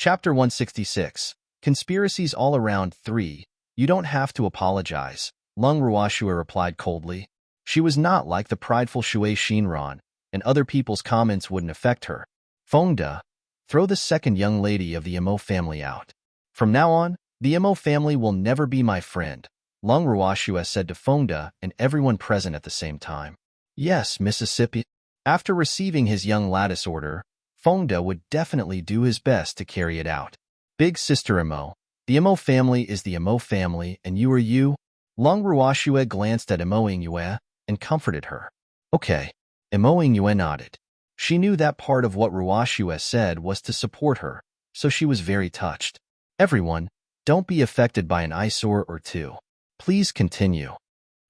Chapter 166. Conspiracies all around 3. You don't have to apologize, Lung Ruoxue replied coldly. She was not like the prideful Shui Xinran, and other people's comments wouldn't affect her. Fengde, throw the second young lady of the Imo family out. From now on, the Imo family will never be my friend, Lung Ruoxue said to Fengde and everyone present at the same time. Yes, Mississippi. After receiving his young lattice order, Fengde would definitely do his best to carry it out. Big sister Imo, the Imo family is the Imo family and you are you? Lung Ruoxue glanced at Imo Yue and comforted her. Okay. Imo Yue nodded. She knew that part of what Ruoxue said was to support her, so she was very touched. Everyone, don't be affected by an eyesore or two. Please continue.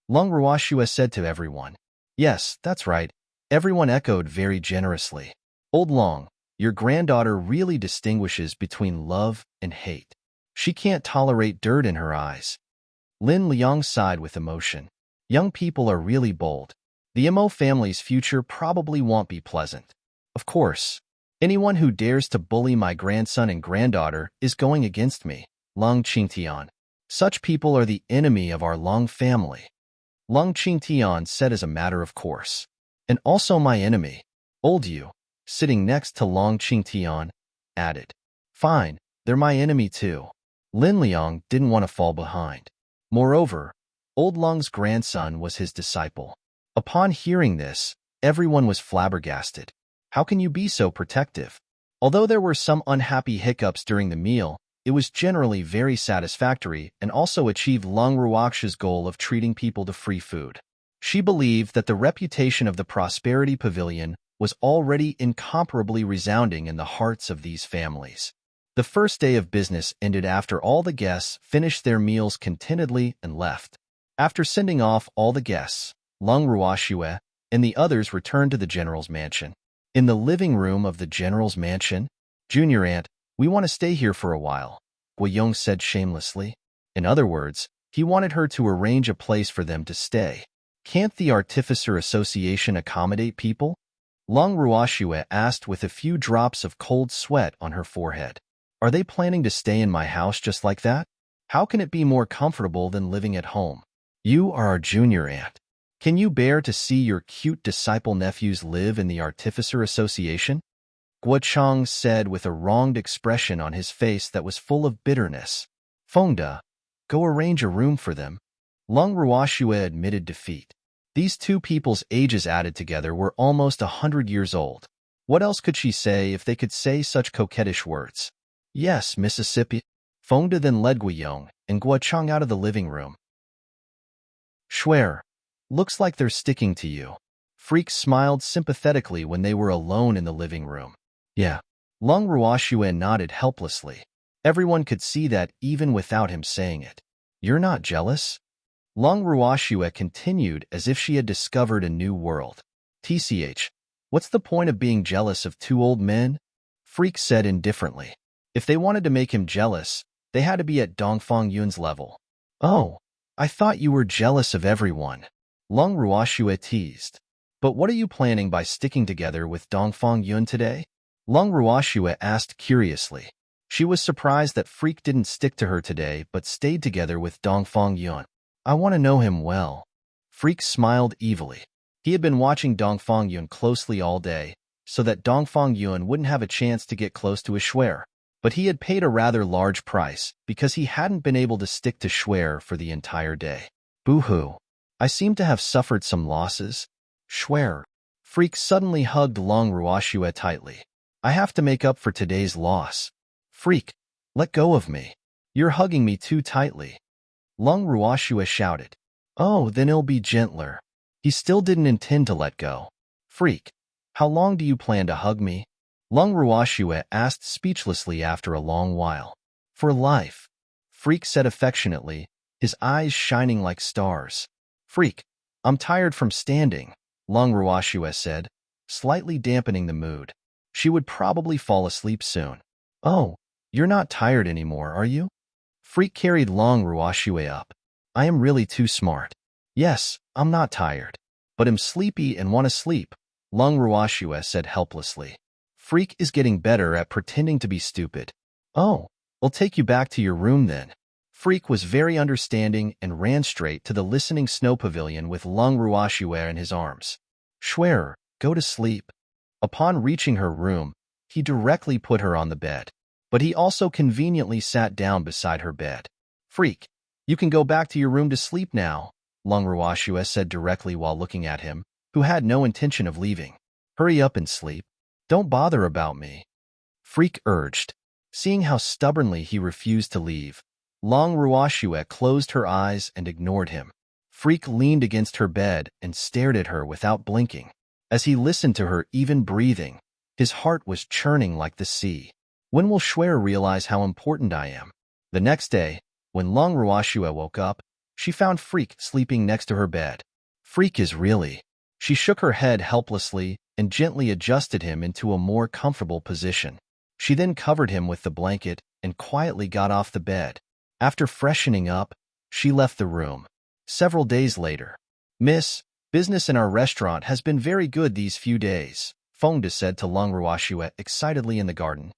Lung Ruoxue said to everyone. Yes, that's right. Everyone echoed very generously. Old Long, your granddaughter really distinguishes between love and hate. She can't tolerate dirt in her eyes. Lin Liang sighed with emotion. Young people are really bold. The Imo family's future probably won't be pleasant. Of course, anyone who dares to bully my grandson and granddaughter is going against me, Lung Qingtian. Such people are the enemy of our Long family. Lung Qingtian said as a matter of course. And also my enemy, Old Yu, sitting next to Lung Qingtian, added. Fine, they're my enemy too. Lin Liang didn't want to fall behind. Moreover, Old Lung's grandson was his disciple. Upon hearing this, everyone was flabbergasted. How can you be so protective? Although there were some unhappy hiccups during the meal, it was generally very satisfactory and also achieved Lung Ruoxue's goal of treating people to free food. She believed that the reputation of the Prosperity Pavilion was already incomparably resounding in the hearts of these families. The first day of business ended after all the guests finished their meals contentedly and left. After sending off all the guests, Lung Ruoxue and the others returned to the general's mansion. In the living room of the general's mansion, Junior Aunt, we want to stay here for a while, Guiyong said shamelessly. In other words, he wanted her to arrange a place for them to stay. Can't the Artificer Association accommodate people? Lung Ruoxue asked with a few drops of cold sweat on her forehead. Are they planning to stay in my house just like that? How can it be more comfortable than living at home? You are our junior aunt. Can you bear to see your cute disciple nephews live in the Artificer Association? Guo Chang said with a wronged expression on his face that was full of bitterness. Fengde, go arrange a room for them. Lung Ruoxue admitted defeat. These two people's ages added together were almost 100 years old. What else could she say if they could say such coquettish words? Yes, Mississippi. Fengde then led Guiyong and Guo Chang out of the living room. Schwer, looks like they're sticking to you. Freak smiled sympathetically when they were alone in the living room. Yeah. Lung Ruoxue nodded helplessly. Everyone could see that even without him saying it. You're not jealous? Lung Ruoxue continued as if she had discovered a new world. TCH, what's the point of being jealous of two old men? Freak said indifferently. If they wanted to make him jealous, they had to be at Dongfang Yun's level. Oh, I thought you were jealous of everyone. Lung Ruoxue teased. But what are you planning by sticking together with Dongfang Yun today? Lung Ruoxue asked curiously. She was surprised that Freak didn't stick to her today but stayed together with Dongfang Yun. I want to know him well. Freak smiled evilly. He had been watching Dongfang Yun closely all day, so that Dongfang Yun wouldn't have a chance to get close to his Schwer. But he had paid a rather large price because he hadn't been able to stick to Schwer for the entire day. Boo-hoo. I seem to have suffered some losses. Schwer. Freak suddenly hugged Lung Ruoxue tightly. I have to make up for today's loss. Freak, let go of me. You're hugging me too tightly. Lung Ruoxue shouted. Oh, then it'll be gentler. He still didn't intend to let go. Freak, how long do you plan to hug me? Lung Ruoxue asked speechlessly after a long while. For life. Freak said affectionately, his eyes shining like stars. Freak, I'm tired from standing, Lung Ruoxue said, slightly dampening the mood. She would probably fall asleep soon. Oh, you're not tired anymore, are you? Freak carried Lung Ruoxue up. I am really too smart. Yes, I'm not tired. But am sleepy and want to sleep, Lung Ruoxue said helplessly. Freak is getting better at pretending to be stupid. Oh, I'll take you back to your room then. Freak was very understanding and ran straight to the listening snow pavilion with Lung Ruoxue in his arms. Schwerer, go to sleep. Upon reaching her room, he directly put her on the bed, but he also conveniently sat down beside her bed. Freak, you can go back to your room to sleep now, Lung Ruoxue said directly while looking at him, who had no intention of leaving. Hurry up and sleep. Don't bother about me. Freak urged. Seeing how stubbornly he refused to leave, Lung Ruoxue closed her eyes and ignored him. Freak leaned against her bed and stared at her without blinking. As he listened to her even breathing, his heart was churning like the sea. When will Schwerer realize how important I am? The next day, when Lung Ruoxue woke up, she found Freak sleeping next to her bed. Freak is really... She shook her head helplessly and gently adjusted him into a more comfortable position. She then covered him with the blanket and quietly got off the bed. After freshening up, she left the room. Several days later, Miss, business in our restaurant has been very good these few days, Fengde said to Lung Ruoxue excitedly in the garden.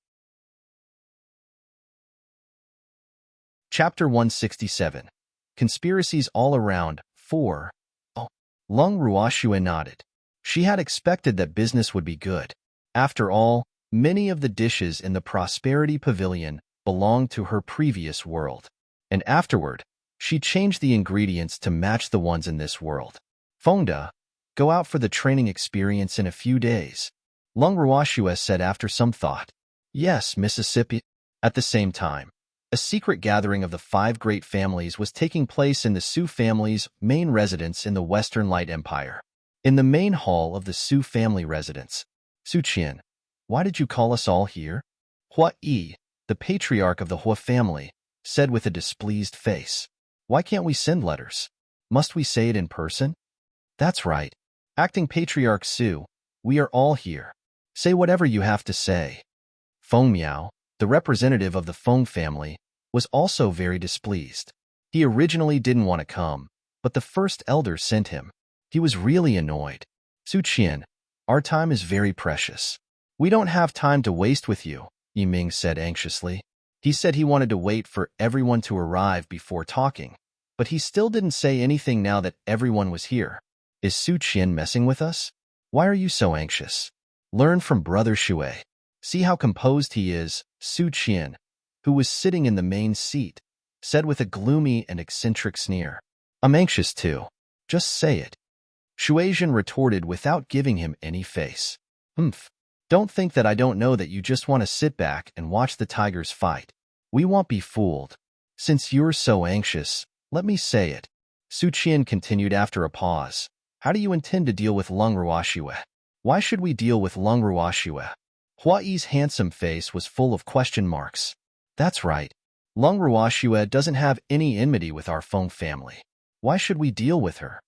Chapter 167. Conspiracies All Around, 4. Oh, Lung Ruoxue nodded. She had expected that business would be good. After all, many of the dishes in the Prosperity Pavilion belonged to her previous world, and afterward, she changed the ingredients to match the ones in this world. Fengde, go out for the training experience in a few days, Lung Ruoxue said after some thought. Yes, Mississippi. At the same time, a secret gathering of the 5 great families was taking place in the Su family's main residence in the Western Light Empire. In the main hall of the Su family residence, Su Qian, why did you call us all here? Hua Yi, the patriarch of the Hua family, said with a displeased face. Why can't we send letters? Must we say it in person? That's right. Acting Patriarch Su, we are all here. Say whatever you have to say. Feng Miao, the representative of the Feng family, was also very displeased. He originally didn't want to come, but the first elder sent him. He was really annoyed. Su Qian, our time is very precious. We don't have time to waste with you, Yiming said anxiously. He said he wanted to wait for everyone to arrive before talking, but he still didn't say anything now that everyone was here. Is Su Qian messing with us? Why are you so anxious? Learn from Brother Shui. See how composed he is, Su Qian, who was sitting in the main seat, said with a gloomy and eccentric sneer. I'm anxious too. Just say it. Shuaizhen retorted without giving him any face. Don't think that I don't know that you just want to sit back and watch the tigers fight. We won't be fooled. Since you're so anxious, let me say it. Su Qian continued after a pause. How do you intend to deal with Lung Ruoxue? Why should we deal with Lung Ruoxue? Hua Yi's handsome face was full of question marks. That's right. Lung Ruoxue doesn't have any enmity with our Feng family. Why should we deal with her?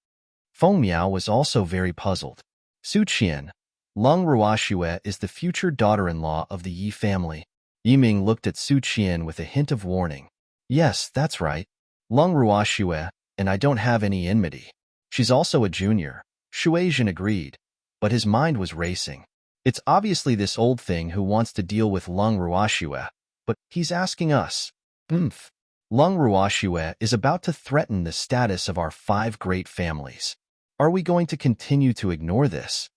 Feng Miao was also very puzzled. Su Qian, Lung Ruoxue is the future daughter-in-law of the Yi family. Yiming looked at Su Qian with a hint of warning. Yes, that's right. Lung Ruoxue, and I don't have any enmity. She's also a junior. Shuaizhen agreed, but his mind was racing. It's obviously this old thing who wants to deal with Lung Ruoxue, but he's asking us. Lung Ruoxue is about to threaten the status of our 5 great families. Are we going to continue to ignore this?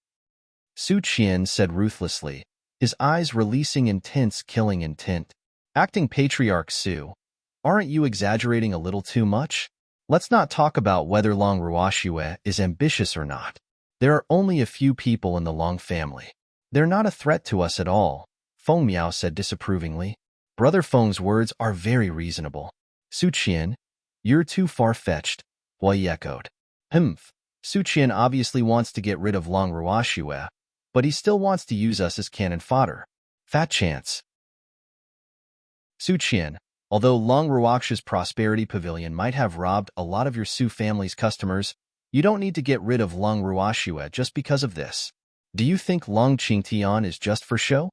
Su Qian said ruthlessly, his eyes releasing intense killing intent. Acting Patriarch Su, aren't you exaggerating a little too much? Let's not talk about whether Lung Ruoxue is ambitious or not. There are only a few people in the Long family. They're not a threat to us at all, Feng Miao said disapprovingly. Brother Feng's words are very reasonable. Su Qian, you're too far-fetched, Hua Yi echoed. Su Qian obviously wants to get rid of Lung Ruoxue, but he still wants to use us as cannon fodder. Fat chance. Su Qian, although Lung Ruoxue's Prosperity Pavilion might have robbed a lot of your Su family's customers, you don't need to get rid of Lung Ruoxue just because of this. Do you think Lung Qingtian is just for show?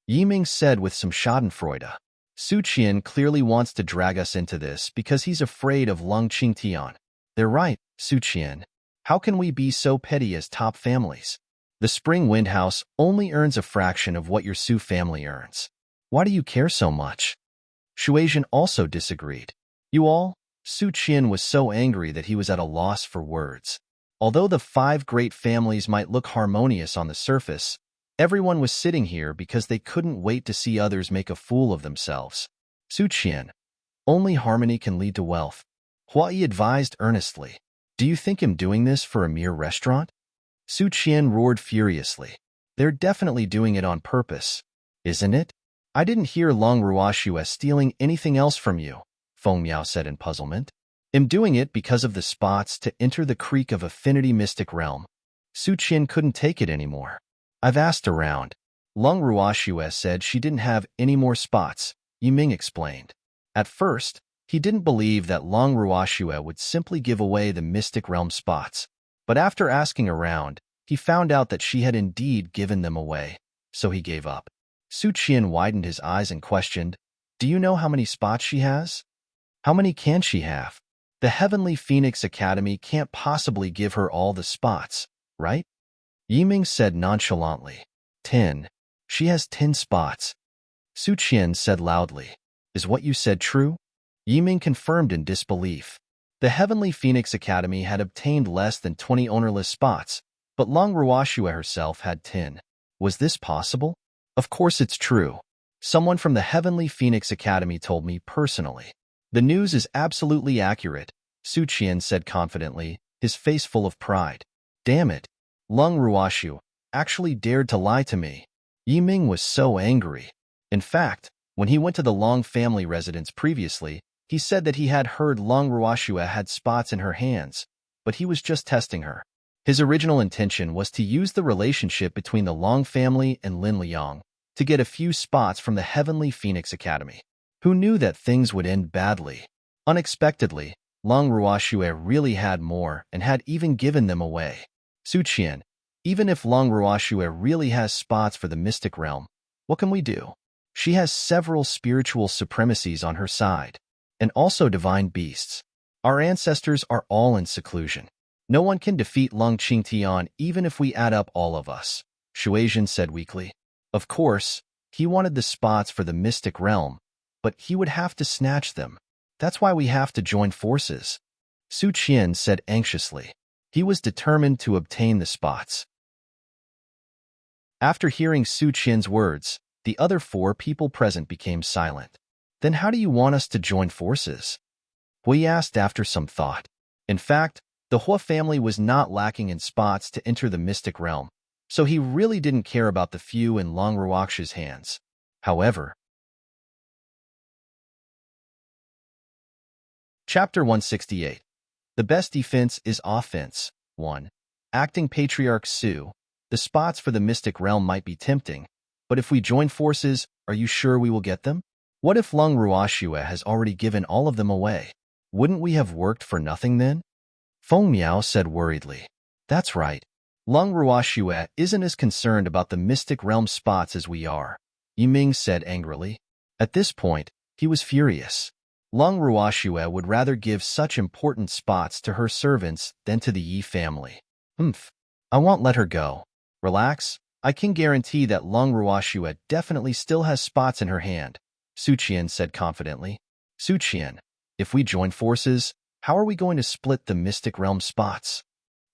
Yiming said with some schadenfreude. Su Qian clearly wants to drag us into this because he's afraid of Lung Qingtian. They're right, Su Qian. How can we be so petty as top families? The Spring Wind House only earns a fraction of what your Su family earns. Why do you care so much? Shuaizhen also disagreed. You all? Su Qian was so angry that he was at a loss for words. Although the 5 great families might look harmonious on the surface, everyone was sitting here because they couldn't wait to see others make a fool of themselves. Su Qian, only harmony can lead to wealth. Hua Yi advised earnestly. Do you think him doing this for a mere restaurant? Su Qian roared furiously. They're definitely doing it on purpose, isn't it? I didn't hear Long Ruoxue stealing anything else from you, Feng Miao said in puzzlement. I'm doing it because of the spots to enter the creek of Affinity Mystic Realm. Su Qian couldn't take it anymore. I've asked around. Long Ruoxue said she didn't have any more spots, Yiming explained. At first, he didn't believe that Long Ruoxue would simply give away the Mystic Realm spots. But after asking around, he found out that she had indeed given them away, so he gave up. Su Qian widened his eyes and questioned, Do you know how many spots she has? How many can she have? The Heavenly Phoenix Academy can't possibly give her all the spots, right? Yiming said nonchalantly. 10. She has 10 spots. Su Qian said loudly. Is what you said true? Yiming confirmed in disbelief. The Heavenly Phoenix Academy had obtained less than 20 ownerless spots, but Long Ruoxue herself had 10. Was this possible? Of course it's true. Someone from the Heavenly Phoenix Academy told me personally. The news is absolutely accurate, Su Qian said confidently, his face full of pride. Damn it. Long Ruoxue actually dared to lie to me. Yiming was so angry. In fact, when he went to the Long family residence previously, he said that he had heard Long Ruoxue had spots in her hands, but he was just testing her. His original intention was to use the relationship between the Long family and Lin Liang to get a few spots from the Heavenly Phoenix Academy. Who knew that things would end badly? Unexpectedly, Long Ruoxue really had more and had even given them away. Su Qian, even if Long Ruoxue really has spots for the Mystic Realm, what can we do? She has several spiritual supremacies on her side, and also divine beasts. Our ancestors are all in seclusion. No one can defeat Long Qingtian even if we add up all of us, Shuaizhen said weakly. Of course, he wanted the spots for the Mystic Realm, but he would have to snatch them. That's why we have to join forces. Su Qian said anxiously. He was determined to obtain the spots. After hearing Su Qian's words, the other 4 people present became silent. Then how do you want us to join forces? Hui asked after some thought. In fact, the Hua family was not lacking in spots to enter the Mystic Realm, so he really didn't care about the few in Long Ruoxue's hands. However, Chapter 168. The best defense is offense. 1. Acting Patriarch Su. The spots for the Mystic Realm might be tempting, but if we join forces, are you sure we will get them? What if Long Ruoxue has already given all of them away? Wouldn't we have worked for nothing then? Feng Miao said worriedly. That's right. Long Ruoxue isn't as concerned about the Mystic Realm spots as we are, Yiming said angrily. At this point, he was furious. Long Ruoxue would rather give such important spots to her servants than to the Yi family. I won't let her go. Relax, I can guarantee that Long Ruoxue definitely still has spots in her hand, Su Qian said confidently. Su Qian, if we join forces, how are we going to split the Mystic Realm spots?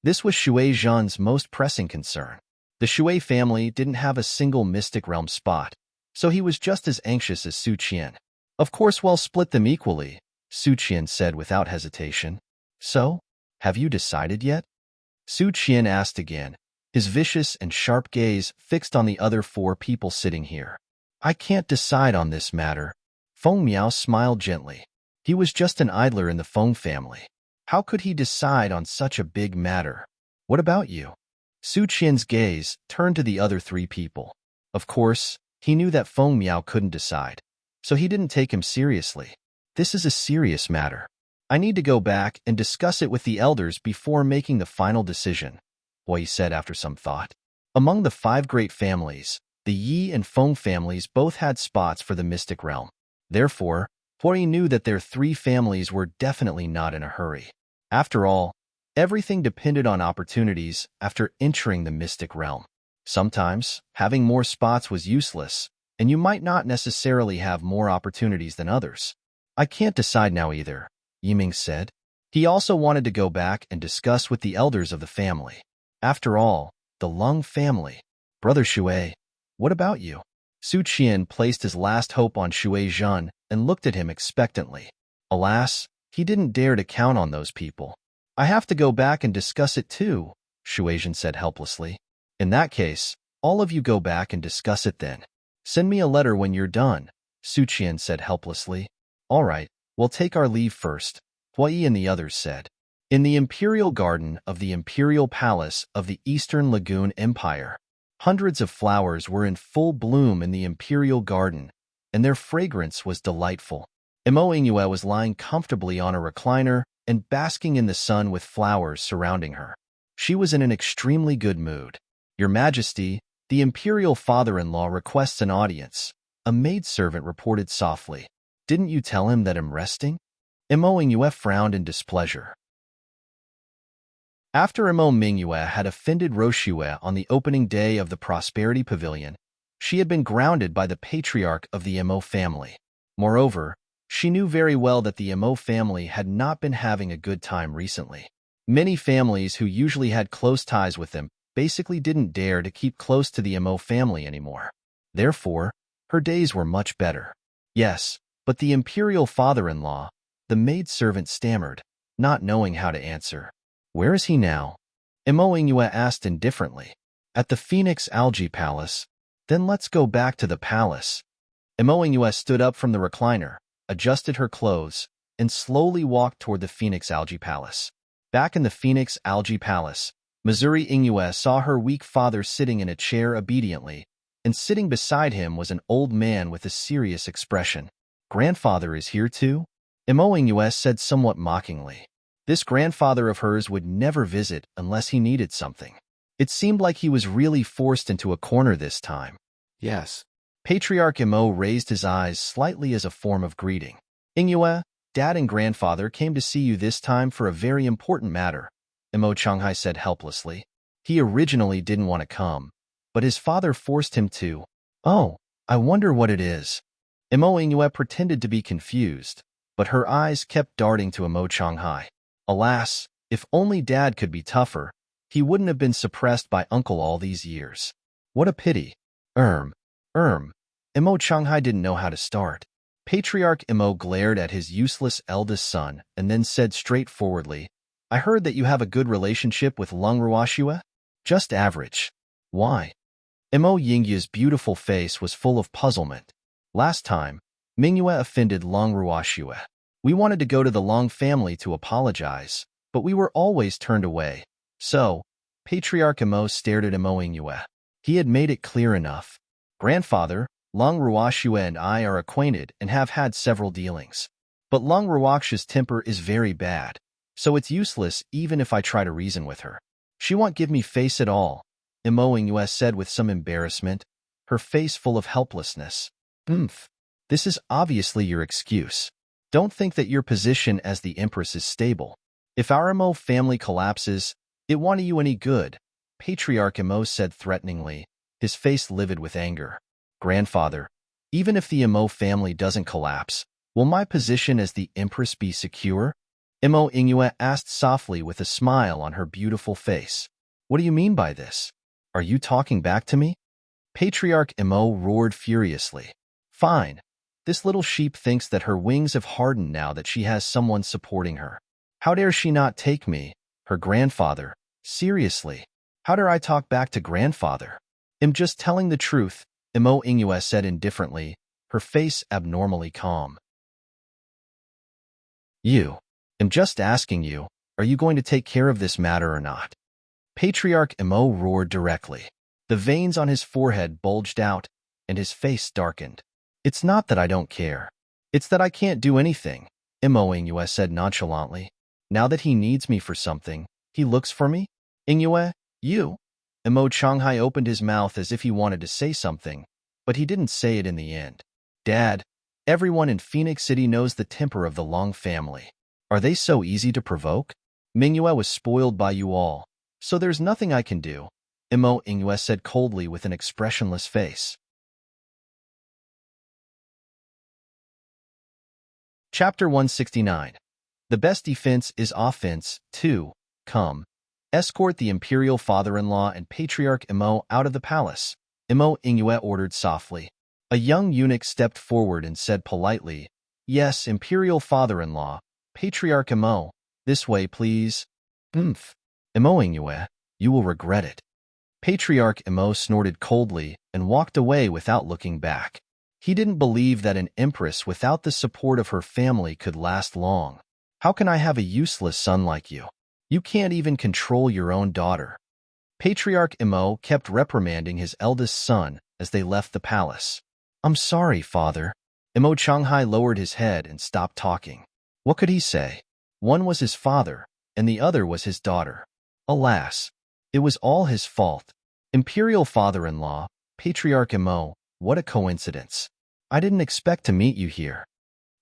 This was Shuaizhen's most pressing concern. The Shui family didn't have a single Mystic Realm spot, so he was just as anxious as Su Qian. Of course, we'll split them equally, Su Qian said without hesitation. So, have you decided yet? Su Qian asked again, his vicious and sharp gaze fixed on the other 4 people sitting here. I can't decide on this matter. Feng Miao smiled gently. He was just an idler in the Feng family. How could he decide on such a big matter? What about you? Su Qian's gaze turned to the other 3 people. Of course, he knew that Feng Miao couldn't decide, so he didn't take him seriously. This is a serious matter. I need to go back and discuss it with the elders before making the final decision, Hui said after some thought. Among the 5 great families, the Yi and Feng families both had spots for the Mystic Realm. Therefore, Hui knew that their 3 families were definitely not in a hurry. After all, everything depended on opportunities after entering the Mystic Realm. Sometimes, having more spots was useless, and you might not necessarily have more opportunities than others. I can't decide now either, Yiming said. He also wanted to go back and discuss with the elders of the family. After all, the Lung family. Brother Shui, what about you? Su Qian placed his last hope on Shui Zhen and looked at him expectantly. Alas, he didn't dare to count on those people. I have to go back and discuss it too, Shui Zhen said helplessly. In that case, all of you go back and discuss it then. Send me a letter when you're done, Su Qian said helplessly. All right, we'll take our leave first, Huai and the others said. In the imperial garden of the imperial palace of the Eastern Lagoon Empire, hundreds of flowers were in full bloom in the imperial garden, and their fragrance was delightful. Mo Ingyue was lying comfortably on a recliner and basking in the sun with flowers surrounding her. She was in an extremely good mood. Your Majesty, the imperial father-in-law requests an audience, a maidservant reported softly. Didn't you tell him that I'm resting? Mo Ingyue frowned in displeasure. After Mo Mingyue had offended Roshue on the opening day of the Prosperity Pavilion, she had been grounded by the patriarch of the Mo family. Moreover, she knew very well that the Mo family had not been having a good time recently. Many families who usually had close ties with them basically didn't dare to keep close to the Mo family anymore. Therefore, her days were much better. Yes, but the imperial father-in-law, the maidservant stammered, not knowing how to answer. Where is he now? Mo Ingyue asked indifferently. At the Phoenix Algae Palace. Then let's go back to the palace. Mo Ingyue stood up from the recliner, adjusted her clothes, and slowly walked toward the Phoenix Algae Palace. Back in the Phoenix Algae Palace, Missouri Ingyue saw her weak father sitting in a chair obediently, and sitting beside him was an old man with a serious expression. Grandfather is here too? Mo Ingyue said somewhat mockingly. This grandfather of hers would never visit unless he needed something. It seemed like he was really forced into a corner this time. Yes. Patriarch Mo raised his eyes slightly as a form of greeting. Ingyue, Dad and Grandfather came to see you this time for a very important matter, Mo Changhai said helplessly. He originally didn't want to come, but his father forced him to. Oh, I wonder what it is. Mo Ingyue pretended to be confused, but her eyes kept darting to Mo Changhai. Alas, if only Dad could be tougher, he wouldn't have been suppressed by Uncle all these years. What a pity. Mo Changhai didn't know how to start. Patriarch Mo glared at his useless eldest son and then said straightforwardly, I heard that you have a good relationship with Lung Ruoxue? Just average. Why? Mo Yingyue's beautiful face was full of puzzlement. Last time, Mingyue offended Lung Ruoxue. We wanted to go to the Long family to apologize, but we were always turned away. So, Patriarch Mo stared at Mo Ingyue. He had made it clear enough. Grandfather, Lung Ruoxue and I are acquainted and have had several dealings. But Lung Ruoxue's temper is very bad, so it's useless even if I try to reason with her. She won't give me face at all, Mo Ingyue said with some embarrassment, her face full of helplessness. This is obviously your excuse. Don't think that your position as the Empress is stable. If our Mo family collapses, it won't do you any good, Patriarch Mo said threateningly, his face livid with anger. Grandfather, even if the Mo family doesn't collapse, will my position as the Empress be secure? Mo Ingyue asked softly with a smile on her beautiful face. What do you mean by this? Are you talking back to me? Patriarch Mo roared furiously. Fine. This little sheep thinks that her wings have hardened now that she has someone supporting her. How dare she not take me, her grandfather? Seriously, how dare I talk back to grandfather? I'm just telling the truth, Mo Ingyue said indifferently, her face abnormally calm. I'm just asking you, are you going to take care of this matter or not? Patriarch Mo roared directly. The veins on his forehead bulged out, and his face darkened. It's not that I don't care. It's that I can't do anything, Mo Ingyue said nonchalantly. Now that he needs me for something, he looks for me? Ingyue, you? Mo Changhai opened his mouth as if he wanted to say something, but he didn't say it in the end. Dad, everyone in Phoenix City knows the temper of the Long family. Are they so easy to provoke? Mingyue was spoiled by you all, so there's nothing I can do, Mo Ingyue said coldly with an expressionless face. Chapter 169. The best defense is offense. 2. Come. Escort the imperial father-in-law and patriarch Imo out of the palace. Imo Ingue ordered softly. A young eunuch stepped forward and said politely, Yes, imperial father-in-law, patriarch Imo, this way please. Imo Ingue, you will regret it. Patriarch Imo snorted coldly and walked away without looking back. He didn't believe that an empress without the support of her family could last long. How can I have a useless son like you? You can't even control your own daughter. Patriarch Imo kept reprimanding his eldest son as they left the palace. I'm sorry, father. Imo Changhai lowered his head and stopped talking. What could he say? One was his father, and the other was his daughter. Alas, it was all his fault. Imperial father-in-law, Patriarch Imo, what a coincidence. I didn't expect to meet you here.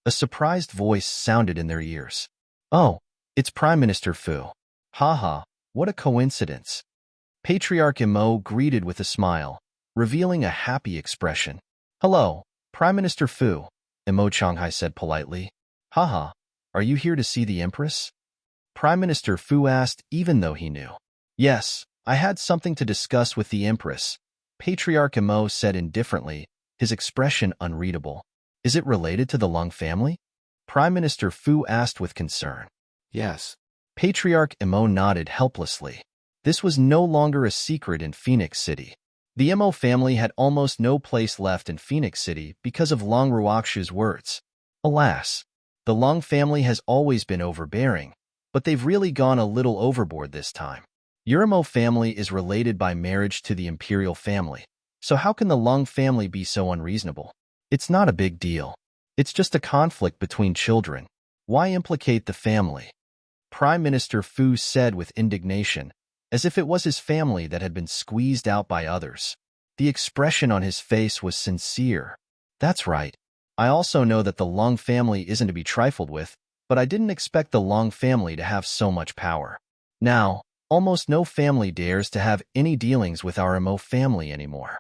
A surprised voice sounded in their ears. Oh, it's Prime Minister Fu. Haha, what a coincidence. Patriarch Imo greeted with a smile, revealing a happy expression. Hello, Prime Minister Fu, Imo Changhai said politely. Haha, are you here to see the Empress? Prime Minister Fu asked, even though he knew. Yes, I had something to discuss with the Empress, Patriarch Imo said indifferently, his expression unreadable. Is it related to the Lung family? Prime Minister Fu asked with concern. Yes. Patriarch Imo nodded helplessly. This was no longer a secret in Phoenix City. The Imo family had almost no place left in Phoenix City because of Long Ruoxu's words. Alas, the Long family has always been overbearing, but they've really gone a little overboard this time. Your Imo family is related by marriage to the imperial family, so how can the Long family be so unreasonable? It's not a big deal. It's just a conflict between children. Why implicate the family? Prime Minister Fu said with indignation, as if it was his family that had been squeezed out by others. The expression on his face was sincere. That's right. I also know that the Long family isn't to be trifled with, but I didn't expect the Long family to have so much power. Now, almost no family dares to have any dealings with our Imo family anymore.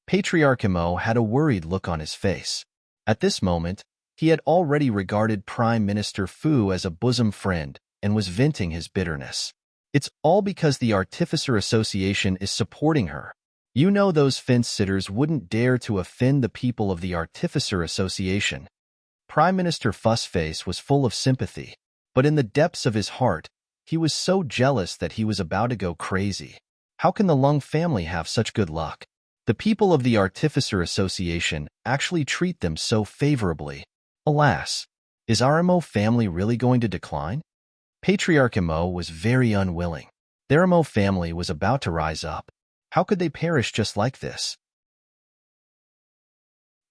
Patriarch Imo had a worried look on his face. At this moment, he had already regarded Prime Minister Fu as a bosom friend and was venting his bitterness. It's all because the Artificer Association is supporting her. You know those fence-sitters wouldn't dare to offend the people of the Artificer Association. Prime Minister Fussface was full of sympathy, but in the depths of his heart, he was so jealous that he was about to go crazy. How can the Lung family have such good luck? The people of the Artificer Association actually treat them so favorably. Alas, is our Imo family really going to decline? Patriarch Imo was very unwilling. Their Imo family was about to rise up. How could they perish just like this?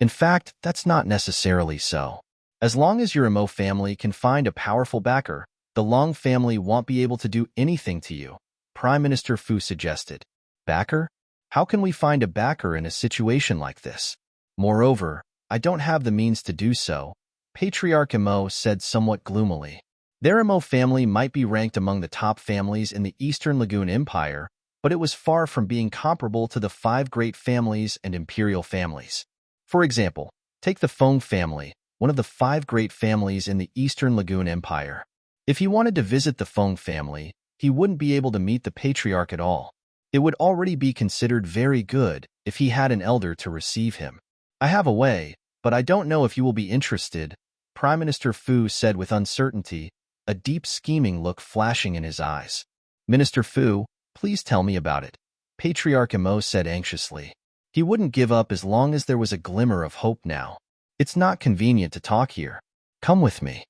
In fact, that's not necessarily so. As long as your Imo family can find a powerful backer, the Long family won't be able to do anything to you, Prime Minister Fu suggested. Backer? How can we find a backer in a situation like this? Moreover, I don't have the means to do so, Patriarch Imo said somewhat gloomily. Their Imo family might be ranked among the top families in the Eastern Lagoon Empire, but it was far from being comparable to the 5 great families and imperial families. For example, take the Feng family, one of the 5 great families in the Eastern Lagoon Empire. If he wanted to visit the Feng family, he wouldn't be able to meet the patriarch at all. It would already be considered very good if he had an elder to receive him. I have a way, but I don't know if you will be interested, Prime Minister Fu said with uncertainty, a deep scheming look flashing in his eyes. Minister Fu, please tell me about it, Patriarch Imo said anxiously. He wouldn't give up as long as there was a glimmer of hope now. It's not convenient to talk here. Come with me.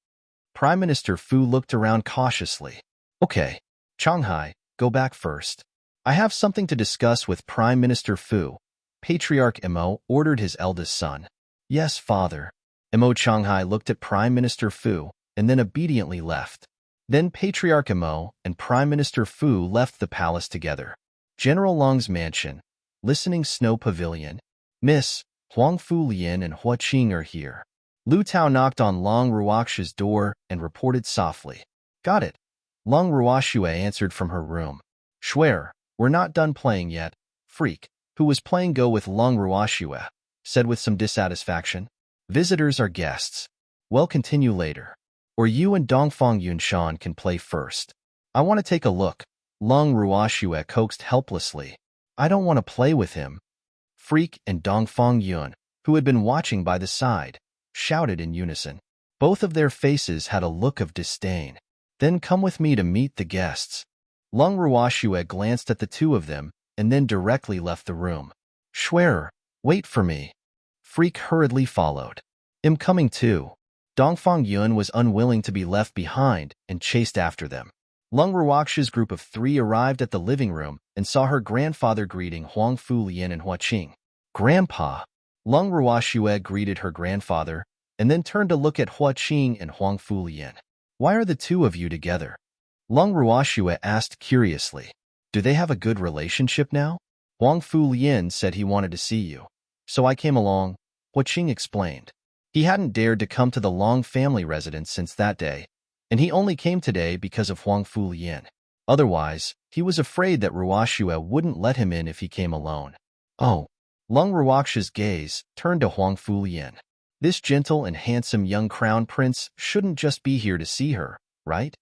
Prime Minister Fu looked around cautiously. Okay, Changhai, go back first. I have something to discuss with Prime Minister Fu. Patriarch Imo ordered his eldest son. Yes, father. Imo Changhai looked at Prime Minister Fu and then obediently left. Then Patriarch Imo and Prime Minister Fu left the palace together. General Long's mansion, Listening Snow Pavilion. Miss, Huang Fu Lian and Hua Qing are here. Lu Tao knocked on Long Ruoxu's door and reported softly. Got it. Long Ruoxu answered from her room. Schwer, we're not done playing yet. Freak, who was playing Go with Long Ruoxu, said with some dissatisfaction. Visitors are guests. We'll continue later. Or you and Dongfang Yunshan can play first. I want to take a look. Lung Ruoxue coaxed helplessly. I don't want to play with him. Freak and Dongfang Yun, who had been watching by the side, shouted in unison. Both of their faces had a look of disdain. Then come with me to meet the guests. Lung Ruoxue glanced at the two of them and then directly left the room. Schwerer, wait for me. Freak hurriedly followed. I'm coming too. Dongfang Yun was unwilling to be left behind and chased after them. Lung Ruoxue's group of 3 arrived at the living room and saw her grandfather greeting Huang Fu Lian and Hua Qing. Grandpa. Lung Ruoxue greeted her grandfather and then turned to look at Hua Qing and Huang Fu Lian. Why are the two of you together? Lung Ruoxue asked curiously. Do they have a good relationship now? Huang Fu Lian said he wanted to see you. So I came along, Hua Qing explained. He hadn't dared to come to the Long family residence since that day, and he only came today because of Huang Fu Lian. Otherwise, he was afraid that Ruoxue wouldn't let him in if he came alone. Oh. Lung Ruoxue's gaze turned to Huang Fu Lian. This gentle and handsome young crown prince shouldn't just be here to see her, right?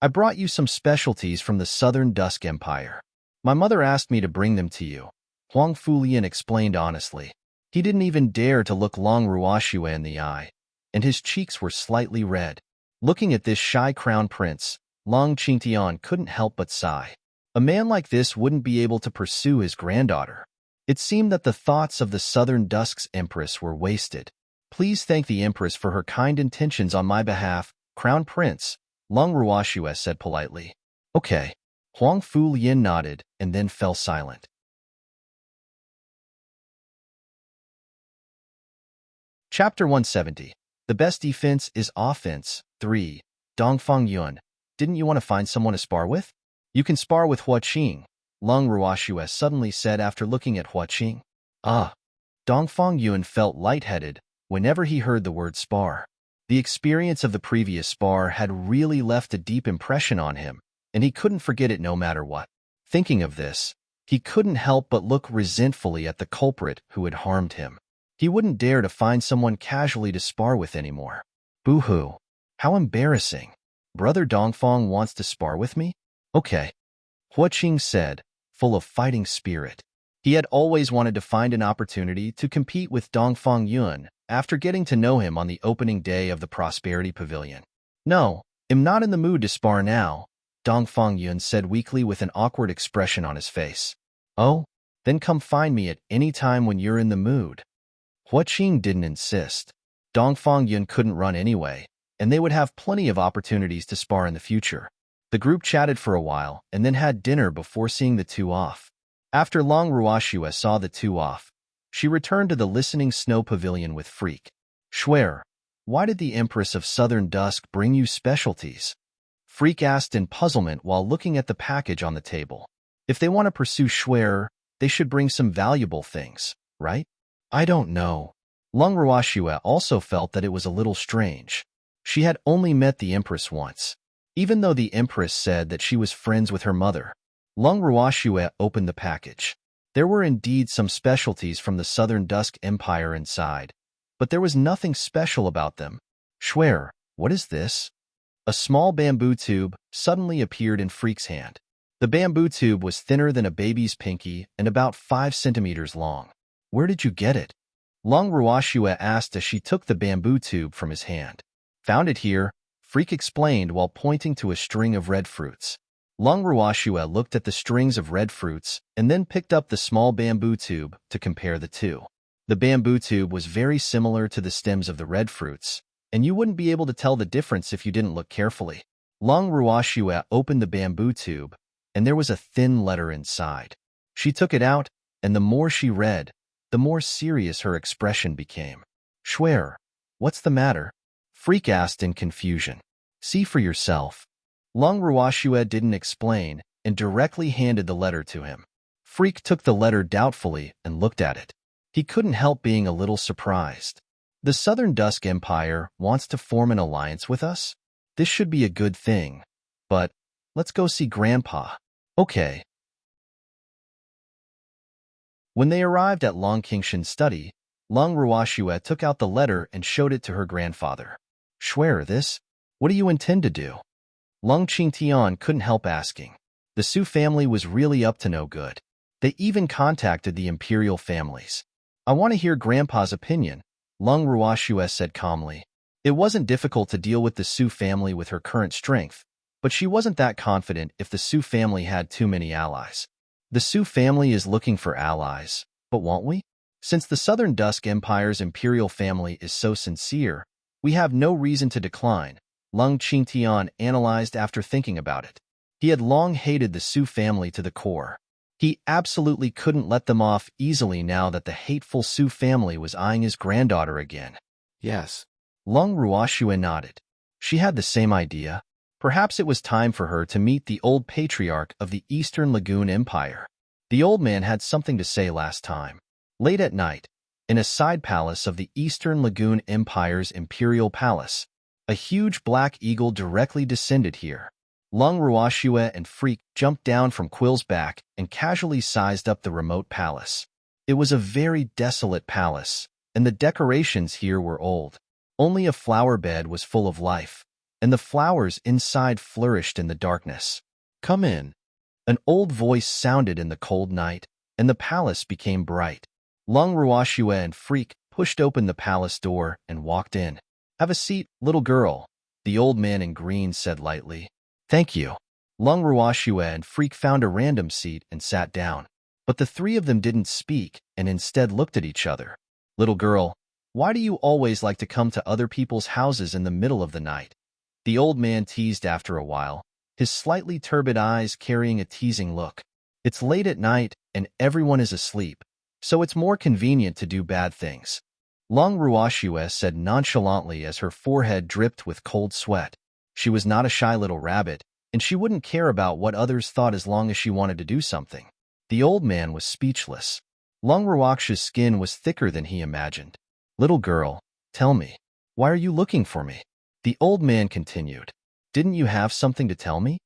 I brought you some specialties from the Southern Dusk Empire. My mother asked me to bring them to you, Huang Fu Lian explained honestly. He didn't even dare to look Lung Ruoxue in the eye, and his cheeks were slightly red. Looking at this shy crown prince, Lung Qingtian couldn't help but sigh. A man like this wouldn't be able to pursue his granddaughter. It seemed that the thoughts of the Southern Dusk's Empress were wasted. Please thank the Empress for her kind intentions on my behalf, Crown Prince, Lung Ruoxue said politely. Okay. Huang Fu Lian nodded and then fell silent. Chapter 170. The best defense is offense. 3. Dongfang Yun. Didn't you want to find someone to spar with? You can spar with Hua Qing, Lung Ruoxue suddenly said after looking at Hua Qing. Ah. Dongfang Yun felt lightheaded whenever he heard the word spar. The experience of the previous spar had really left a deep impression on him, and he couldn't forget it no matter what. Thinking of this, he couldn't help but look resentfully at the culprit who had harmed him. He wouldn't dare to find someone casually to spar with anymore. Boo-hoo. How embarrassing. Brother Dongfang wants to spar with me? Okay. Hua Qing said, full of fighting spirit. He had always wanted to find an opportunity to compete with Dongfang Yun after getting to know him on the opening day of the Prosperity Pavilion. No, I'm not in the mood to spar now, Dongfang Yun said weakly with an awkward expression on his face. Oh? Then come find me at any time when you're in the mood. Hua Qing didn't insist. Dongfang Yun couldn't run anyway, and they would have plenty of opportunities to spar in the future. The group chatted for a while and then had dinner before seeing the two off. After Lung Ruoxue saw the two off, she returned to the listening snow pavilion with Freak. Schwerer, why did the Empress of Southern Dusk bring you specialties? Freak asked in puzzlement while looking at the package on the table. If they want to pursue Schwerer, they should bring some valuable things, right? I don't know. Lung Ruoxue also felt that it was a little strange. She had only met the Empress once. Even though the Empress said that she was friends with her mother, Lung Ruoxue opened the package. There were indeed some specialties from the Southern Dusk Empire inside, but there was nothing special about them. Schwerer, what is this? A small bamboo tube suddenly appeared in Freak's hand. The bamboo tube was thinner than a baby's pinky and about 5 centimeters long. Where did you get it? Lung Ruoxue asked as she took the bamboo tube from his hand. Found it here, Freak explained while pointing to a string of red fruits. Lung Ruoxue looked at the strings of red fruits and then picked up the small bamboo tube to compare the two. The bamboo tube was very similar to the stems of the red fruits, and you wouldn't be able to tell the difference if you didn't look carefully. Lung Ruoxue opened the bamboo tube, and there was a thin letter inside. She took it out, and the more she read, the more serious her expression became. Schwerer, what's the matter? Freak asked in confusion. See for yourself. Lung Ruoxue didn't explain and directly handed the letter to him. Freak took the letter doubtfully and looked at it. He couldn't help being a little surprised. The Southern Dusk Empire wants to form an alliance with us? This should be a good thing. But let's go see Grandpa. Okay. When they arrived at Long Qingshan's study, Lung Ruoxue took out the letter and showed it to her grandfather. Swear this? What do you intend to do? Lung Qingtian couldn't help asking. The Su family was really up to no good. They even contacted the imperial families. I want to hear Grandpa's opinion, Lung Ruoxue said calmly. It wasn't difficult to deal with the Su family with her current strength, but she wasn't that confident if the Su family had too many allies. The Su family is looking for allies, but won't we? Since the Southern Dusk Empire's imperial family is so sincere, we have no reason to decline, Lung Qingtian analyzed after thinking about it. He had long hated the Su family to the core. He absolutely couldn't let them off easily now that the hateful Su family was eyeing his granddaughter again. Yes. Lung Ruoxue nodded. She had the same idea. Perhaps it was time for her to meet the old patriarch of the Eastern Lagoon Empire. The old man had something to say last time. Late at night, in a side palace of the Eastern Lagoon Empire's Imperial Palace, a huge black eagle directly descended here. Lung Ruoxue and Freak jumped down from Quill's back and casually sized up the remote palace. It was a very desolate palace, and the decorations here were old. Only a flower bed was full of life, and the flowers inside flourished in the darkness. Come in. An old voice sounded in the cold night, and the palace became bright. Lung Ruoxue and Freak pushed open the palace door and walked in. Have a seat, little girl, the old man in green said lightly. Thank you. Lung Ruoxue and Freak found a random seat and sat down. But the three of them didn't speak and instead looked at each other. Little girl, why do you always like to come to other people's houses in the middle of the night? The old man teased after a while, his slightly turbid eyes carrying a teasing look. It's late at night and everyone is asleep, so it's more convenient to do bad things. Lung Ruoxue said nonchalantly as her forehead dripped with cold sweat. She was not a shy little rabbit, and she wouldn't care about what others thought as long as she wanted to do something. The old man was speechless. Lung Ruoxue's skin was thicker than he imagined. Little girl, tell me, why are you looking for me? The old man continued. Didn't you have something to tell me?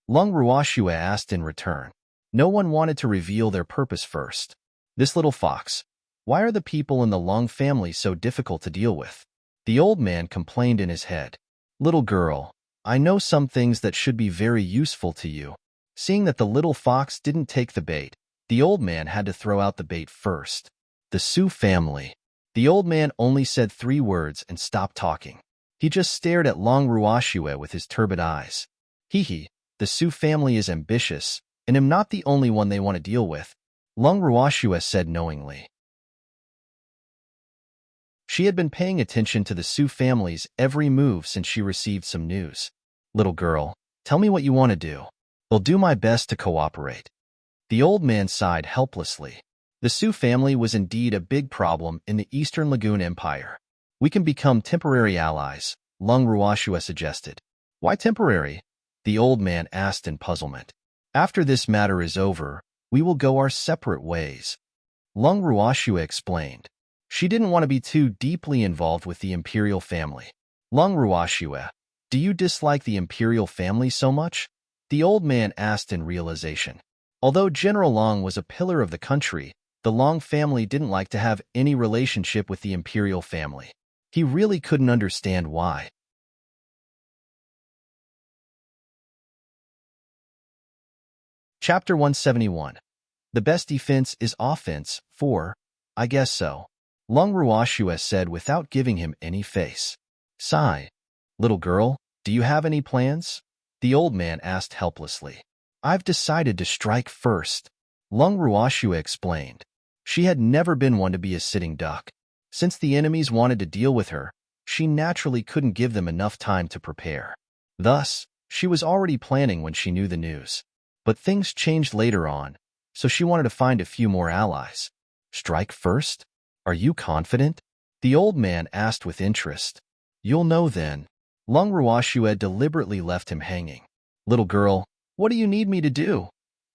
Lung Ruoxue asked in return. No one wanted to reveal their purpose first. This little fox, why are the people in the Lung family so difficult to deal with? The old man complained in his head. Little girl, I know some things that should be very useful to you. Seeing that the little fox didn't take the bait, the old man had to throw out the bait first. The Su family. The old man only said 3 words and stopped talking. He just stared at Lung Ruoxue with his turbid eyes. Hee, the Su family is ambitious, and am not the only one they want to deal with, Lung Ruoxue said knowingly. She had been paying attention to the Su family's every move since she received some news. Little girl, tell me what you want to do. I'll do my best to cooperate. The old man sighed helplessly. The Su family was indeed a big problem in the Eastern Lagoon Empire. We can become temporary allies, Lung Ruoxue suggested. Why temporary? The old man asked in puzzlement. After this matter is over, we will go our separate ways. Lung Ruoxue explained. She didn't want to be too deeply involved with the imperial family. Lung Ruoxue, do you dislike the imperial family so much? The old man asked in realization. Although General Long was a pillar of the country, the Long family didn't like to have any relationship with the imperial family. He really couldn't understand why. Chapter 171. The best defense is offense, 4. I guess so. Lung Ruoxue said without giving him any face. Sigh. Little girl, do you have any plans? The old man asked helplessly. I've decided to strike first, Lung Ruoxue explained. She had never been one to be a sitting duck. Since the enemies wanted to deal with her, she naturally couldn't give them enough time to prepare. Thus, she was already planning when she knew the news. But things changed later on, so she wanted to find a few more allies. Strike first? Are you confident? The old man asked with interest. You'll know then. Lung Ruoxue deliberately left him hanging. Little girl, what do you need me to do?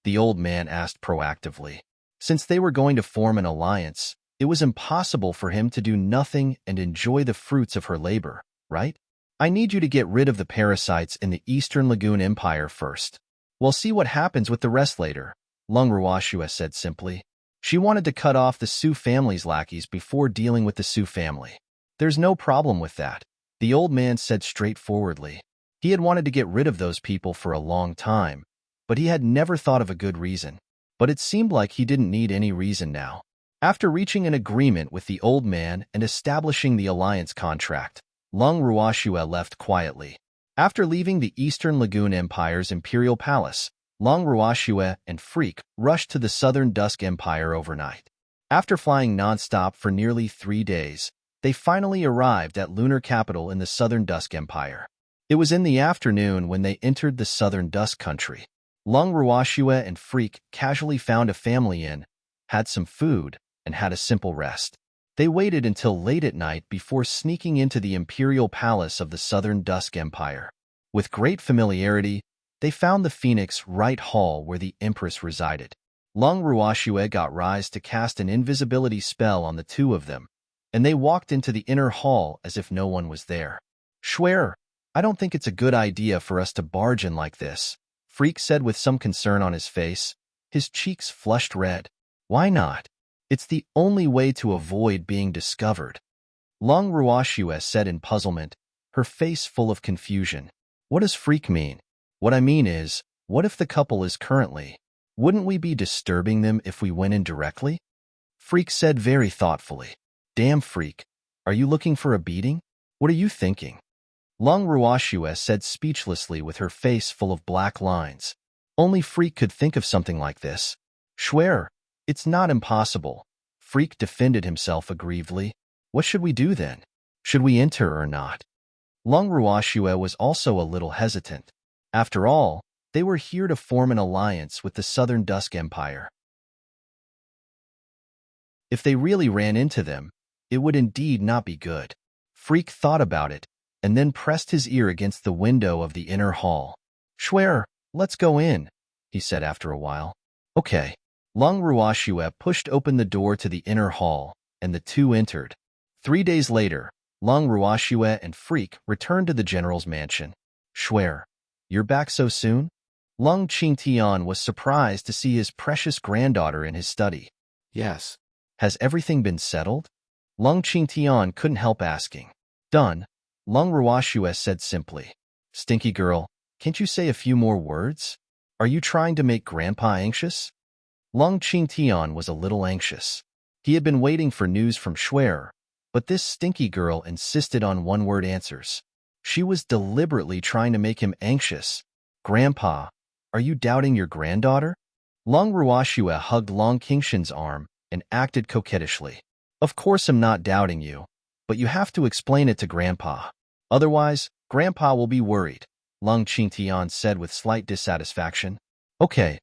The old man asked proactively. Since they were going to form an alliance, it was impossible for him to do nothing and enjoy the fruits of her labor, right? I need you to get rid of the parasites in the Eastern Lagoon Empire first. We'll see what happens with the rest later, Lung Ruoxue said simply. She wanted to cut off the Su family's lackeys before dealing with the Su family. There's no problem with that, the old man said straightforwardly. He had wanted to get rid of those people for a long time, but he had never thought of a good reason. But it seemed like he didn't need any reason now. After reaching an agreement with the old man and establishing the alliance contract, Lung Ruoxue left quietly. After leaving the Eastern Lagoon Empire's imperial palace, Lung Ruoxue and Freak rushed to the Southern Dusk Empire overnight. After flying non-stop for nearly 3 days, they finally arrived at lunar capital in the Southern Dusk Empire. It was in the afternoon when they entered the Southern Dusk Country. Lung Ruoxue and Freak casually found a family inn, had some food, and had a simple rest. They waited until late at night before sneaking into the imperial palace of the Southern Dusk Empire. With great familiarity, they found the Phoenix Right Hall where the Empress resided. Lung Ruoxue got Rise to cast an invisibility spell on the two of them, and they walked into the inner hall as if no one was there. "Schwer, I don't think it's a good idea for us to barge in like this," Freak said with some concern on his face. His cheeks flushed red. "Why not? It's the only way to avoid being discovered," Lung Ruoxue said in puzzlement, her face full of confusion. "What does Freak mean?" "What I mean is, what if the couple is currently? Wouldn't we be disturbing them if we went in directly?" Freak said very thoughtfully. "Damn, Freak, are you looking for a beating? What are you thinking?" Lung Ruoxue said speechlessly with her face full of black lines. Only Freak could think of something like this. "Schwer, it's not impossible," Freak defended himself aggrievedly. "What should we do then? Should we enter or not?" Lung Ruoxue was also a little hesitant. After all, they were here to form an alliance with the Southern Dusk Empire. If they really ran into them, it would indeed not be good. Freak thought about it, and then pressed his ear against the window of the inner hall. "Schwer, let's go in," he said after a while. "Okay." Lung Ruoxue pushed open the door to the inner hall, and the two entered. 3 days later, Lung Ruoxue and Freak returned to the general's mansion. "Schwer, you're back so soon?" Lung Qingtian was surprised to see his precious granddaughter in his study. Yes. "Has everything been settled?" Lung Qingtian couldn't help asking. "Done," Lung Ruoxue said simply. "Stinky girl, can't you say a few more words? Are you trying to make Grandpa anxious?" Lung Qingtian was a little anxious. He had been waiting for news from Schwer, but this stinky girl insisted on one-word answers. She was deliberately trying to make him anxious. "Grandpa, are you doubting your granddaughter?" Lung Ruoxue hugged Long Qingshan's arm and acted coquettishly. "Of course I'm not doubting you, but you have to explain it to Grandpa. Otherwise, Grandpa will be worried," Lung Qingtian said with slight dissatisfaction. Okay.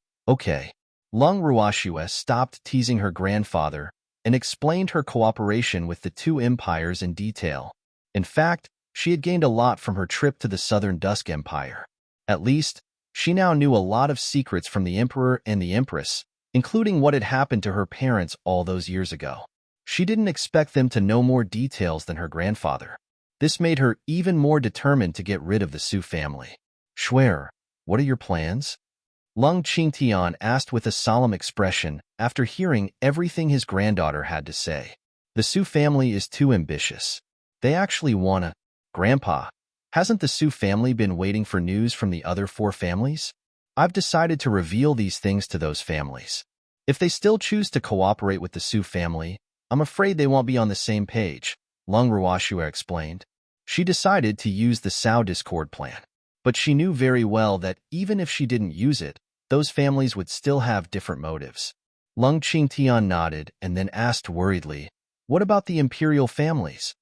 Lung Ruoxue stopped teasing her grandfather and explained her cooperation with the two empires in detail. In fact, she had gained a lot from her trip to the Southern Dusk Empire. At least, she now knew a lot of secrets from the Emperor and the Empress, including what had happened to her parents all those years ago. She didn't expect them to know more details than her grandfather. This made her even more determined to get rid of the Su family. "Schwer, what are your plans?" Lung Qingtian asked with a solemn expression after hearing everything his granddaughter had to say. "The Su family is too ambitious. They actually wanna... Grandpa, hasn't the Su family been waiting for news from the other 4 families? I've decided to reveal these things to those families. If they still choose to cooperate with the Su family, I'm afraid they won't be on the same page," Lung Ruoxue explained. She decided to use the Sao Discord plan, but she knew very well that even if she didn't use it, those families would still have different motives. Lung Qingtian nodded and then asked worriedly, "What about the imperial families?"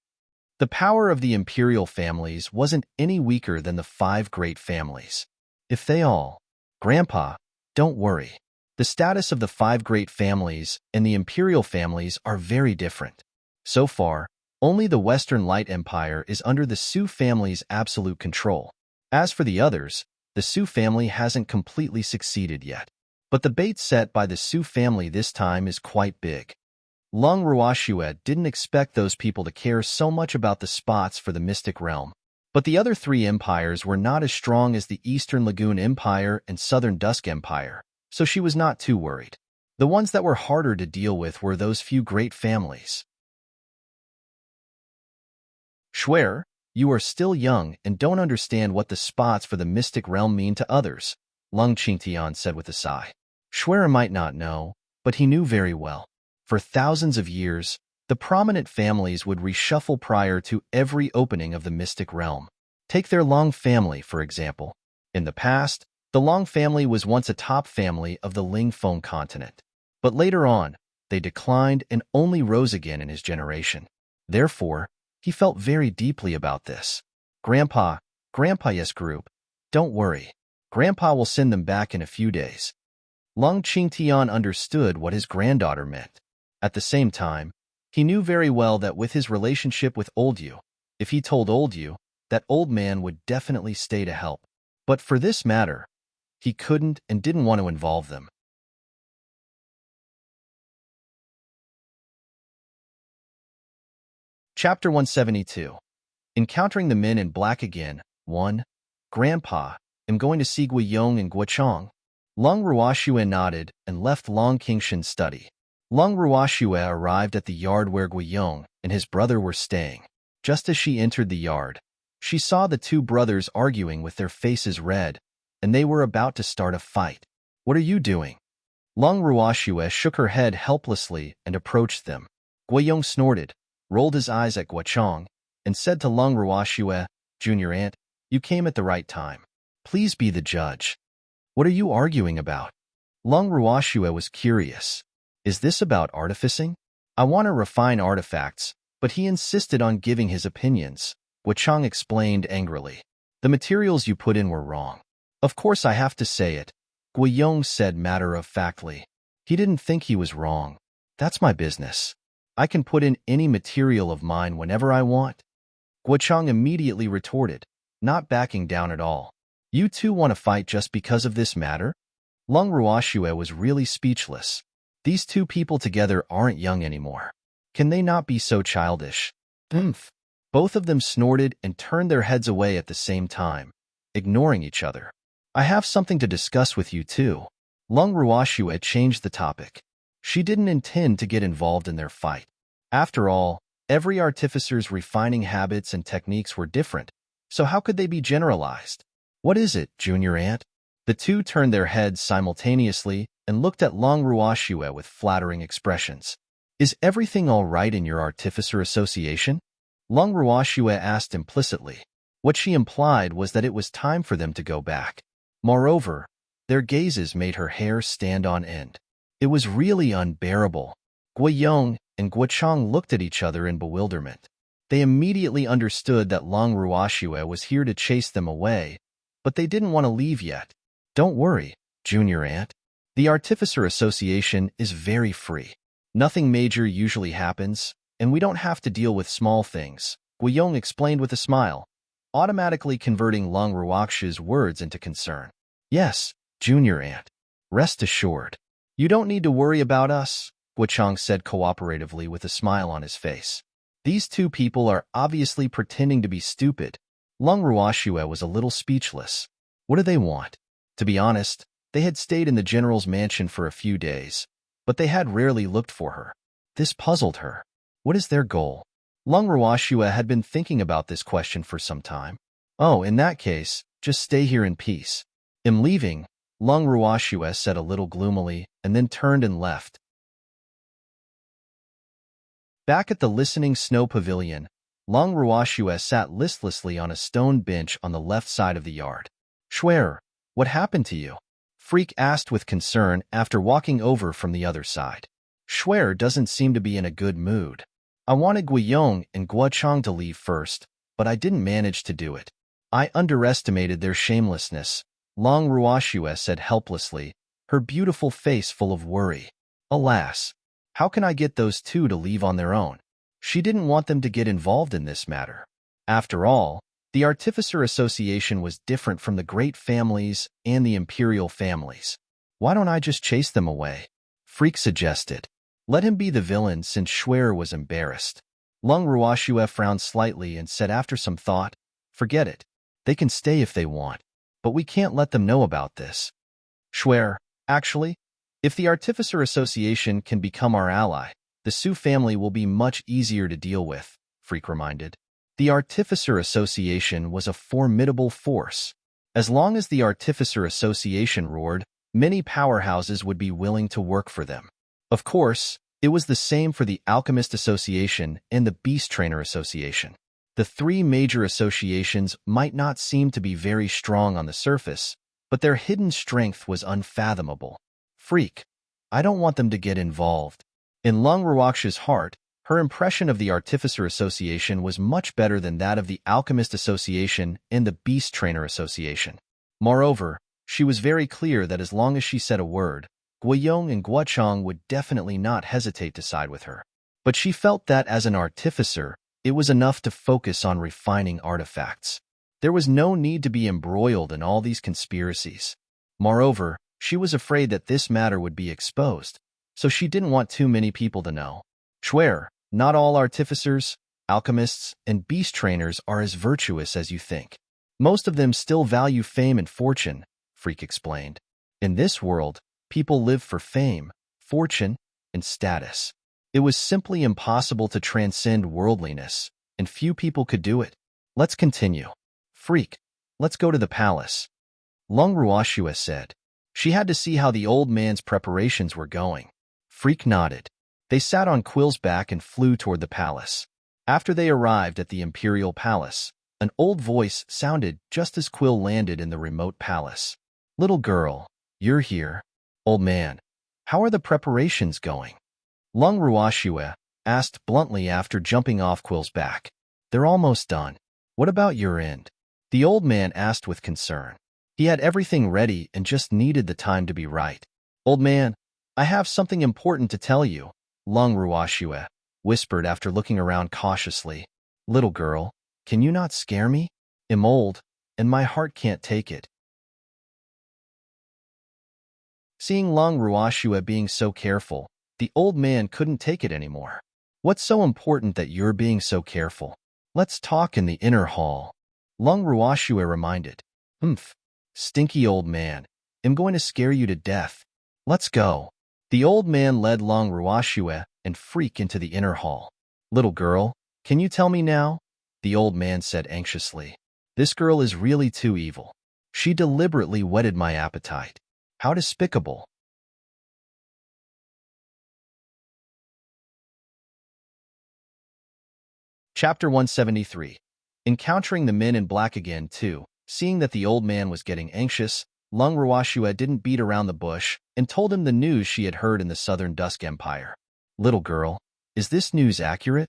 The power of the imperial families wasn't any weaker than the 5 great families. If they all... Grandpa, don't worry. The status of the 5 great families and the imperial families are very different. So far, only the Western Light Empire is under the Su family's absolute control. As for the others, the Su family hasn't completely succeeded yet. But the bait set by the Su family this time is quite big. Lung Ruoxue didn't expect those people to care so much about the spots for the Mystic Realm. But the other 3 empires were not as strong as the Eastern Lagoon Empire and Southern Dusk Empire, so she was not too worried. The ones that were harder to deal with were those few great families. Shuer, you are still young and don't understand what the spots for the mystic realm mean to others, Lung Qingtian said with a sigh. Shuer might not know, but he knew very well. For thousands of years, the prominent families would reshuffle prior to every opening of the mystic realm. Take their Long family, for example. In the past, the Long family was once a top family of the Lingfeng continent. But later on, they declined and only rose again in his generation. Therefore, he felt very deeply about this. Grandpa, yes group, don't worry. Grandpa will send them back in a few days. Lung Qingtian understood what his granddaughter meant. At the same time, he knew very well that with his relationship with Old Yu, if he told Old Yu, that old man would definitely stay to help. But for this matter, he couldn't and didn't want to involve them. Chapter 172. Encountering the Men in Black Again. 1. Grandpa, I'm going to see Guiyong and Guochang. Lung Ruoxue nodded and left Long Qingshan's study. Lung Ruoxue arrived at the yard where Guiyong and his brother were staying. Just as she entered the yard, she saw the two brothers arguing with their faces red, and they were about to start a fight. What are you doing? Lung Ruoxue shook her head helplessly and approached them. Guiyong snorted, rolled his eyes at Guochang, and said to Lung Ruoxue, Junior Aunt, you came at the right time. Please be the judge. What are you arguing about? Lung Ruoxue was curious. Is this about artificing? I want to refine artifacts, but he insisted on giving his opinions. Guochang explained angrily. The materials you put in were wrong. Of course I have to say it, Guiyong said matter-of-factly. He didn't think he was wrong. That's my business. I can put in any material of mine whenever I want. Guochang immediately retorted, not backing down at all. You two want to fight just because of this matter? Lung Ruoxue was really speechless. These two people together aren't young anymore. Can they not be so childish? Both of them snorted and turned their heads away at the same time, ignoring each other. I have something to discuss with you too. Lung Ruoxue changed the topic. She didn't intend to get involved in their fight. After all, every artificer's refining habits and techniques were different, so how could they be generalized? What is it, Junior Aunt? The two turned their heads simultaneously and looked at Lung Ruoxue with flattering expressions. Is everything all right in your artificer association? Lung Ruoxue asked implicitly. What she implied was that it was time for them to go back. Moreover, their gazes made her hair stand on end. It was really unbearable. Guiyong and Guochang looked at each other in bewilderment. They immediately understood that Lung Ruoxue was here to chase them away, but they didn't want to leave yet. Don't worry, Junior Aunt. The Artificer Association is very free. Nothing major usually happens, and we don't have to deal with small things, Guiyong explained with a smile, automatically converting Lung Ruoxue's words into concern. Yes, Junior Aunt. Rest assured. You don't need to worry about us, Guochang said cooperatively with a smile on his face. These two people are obviously pretending to be stupid. Lung Ruoxue was a little speechless. What do they want? To be honest, they had stayed in the general's mansion for a few days, but they had rarely looked for her. This puzzled her. What is their goal? Lung Ruoxue had been thinking about this question for some time. Oh, in that case, just stay here in peace. I'm leaving, Lung Ruoxue said a little gloomily, and then turned and left. Back at the Listening Snow Pavilion, Lung Ruoxue sat listlessly on a stone bench on the left side of the yard. Shuer, what happened to you? Freak asked with concern after walking over from the other side. Shuer doesn't seem to be in a good mood. I wanted Guiyong and Guochang to leave first, but I didn't manage to do it. I underestimated their shamelessness, Lung Ruoxue said helplessly, her beautiful face full of worry. Alas, how can I get those two to leave on their own? She didn't want them to get involved in this matter. After all, the Artificer Association was different from the great families and the imperial families. Why don't I just chase them away? Freak suggested. Let him be the villain since Shuer was embarrassed. Lung Ruoxue frowned slightly and said after some thought, forget it. They can stay if they want, but we can't let them know about this. Shuer, actually, If the Artificer Association can become our ally, the Sioux family will be much easier to deal with, Freak reminded. The Artificer Association was a formidable force. As long as the Artificer Association roared, many powerhouses would be willing to work for them. Of course, it was the same for the Alchemist Association and the Beast Trainer Association. The three major associations might not seem to be very strong on the surface, but their hidden strength was unfathomable. Freak, I don't want them to get involved. In Lung Ruox's heart, her impression of the Artificer Association was much better than that of the Alchemist Association and the Beast Trainer Association. Moreover, she was very clear that as long as she said a word, Guiyong and Guochang would definitely not hesitate to side with her. But she felt that as an artificer, it was enough to focus on refining artifacts. There was no need to be embroiled in all these conspiracies. Moreover, she was afraid that this matter would be exposed, so she didn't want too many people to know. Swear, not all artificers, alchemists, and beast trainers are as virtuous as you think. Most of them still value fame and fortune, Freak explained. In this world, people live for fame, fortune, and status. It was simply impossible to transcend worldliness, and few people could do it. Let's continue. Freak, let's go to the palace. Lung Ruoxue said. She had to see how the old man's preparations were going. Freak nodded. They sat on Quill's back and flew toward the palace. After they arrived at the Imperial Palace, an old voice sounded just as Quill landed in the remote palace. Little girl, you're here. Old man, how are the preparations going? Lung Ruoxue asked bluntly after jumping off Quill's back. They're almost done. What about your end? The old man asked with concern. He had everything ready and just needed the time to be right. Old man, I have something important to tell you, Lung Ruoxue whispered after looking around cautiously. Little girl, can you not scare me? I'm old, and my heart can't take it. Seeing Lung Ruoxue being so careful, the old man couldn't take it anymore. What's so important that you're being so careful? Let's talk in the inner hall. Lung Ruoxue reminded. Stinky old man, I'm going to scare you to death. Let's go. The old man led Lung Ruoxue and Freak into the inner hall. Little girl, can you tell me now? The old man said anxiously. This girl is really too evil. She deliberately whetted my appetite. How despicable. Chapter 173. Encountering the men in black again, too. Seeing that the old man was getting anxious, Lung Ruoxue didn't beat around the bush and told him the news she had heard in the Southern Dusk Empire. Little girl, is this news accurate?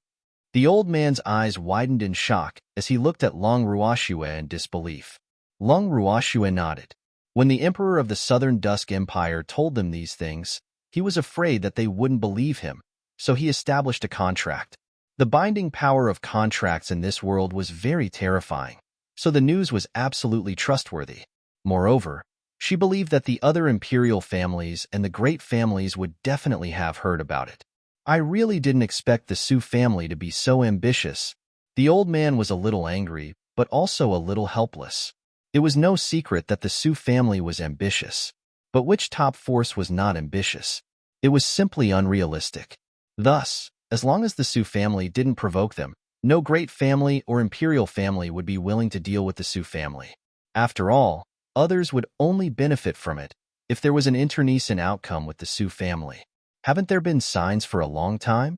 The old man's eyes widened in shock as he looked at Lung Ruoxue in disbelief. Lung Ruoxue nodded. When the Emperor of the Southern Dusk Empire told them these things, he was afraid that they wouldn't believe him, so he established a contract. The binding power of contracts in this world was very terrifying, so the news was absolutely trustworthy. Moreover, she believed that the other imperial families and the great families would definitely have heard about it. I really didn't expect the Sioux family to be so ambitious. The old man was a little angry, but also a little helpless. It was no secret that the Sioux family was ambitious. But which top force was not ambitious? It was simply unrealistic. Thus, as long as the Sioux family didn't provoke them, no great family or imperial family would be willing to deal with the Sioux family. After all, others would only benefit from it if there was an internecine outcome with the Sioux family. Haven't there been signs for a long time?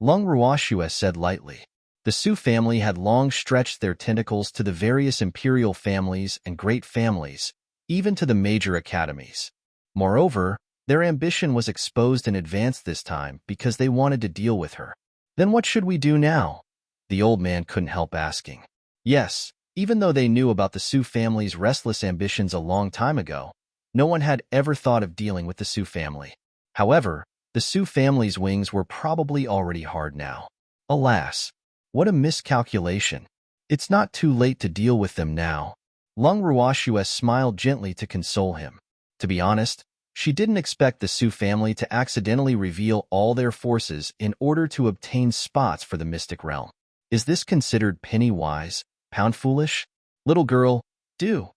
Lung Ruoxue said lightly. The Sioux family had long stretched their tentacles to the various imperial families and great families, even to the major academies. Moreover, their ambition was exposed in advance this time because they wanted to deal with her. Then what should we do now? The old man couldn't help asking. Yes, even though they knew about the Sioux family's restless ambitions a long time ago, no one had ever thought of dealing with the Sioux family. However, the Sioux family's wings were probably already hard now. Alas, what a miscalculation. It's not too late to deal with them now. Lung Ruoxue smiled gently to console him. To be honest, she didn't expect the Sioux family to accidentally reveal all their forces in order to obtain spots for the mystic realm. Is this considered penny-wise, pound-foolish? Little girl, do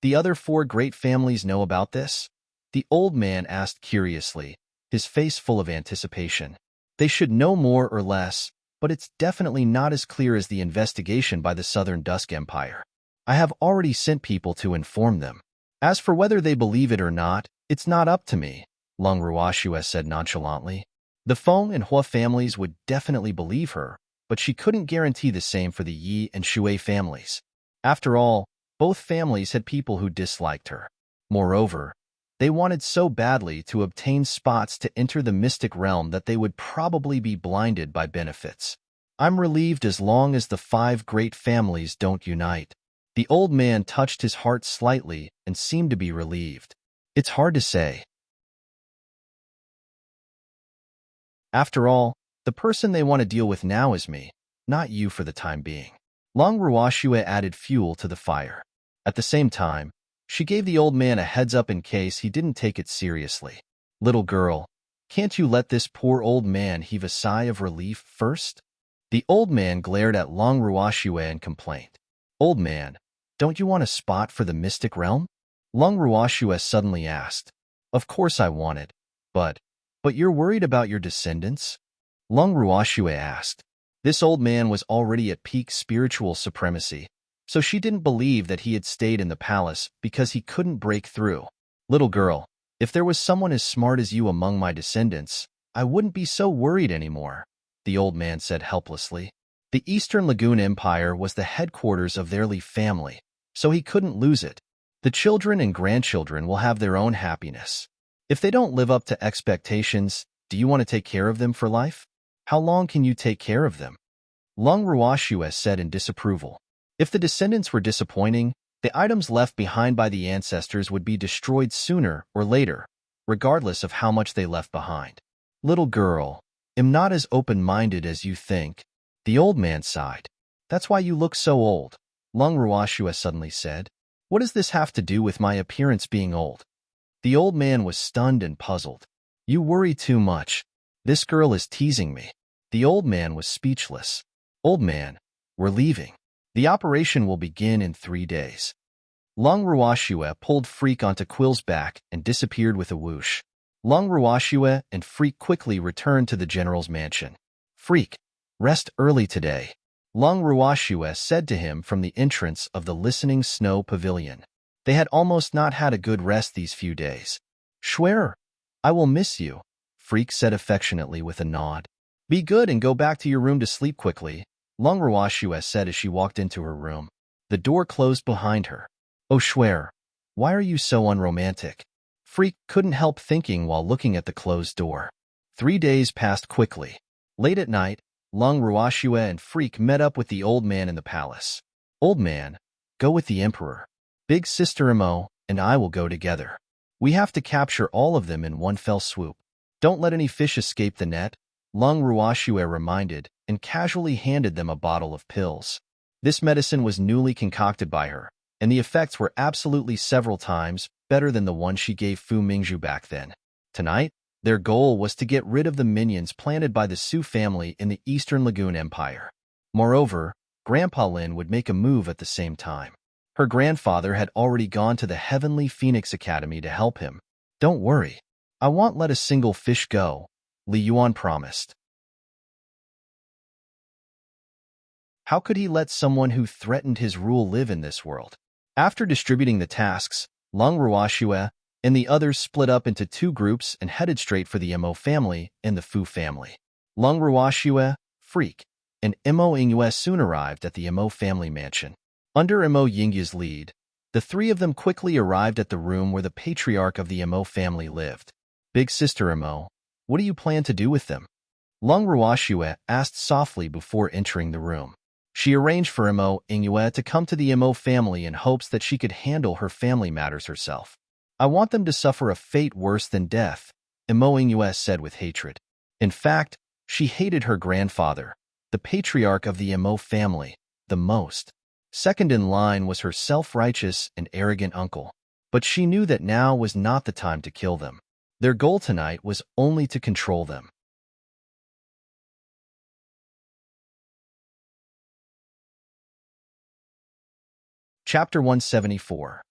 the other four great families know about this? The old man asked curiously, his face full of anticipation. They should know more or less, but it's definitely not as clear as the investigation by the Southern Dusk Empire. I have already sent people to inform them. As for whether they believe it or not, it's not up to me, Lung Ruoxue said nonchalantly. The Feng and Hua families would definitely believe her, but she couldn't guarantee the same for the Yi and Shui families. After all, both families had people who disliked her. Moreover, they wanted so badly to obtain spots to enter the mystic realm that they would probably be blinded by benefits. I'm relieved as long as the 5 great families don't unite. The old man touched his heart slightly and seemed to be relieved. It's hard to say. After all, the person they want to deal with now is me, not you for the time being. Long Ruoxue added fuel to the fire. At the same time, she gave the old man a heads-up in case he didn't take it seriously. Little girl, can't you let this poor old man heave a sigh of relief first? The old man glared at Long Ruoxue and complained. Old man, don't you want a spot for the mystic realm? Long Ruoxue suddenly asked. Of course I want it, but you're worried about your descendants? Lung Ruoxue asked. This old man was already at peak spiritual supremacy, so she didn't believe that he had stayed in the palace because he couldn't break through. Little girl, if there was someone as smart as you among my descendants, I wouldn't be so worried anymore, the old man said helplessly. The Eastern Lagoon Empire was the headquarters of their Li family, so he couldn't lose it. The children and grandchildren will have their own happiness. If they don't live up to expectations, do you want to take care of them for life? How long can you take care of them? Lung Ruoxue said in disapproval. If the descendants were disappointing, the items left behind by the ancestors would be destroyed sooner or later, regardless of how much they left behind. Little girl, I'm not as open-minded as you think. The old man sighed. That's why you look so old, Lung Ruoxue suddenly said. What does this have to do with my appearance being old? The old man was stunned and puzzled. You worry too much. This girl is teasing me. The old man was speechless. Old man, we're leaving. The operation will begin in 3 days. Lung Ruoxue pulled Freak onto Quill's back and disappeared with a whoosh. Lung Ruoxue and Freak quickly returned to the general's mansion. Freak, rest early today, Lung Ruoxue said to him from the entrance of the listening snow pavilion. They had almost not had a good rest these few days. Schwerer, I will miss you, Freak said affectionately with a nod. Be good and go back to your room to sleep quickly, Lung Ruoxue said as she walked into her room. The door closed behind her. Oh Schwerer, why are you so unromantic? Freak couldn't help thinking while looking at the closed door. 3 days passed quickly. Late at night, Lung Ruoxue and Freak met up with the old man in the palace. Old man, go with the emperor. Big sister Imo and I will go together. We have to capture all of them in one fell swoop. Don't let any fish escape the net, Lung Ruoxue reminded, and casually handed them a bottle of pills. This medicine was newly concocted by her, and the effects were absolutely several times better than the one she gave Fu Mingzhu back then. Tonight, their goal was to get rid of the minions planted by the Su family in the Eastern Lagoon Empire. Moreover, Grandpa Lin would make a move at the same time. Her grandfather had already gone to the Heavenly Phoenix Academy to help him. Don't worry. I won't let a single fish go, Li Yuan promised. How could he let someone who threatened his rule live in this world? After distributing the tasks, Lung Ruoxue and the others split up into 2 groups and headed straight for the Mo family and the Fu family. Lung Ruoxue, Freak, and Mo Yingyue soon arrived at the Mo family mansion. Under Mo Yingyue's lead, the 3 of them quickly arrived at the room where the patriarch of the Mo family lived. Big sister Mo, what do you plan to do with them? Lung Ruoxue asked softly before entering the room. She arranged for Mo Yingyue to come to the Mo family in hopes that she could handle her family matters herself. I want them to suffer a fate worse than death, Mo Yingyue said with hatred. In fact, she hated her grandfather, the patriarch of the Mo family, the most. Second in line was her self-righteous and arrogant uncle, but she knew that now was not the time to kill them. Their goal tonight was only to control them. Chapter 174.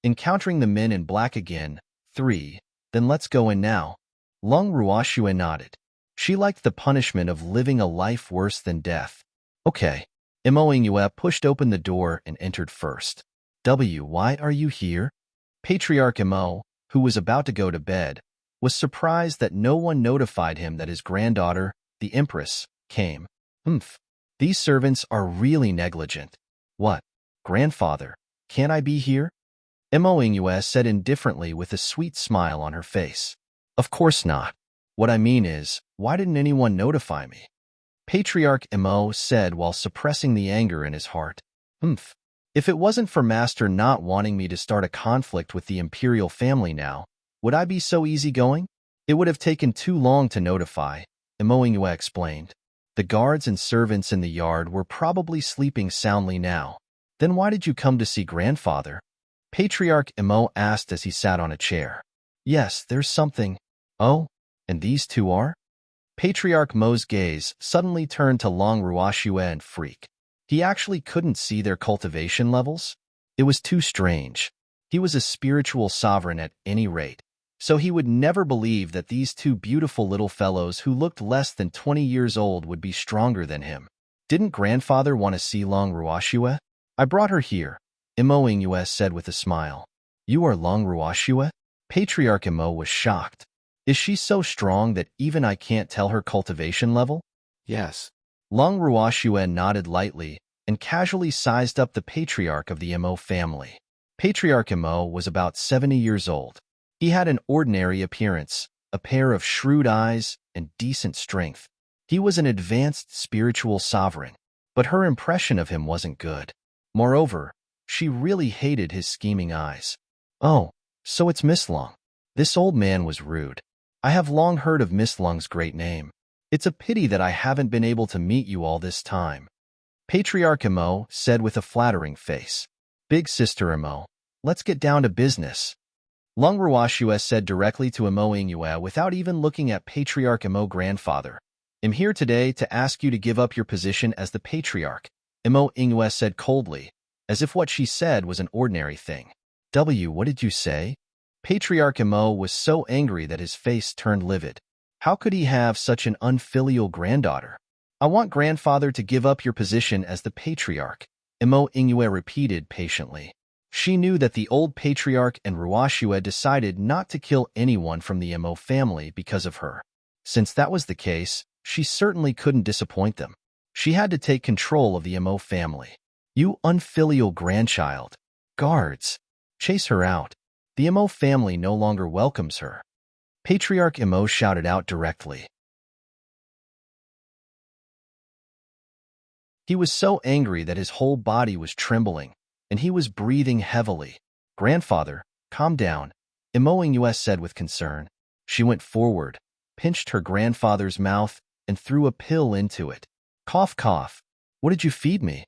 Encountering the Men in Black Again, 3. Then let's go in now. Lung Ruoxue nodded. She liked the punishment of living a life worse than death. Okay. Mo Ingyue pushed open the door and entered first. Why are you here? Patriarch Mo, who was about to go to bed, was surprised that no one notified him that his granddaughter, the Empress, came. These servants are really negligent. What? Grandfather, can't I be here? Mo Ingyue said indifferently with a sweet smile on her face. Of course not. What I mean is, why didn't anyone notify me? Patriarch Mo said while suppressing the anger in his heart. If it wasn't for Master not wanting me to start a conflict with the imperial family now, would I be so easygoing? It would have taken too long to notify, Mo Ingyue explained. The guards and servants in the yard were probably sleeping soundly now. Then why did you come to see grandfather? Patriarch Mo asked as he sat on a chair. Yes, there's something. Oh, and these two are? Patriarch Mo's gaze suddenly turned to Long Ruoxue and Freak. He actually couldn't see their cultivation levels. It was too strange. He was a spiritual sovereign at any rate, so he would never believe that these two beautiful little fellows who looked less than 20 years old would be stronger than him. Didn't grandfather want to see Long Ruoxue? I brought her here, Mo Ingyue said with a smile. You are Long Ruoxue? Patriarch Mo was shocked. Is she so strong that even I can't tell her cultivation level? Yes. Long Ruoxue nodded lightly and casually sized up the patriarch of the Mo family. Patriarch Mo was about 70 years old. He had an ordinary appearance, a pair of shrewd eyes, and decent strength. He was an advanced spiritual sovereign, but her impression of him wasn't good. Moreover, she really hated his scheming eyes. Oh, so it's Miss Long. This old man was rude. I have long heard of Miss Lung's great name. It's a pity that I haven't been able to meet you all this time. Patriarch Mo said with a flattering face. Big sister Mo, let's get down to business. Lung Ruoxue said directly to Mo Ingyue without even looking at Patriarch Mo grandfather. I'm here today to ask you to give up your position as the patriarch, Mo Ingyue said coldly, as if what she said was an ordinary thing. What did you say? Patriarch Mo was so angry that his face turned livid. How could he have such an unfilial granddaughter? I want grandfather to give up your position as the patriarch, Mo Ingyue repeated patiently. She knew that the old patriarch and Ruoxue decided not to kill anyone from the Mo family because of her. Since that was the case, she certainly couldn't disappoint them. She had to take control of the Mo family. You unfilial grandchild. Guards. Chase her out. The Mo family no longer welcomes her. Patriarch Mo shouted out directly. He was so angry that his whole body was trembling, and he was breathing heavily. Grandfather, calm down, Mo Ingyue said with concern. She went forward, pinched her grandfather's mouth, and threw a pill into it. Cough, cough. What did you feed me?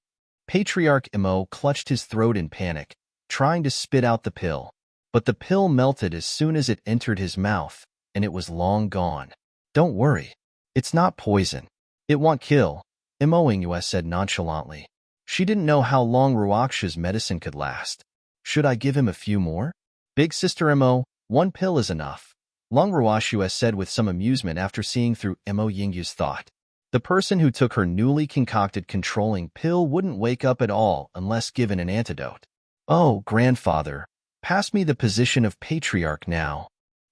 Patriarch Mo clutched his throat in panic, trying to spit out the pill. But the pill melted as soon as it entered his mouth, and it was long gone. Don't worry. It's not poison. It won't kill, Mo Ingyue said nonchalantly. She didn't know how long Ruoxue's medicine could last. Should I give him a few more? Big sister Mo, one pill is enough, Long Ruoxue said with some amusement after seeing through Mo Yingyu's thought. The person who took her newly concocted controlling pill wouldn't wake up at all unless given an antidote. Oh, grandfather, pass me the position of patriarch now.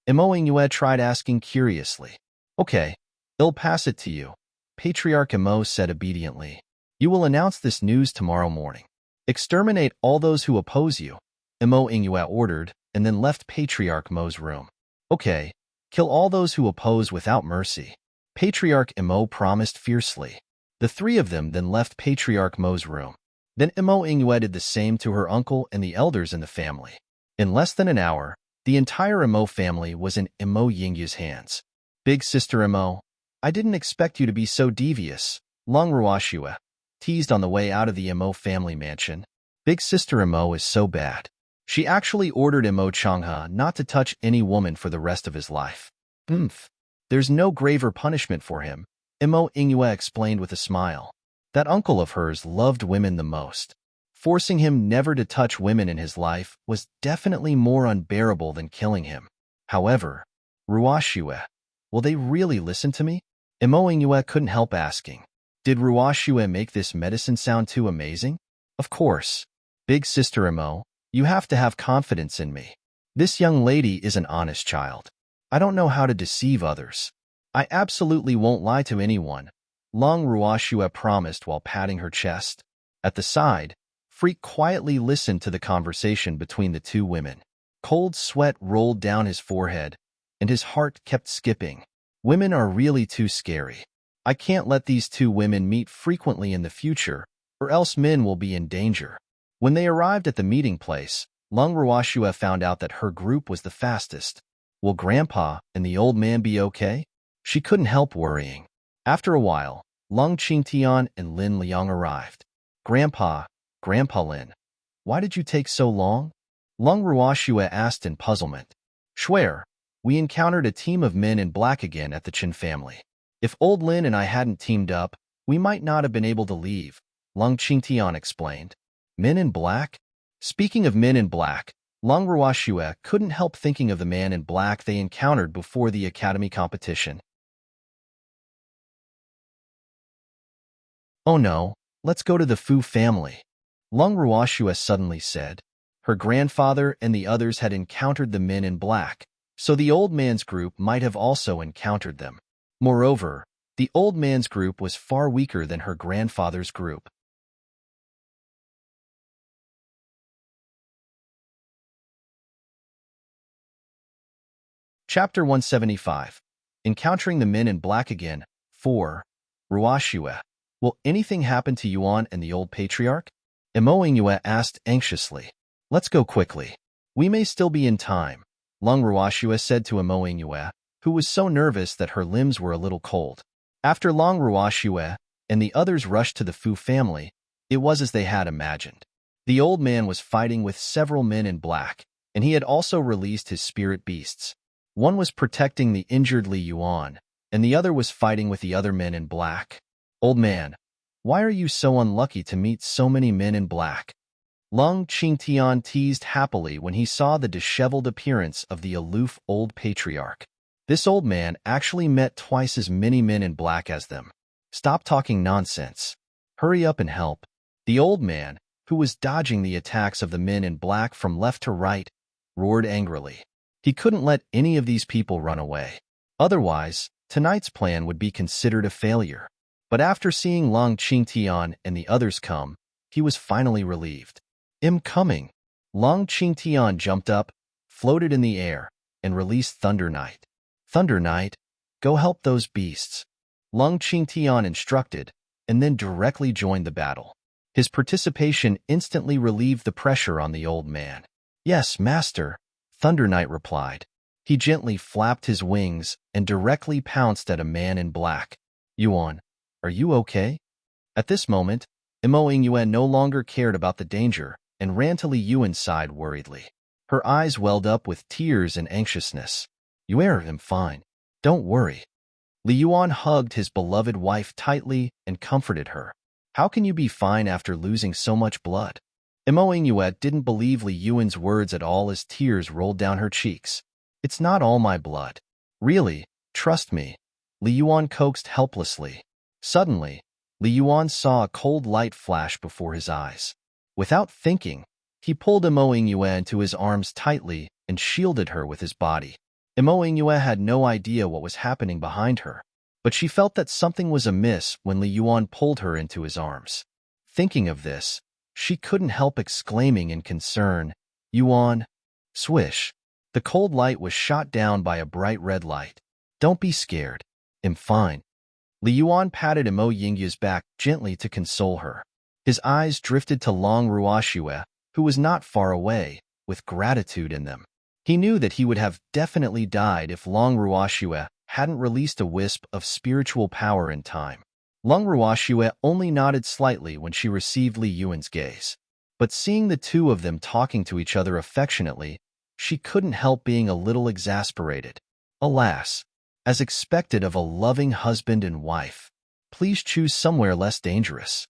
Mo Ingyue tried asking curiously. Okay, I'll pass it to you, Patriarch Mo said obediently. You will announce this news tomorrow morning. Exterminate all those who oppose you, Mo Ingyue ordered, and then left Patriarch Mo's room. Okay, kill all those who oppose without mercy. Patriarch Mo promised fiercely. The three of them then left Patriarch Mo's room. Then Mo Ingyue did the same to her uncle and the elders in the family. In less than an hour, the entire Mo family was in Mo Yingyu's hands. Big sister Mo, I didn't expect you to be so devious, Long Ruoxue teased on the way out of the Mo family mansion. Big sister Mo is so bad. She actually ordered Mo Changhe not to touch any woman for the rest of his life. There's no graver punishment for him, Mo Ingyue explained with a smile. That uncle of hers loved women the most. Forcing him never to touch women in his life was definitely more unbearable than killing him. However, Ruoxue, will they really listen to me? Imoingyue couldn't help asking. Did Ruoxue make this medicine sound too amazing? Of course. Big sister Imo, you have to have confidence in me. This young lady is an honest child. I don't know how to deceive others. I absolutely won't lie to anyone, Long Ruoxue promised while patting her chest. At the side, Freak quietly listened to the conversation between the two women. Cold sweat rolled down his forehead, and his heart kept skipping. Women are really too scary. I can't let these two women meet frequently in the future, or else men will be in danger. When they arrived at the meeting place, Long Ruoxue found out that her group was the fastest. Will Grandpa and the old man be okay? She couldn't help worrying. After a while, Lung Qingtian and Lin Liang arrived. Grandpa Lin, why did you take so long? Lung Ruoxue asked in puzzlement. Swear, we encountered a team of men in black again at the Chen family. If old Lin and I hadn't teamed up, we might not have been able to leave, Lung Qingtian explained. Men in black? Speaking of men in black, Lung Ruoxue couldn't help thinking of the man in black they encountered before the academy competition. Oh no, let's go to the Fu family, Lung Ruoxue suddenly said. Her grandfather and the others had encountered the men in black, so the old man's group might have also encountered them. Moreover, the old man's group was far weaker than her grandfather's group. Chapter 175. Encountering the men in black again. 4. Ruoxue. Will anything happen to Yuan and the old patriarch? Imoingyue asked anxiously. Let's go quickly. We may still be in time, Lung Ruoxue said to Imoingyue, who was so nervous that her limbs were a little cold. After Long Ruoxue and the others rushed to the Fu family, it was as they had imagined. The old man was fighting with several men in black, and he had also released his spirit beasts. One was protecting the injured Li Yuan, and the other was fighting with the other men in black. Old man, why are you so unlucky to meet so many men in black? Lung Qingtian teased happily when he saw the disheveled appearance of the aloof old patriarch. This old man actually met twice as many men in black as them. Stop talking nonsense. Hurry up and help. The old man, who was dodging the attacks of the men in black from left to right, roared angrily. He couldn't let any of these people run away. Otherwise, tonight's plan would be considered a failure. But after seeing Lung Qingtian and the others come, he was finally relieved. I'm coming. Lung Qingtian jumped up, floated in the air, and released Thunder Knight. Thunder Knight, go help those beasts. Lung Qingtian instructed, and then directly joined the battle. His participation instantly relieved the pressure on the old man. Yes, master, Thunder Knight replied. He gently flapped his wings and directly pounced at a man in black. Yuan, are you okay? At this moment, Imoingyue no longer cared about the danger and ran to Li Yuan's side worriedly. Her eyes welled up with tears and anxiousness. I'm fine. Don't worry. Li Yuan hugged his beloved wife tightly and comforted her. How can you be fine after losing so much blood? Imoingyue didn't believe Li Yuan's words at all as tears rolled down her cheeks. It's not all my blood. Really, trust me. Li Yuan coaxed helplessly. Suddenly, Li Yuan saw a cold light flash before his eyes. Without thinking, he pulled Imoingyue into his arms tightly and shielded her with his body. Imoingyue had no idea what was happening behind her, but she felt that something was amiss when Li Yuan pulled her into his arms. Thinking of this, she couldn't help exclaiming in concern, Yuan! Swish! The cold light was shot down by a bright red light. Don't be scared. I'm fine. Li Yuan patted Imoingyue's back gently to console her. His eyes drifted to Long Ruoxue, who was not far away, with gratitude in them. He knew that he would have definitely died if Long Ruoxue hadn't released a wisp of spiritual power in time. Long Ruoxue only nodded slightly when she received Li Yuan's gaze. But seeing the two of them talking to each other affectionately, she couldn't help being a little exasperated. Alas, as expected of a loving husband and wife, please choose somewhere less dangerous.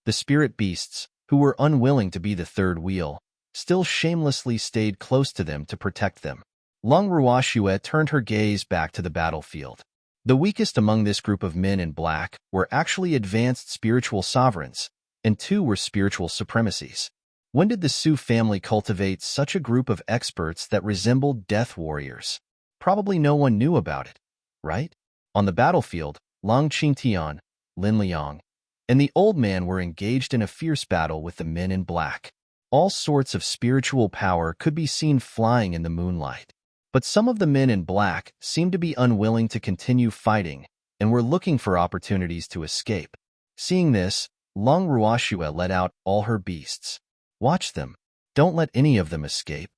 The spirit beasts, who were unwilling to be the third wheel, still shamelessly stayed close to them to protect them. Lung Ruoxue turned her gaze back to the battlefield. The weakest among this group of men in black were actually advanced spiritual sovereigns, and 2 were spiritual supremacies. When did the Su family cultivate such a group of experts that resembled death warriors? Probably no one knew about it, right? On the battlefield, Long Qingtian, Lin Liang, and the old man were engaged in a fierce battle with the men in black. All sorts of spiritual power could be seen flying in the moonlight. But some of the men in black seemed to be unwilling to continue fighting and were looking for opportunities to escape. Seeing this, Lung Ruoxue let out all her beasts. Watch them. Don't let any of them escape.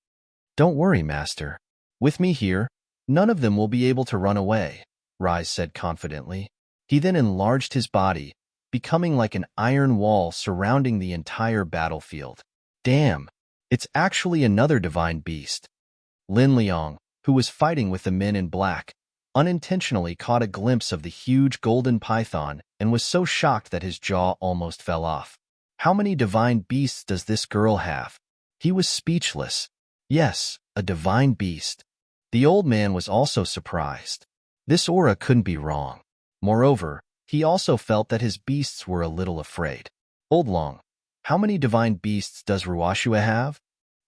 Don't worry, master. With me here, none of them will be able to run away, Rise said confidently. He then enlarged his body, becoming like an iron wall surrounding the entire battlefield. Damn, it's actually another divine beast. Lin Liang, who was fighting with the men in black, unintentionally caught a glimpse of the huge golden python and was so shocked that his jaw almost fell off. How many divine beasts does this girl have? He was speechless. Yes, a divine beast. The old man was also surprised. This aura couldn't be wrong. Moreover, he also felt that his beasts were a little afraid. Old Long, how many divine beasts does Ruoxue have?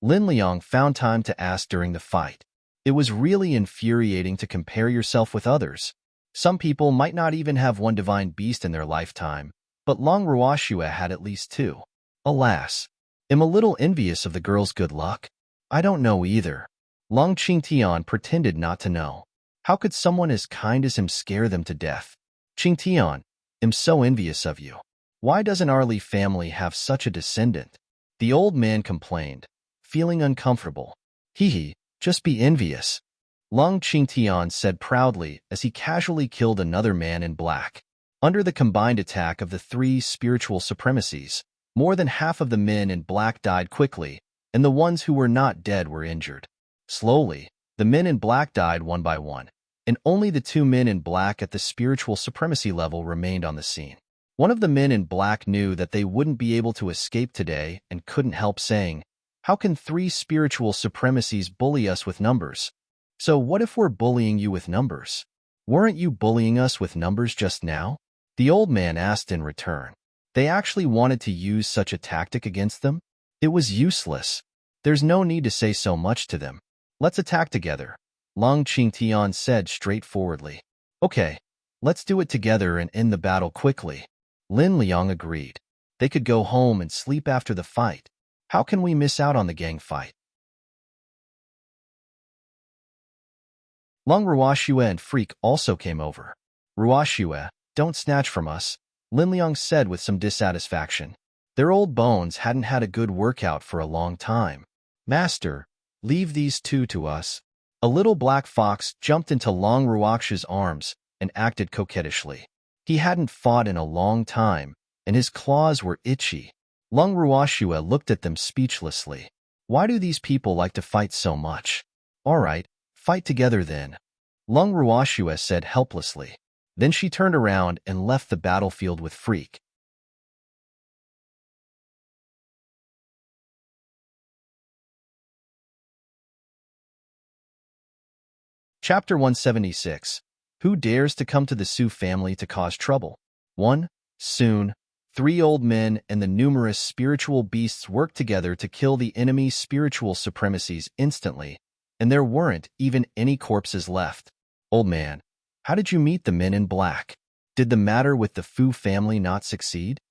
Lin Liang found time to ask during the fight. It was really infuriating to compare yourself with others. Some people might not even have 1 divine beast in their lifetime, but Long Ruoxue had at least 2. Alas, I'm a little envious of the girl's good luck. I don't know either. Long Qingtian pretended not to know. How could someone as kind as him scare them to death? Qingtian, I'm so envious of you. Why doesn't our Li family have such a descendant? The old man complained, feeling uncomfortable. Hee, just be envious. Long Qingtian said proudly as he casually killed another man in black. Under the combined attack of the 3 spiritual supremacies, more than half of the men in black died quickly, and the ones who were not dead were injured. Slowly, the men in black died one by one, and only the 2 men in black at the spiritual supremacy level remained on the scene. One of the men in black knew that they wouldn't be able to escape today and couldn't help saying, "How can 3 spiritual supremacies bully us with numbers? So what if we're bullying you with numbers? Weren't you bullying us with numbers just now?" The old man asked in return. They actually wanted to use such a tactic against them? It was useless. There's no need to say so much to them. Let's attack together, Long Qingtian said straightforwardly. Okay, let's do it together and end the battle quickly. Lin Liang agreed. They could go home and sleep after the fight. How can we miss out on the gang fight? Lung Ruoxue and Freak also came over. Ruoxue, don't snatch from us, Lin Liang said with some dissatisfaction. Their old bones hadn't had a good workout for a long time. Master, leave these 2 to us. A little black fox jumped into Long Ruoxue's arms and acted coquettishly. He hadn't fought in a long time, and his claws were itchy. Lung Ruoxue looked at them speechlessly. Why do these people like to fight so much? All right, fight together then, Lung Ruoxue said helplessly. Then she turned around and left the battlefield with Freak. Chapter 176. Who dares to come to the Su family to cause trouble? 1. Soon, 3 old men and the numerous spiritual beasts worked together to kill the enemy's spiritual supremacies instantly, and there weren't even any corpses left. Old man, how did you meet the men in black? Did the matter with the Fu family not succeed?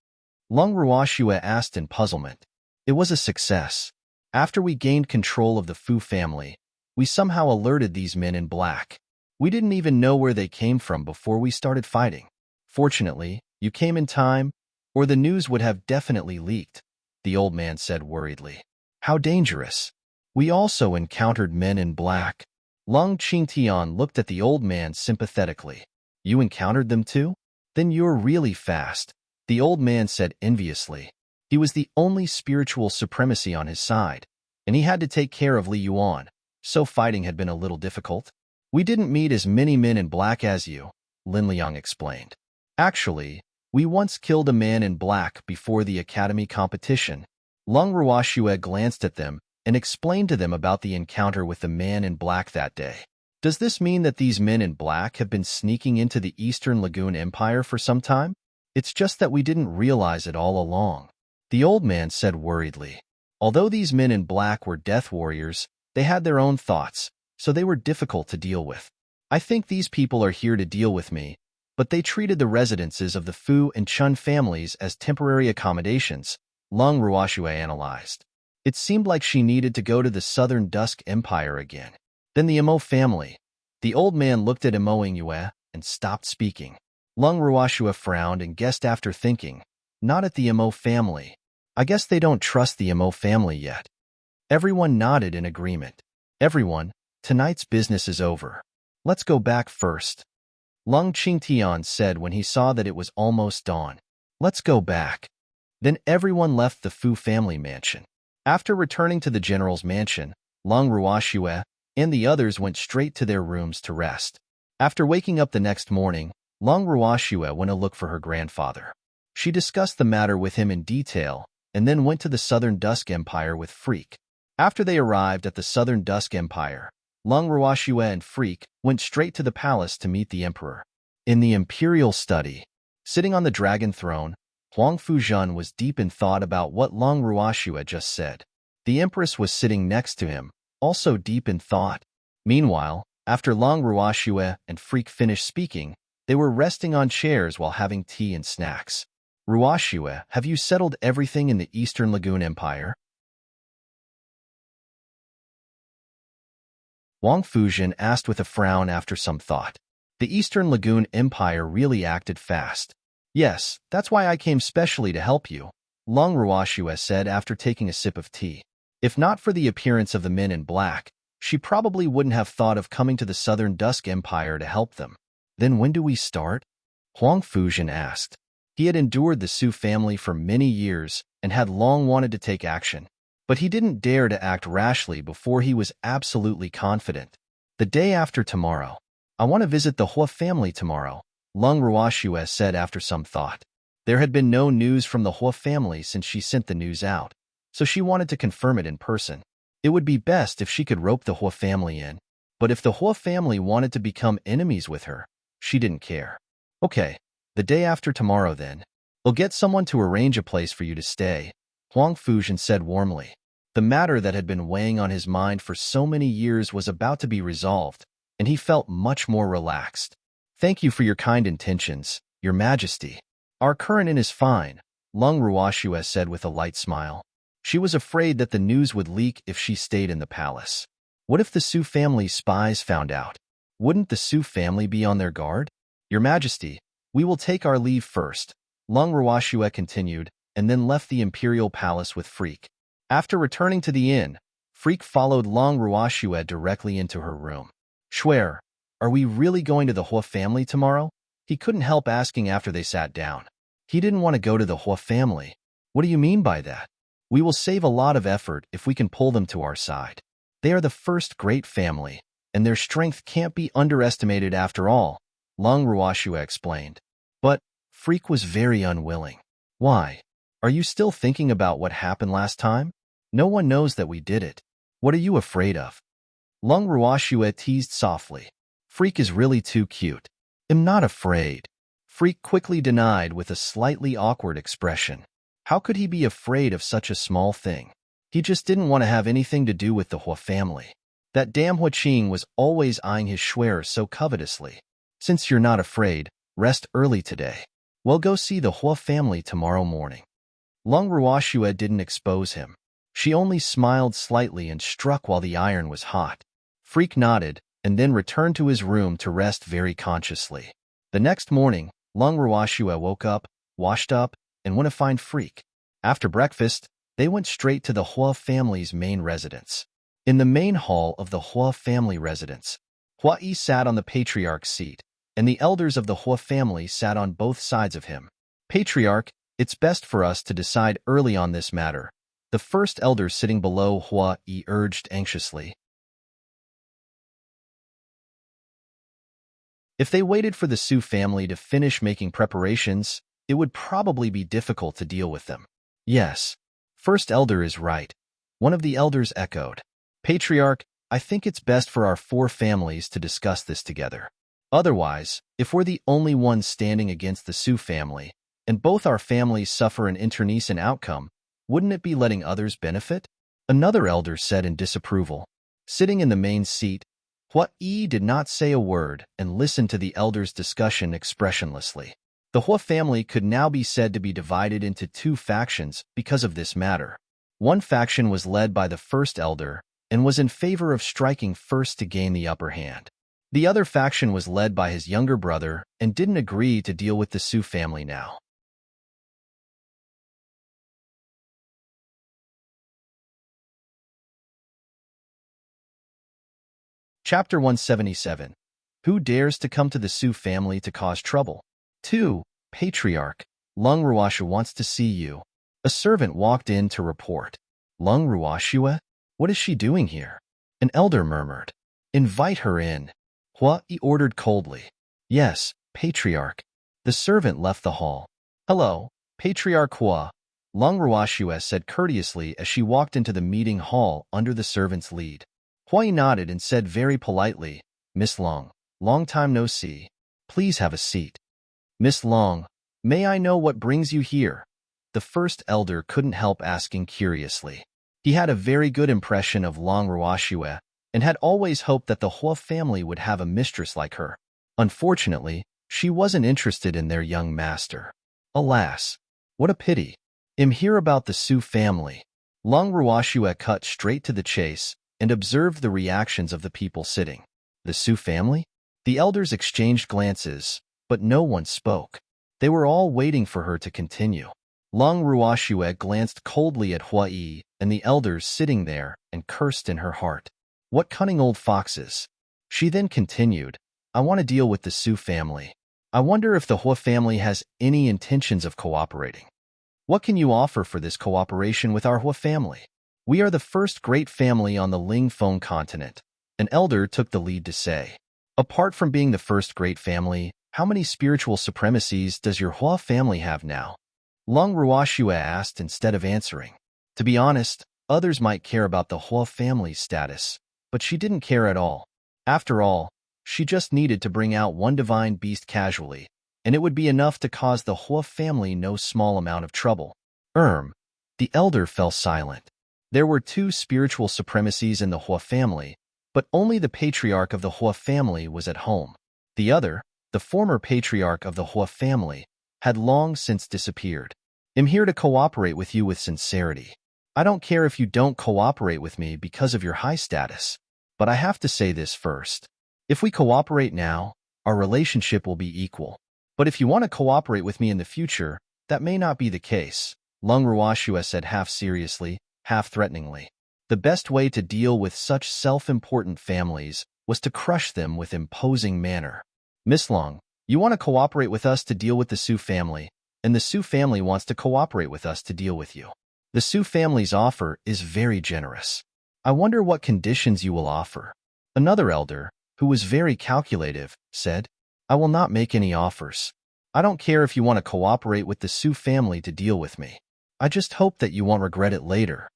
Lung Ruoxue asked in puzzlement. It was a success. After we gained control of the Fu family, we somehow alerted these men in black. We didn't even know where they came from before we started fighting. Fortunately, you came in time, or the news would have definitely leaked, the old man said worriedly. How dangerous. We also encountered men in black. Lung Qingtian looked at the old man sympathetically. You encountered them too? Then you're really fast, the old man said enviously. He was the only spiritual supremacy on his side, and he had to take care of Li Yuan, so fighting had been a little difficult. We didn't meet as many men in black as you, Lin Liang explained. Actually, we once killed a man in black before the academy competition. Lung Ruoxue glanced at them and explained to them about the encounter with the man in black that day. Does this mean that these men in black have been sneaking into the Eastern Lagoon Empire for some time? It's just that we didn't realize it all along, the old man said worriedly. Although these men in black were death warriors, they had their own thoughts, so they were difficult to deal with. I think these people are here to deal with me, but they treated the residences of the Fu and Chun families as temporary accommodations, Lung Ruoxue analyzed. It seemed like she needed to go to the Southern Dusk Empire again. Then the Imo family. The old man looked at Imo Yue and stopped speaking. Lung Ruoxue frowned and guessed after thinking, not at the Imo family. I guess they don't trust the Imo family yet. Everyone nodded in agreement. Everyone, tonight's business is over. Let's go back first. Lung Qingtian said when he saw that it was almost dawn. Let's go back. Then everyone left the Fu family mansion. After returning to the general's mansion, Lung Ruoxue and the others went straight to their rooms to rest. After waking up the next morning, Lung Ruoxue went to look for her grandfather. She discussed the matter with him in detail and then went to the Southern Dusk Empire with Freak. After they arrived at the Southern Dusk Empire, Lung Ruoxue and Freak went straight to the palace to meet the emperor. In the imperial study, sitting on the dragon throne, Huang Fuzhen was deep in thought about what Lung Ruoxue just said. The empress was sitting next to him, also deep in thought. Meanwhile, after Lung Ruoxue and Freak finished speaking, they were resting on chairs while having tea and snacks. Ruoxue, have you settled everything in the Eastern Lagoon Empire? Huang Fuzhen asked with a frown after some thought. The Eastern Lagoon Empire really acted fast. Yes, that's why I came specially to help you, Lung Ruoxue said after taking a sip of tea. If not for the appearance of the men in black, she probably wouldn't have thought of coming to the Southern Dusk Empire to help them. Then when do we start? Huang Fuzhen asked. He had endured the Su family for many years and had long wanted to take action, but he didn't dare to act rashly before he was absolutely confident. The day after tomorrow. I want to visit the Hua family tomorrow, Lung Ruoxue said after some thought. There had been no news from the Hua family since she sent the news out, so she wanted to confirm it in person. It would be best if she could rope the Hua family in, but if the Hua family wanted to become enemies with her, she didn't care. Okay, the day after tomorrow then. We'll get someone to arrange a place for you to stay, Huang Fuzhen said warmly. The matter that had been weighing on his mind for so many years was about to be resolved, and he felt much more relaxed. Thank you for your kind intentions, Your Majesty. Our current inn is fine, Lung Ruoxue said with a light smile. She was afraid that the news would leak if she stayed in the palace. What if the Su family spies found out? Wouldn't the Su family be on their guard? Your Majesty, we will take our leave first, Lung Ruoxue continued, and then left the imperial palace with Freak. After returning to the inn, Freak followed Lung Ruoxue directly into her room. Shuer, are we really going to the Hua family tomorrow? He couldn't help asking after they sat down. He didn't want to go to the Hua family. What do you mean by that? We will save a lot of effort if we can pull them to our side. They are the first great family, and their strength can't be underestimated after all, Lung Ruoxue explained. But Freak was very unwilling. Why? Are you still thinking about what happened last time? No one knows that we did it. What are you afraid of? Lung Ruoxue teased softly. Freak is really too cute. I'm not afraid. Freak quickly denied with a slightly awkward expression. How could he be afraid of such a small thing? He just didn't want to have anything to do with the Hua family. That damn Hua Qing was always eyeing his Shuer so covetously. Since you're not afraid, rest early today. We'll go see the Hua family tomorrow morning. Lung Ruoxue didn't expose him. She only smiled slightly and struck while the iron was hot. Freak nodded and then returned to his room to rest very consciously. The next morning, Lung Ruoxue woke up, washed up, and went to find Freak. After breakfast, they went straight to the Hua family's main residence. In the main hall of the Hua family residence, Hua Yi sat on the patriarch's seat, and the elders of the Hua family sat on both sides of him. Patriarch, it's best for us to decide early on this matter, the first elder sitting below Hua Yi urged anxiously. If they waited for the Su family to finish making preparations, it would probably be difficult to deal with them. Yes. First elder is right. One of the elders echoed. Patriarch, I think it's best for our 4 families to discuss this together. Otherwise, if we're the only ones standing against the Sioux family, and both our families suffer an internecine outcome, wouldn't it be letting others benefit? Another elder said in disapproval. Sitting in the main seat, Hua-yi did not say a word and listened to the elders' discussion expressionlessly. The Hua family could now be said to be divided into 2 factions because of this matter. One faction was led by the first elder and was in favor of striking first to gain the upper hand. The other faction was led by his younger brother and didn't agree to deal with the Sioux family now. Chapter 177. Who dares to come to the Sioux family to cause trouble? 2. Patriarch, Lung Ruashua wants to see you. A servant walked in to report. Lung Ruashua? What is she doing here? An elder murmured. Invite her in. Hua-yi ordered coldly. Yes, Patriarch. The servant left the hall. Hello, Patriarch Hua, Lung Ruashua said courteously as she walked into the meeting hall under the servant's lead. Hua nodded and said very politely, Miss Long, long time no see. Please have a seat. Miss Long, may I know what brings you here? The first elder couldn't help asking curiously. He had a very good impression of Long Ruashua and had always hoped that the Hua family would have a mistress like her. Unfortunately, she wasn't interested in their young master. Alas, what a pity. Hear about the Sioux family. Long Ruashua cut straight to the chase and observed the reactions of the people sitting. The Sioux family? The elders exchanged glances, but no one spoke. They were all waiting for her to continue. Long Ruashua glanced coldly at Hua-yi and the elders sitting there and cursed in her heart. What cunning old foxes. She then continued, I want to deal with the Sioux family. I wonder if the Hua family has any intentions of cooperating. What can you offer for this cooperation with our Hua family? We are the first great family on the Lingfeng continent, an elder took the lead to say. Apart from being the first great family, how many spiritual supremacies does your Hua family have now? Lung Ruashua asked instead of answering. To be honest, others might care about the Hua family's status, but she didn't care at all. After all, she just needed to bring out one divine beast casually, and it would be enough to cause the Hua family no small amount of trouble. The elder fell silent. There were 2 spiritual supremacies in the Hua family, but only the patriarch of the Hua family was at home. The other, the former patriarch of the Hua family, had long since disappeared. I'm here to cooperate with you with sincerity. I don't care if you don't cooperate with me because of your high status, but I have to say this first. If we cooperate now, our relationship will be equal. But if you want to cooperate with me in the future, that may not be the case, Lung Ruashua said half seriously, half threateningly. The best way to deal with such self-important families was to crush them with imposing manner. Miss Long, you want to cooperate with us to deal with the Sioux family, and the Sioux family wants to cooperate with us to deal with you. The Sioux family's offer is very generous. I wonder what conditions you will offer. Another elder, who was very calculative, said, I will not make any offers. I don't care if you want to cooperate with the Sioux family to deal with me. I just hope that you won't regret it later.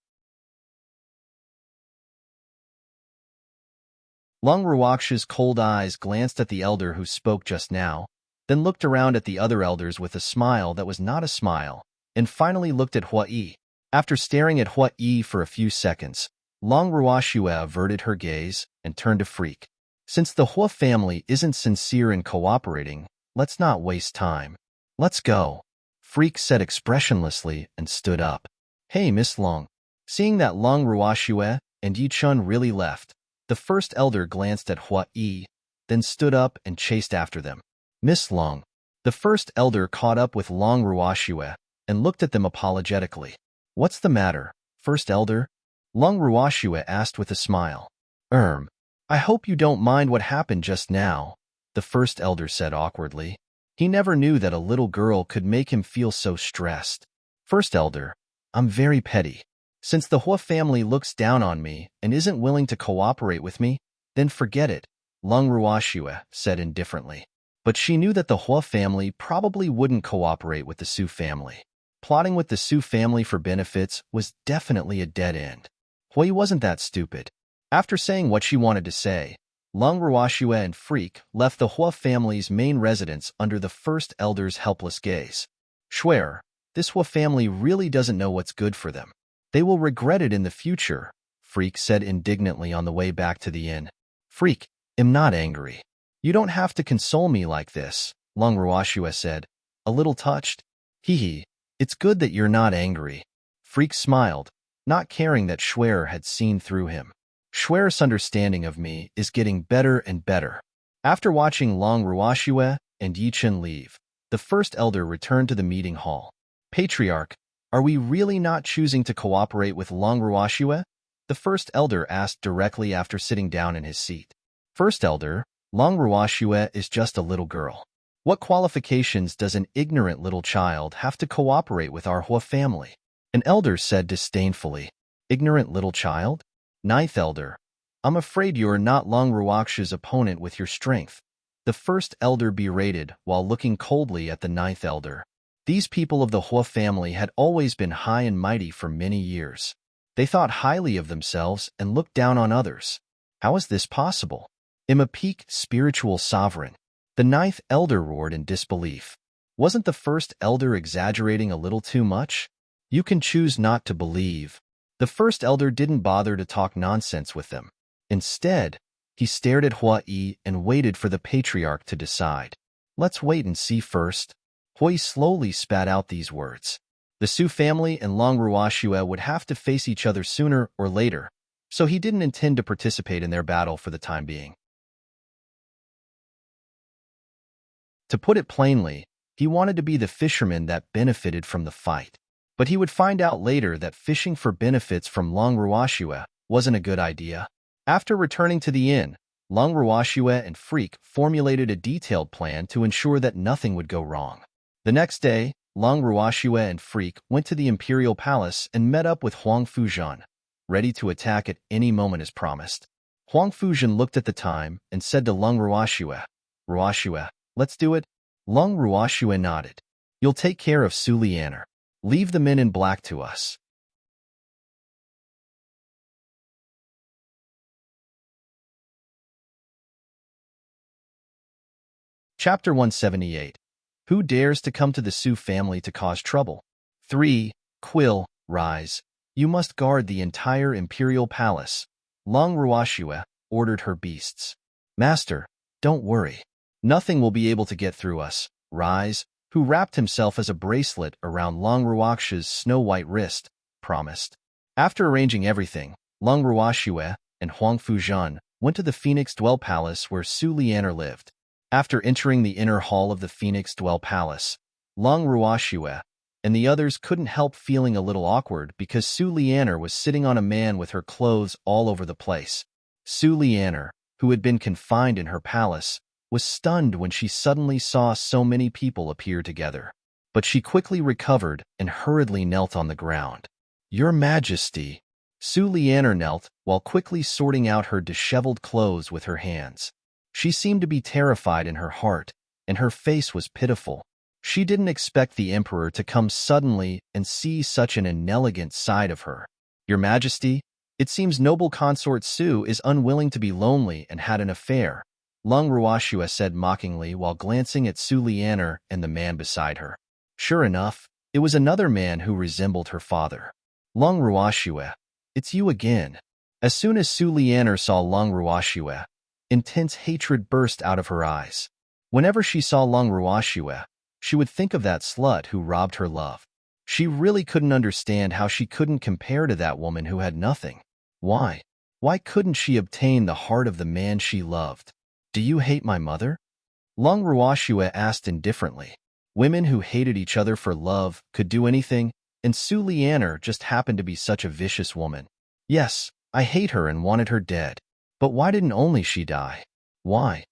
Lung Ruaksha's cold eyes glanced at the elder who spoke just now, then looked around at the other elders with a smile that was not a smile, and finally looked at Hua-yi. After staring at Hua-yi for a few seconds, Lung Ruashua averted her gaze and turned to Freak. Since the Hua family isn't sincere in cooperating, let's not waste time. Let's go. Freak said expressionlessly and stood up. Hey, Miss Long. Seeing that Lung Ruashua and Yi Chun really left, the first elder glanced at Hua-yi, then stood up and chased after them. Miss Long. The first elder caught up with Lung Ruashua and looked at them apologetically. What's the matter, first elder? Lung Ruashua asked with a smile. I hope you don't mind what happened just now, the first elder said awkwardly. He never knew that a little girl could make him feel so stressed. First elder, I'm very petty. Since the Hua family looks down on me and isn't willing to cooperate with me, then forget it, Lung Ruashua said indifferently. But she knew that the Hua family probably wouldn't cooperate with the Sioux family. Plotting with the Su family for benefits was definitely a dead end. Hui wasn't that stupid. After saying what she wanted to say, Lung Ruoxue and Freak left the Hua family's main residence under the first elder's helpless gaze. Swear, this Hua family really doesn't know what's good for them. They will regret it in the future, Freak said indignantly on the way back to the inn. Freak, am not angry. You don't have to console me like this, Lung Ruoxue said, a little touched. Hee, it's good that you're not angry. Freak smiled, not caring that Schwer had seen through him. Schwer's understanding of me is getting better and better. After watching Long Ruoxue and Yichen leave, the first elder returned to the meeting hall. Patriarch, are we really not choosing to cooperate with Long Ruoxue? The first elder asked directly after sitting down in his seat. First elder, Long Ruoxue is just a little girl. What qualifications does an ignorant little child have to cooperate with our Hua family? An elder said disdainfully. Ignorant little child? Ninth elder, I'm afraid you're not Long Ruoxue's opponent with your strength. The first elder berated while looking coldly at the ninth elder. These people of the Hua family had always been high and mighty for many years. They thought highly of themselves and looked down on others. How is this possible? I'm a peak spiritual sovereign. The ninth elder roared in disbelief. Wasn't the first elder exaggerating a little too much? You can choose not to believe. The first elder didn't bother to talk nonsense with them. Instead, he stared at Hua Yi and waited for the patriarch to decide. Let's wait and see first. Hui slowly spat out these words. The Su family and Long Ruoxue would have to face each other sooner or later, so he didn't intend to participate in their battle for the time being. To put it plainly, he wanted to be the fisherman that benefited from the fight. But he would find out later that fishing for benefits from Long Ruoxue wasn't a good idea. After returning to the inn, Long Ruoxue and Freak formulated a detailed plan to ensure that nothing would go wrong. The next day, Long Ruoxue and Freak went to the Imperial Palace and met up with Huang Fuzhan, ready to attack at any moment as promised. Huang Fuzhan looked at the time and said to Long Ruoxue, Ruoxue, let's do it. Long Ruoxue nodded. You'll take care of Su Lianer. Leave the men in black to us. Chapter 178. Who dares to come to the Su family to cause trouble? 3. Quill, rise. You must guard the entire Imperial Palace. Long Ruoxue ordered her beasts. Master, don't worry. Nothing will be able to get through us. Rise, who wrapped himself as a bracelet around Long Ruoxue's snow-white wrist, promised. After arranging everything, Long Ruoxue and Huang Fuzhan went to the Phoenix Dwell Palace where Su Lianer lived. After entering the inner hall of the Phoenix Dwell Palace, Long Ruoxue and the others couldn't help feeling a little awkward because Su Lianer was sitting on a man with her clothes all over the place. Su Lianer, who had been confined in her palace, was stunned when she suddenly saw so many people appear together. But she quickly recovered and hurriedly knelt on the ground. Your Majesty! Su Lianer knelt while quickly sorting out her disheveled clothes with her hands. She seemed to be terrified in her heart, and her face was pitiful. She didn't expect the Emperor to come suddenly and see such an inelegant side of her. Your Majesty, it seems noble consort Su is unwilling to be lonely and had an affair, Long Ruoxue said mockingly while glancing at Su Lianer and the man beside her. Sure enough, it was another man who resembled her father. Long Ruoxue, it's you again. As soon as Su Lianer saw Long Ruoxue, intense hatred burst out of her eyes. Whenever she saw Long Ruoxue, she would think of that slut who robbed her love. She really couldn't understand how she couldn't compare to that woman who had nothing. Why? Why couldn't she obtain the heart of the man she loved? Do you hate my mother? Long Ruoxue asked indifferently. Women who hated each other for love could do anything, and Su Lianer just happened to be such a vicious woman. Yes, I hate her and wanted her dead. But why didn't only she die? Why?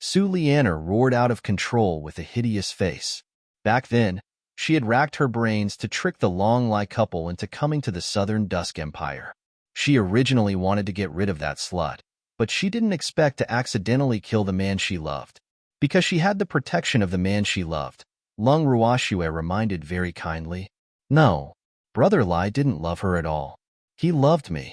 Su Lianer roared out of control with a hideous face. Back then, she had racked her brains to trick the Long Lai couple into coming to the Southern Dusk Empire. She originally wanted to get rid of that slut, but she didn't expect to accidentally kill the man she loved. Because she had the protection of the man she loved, Long Ruoxue reminded very kindly. No, Brother Lai didn't love her at all. He loved me.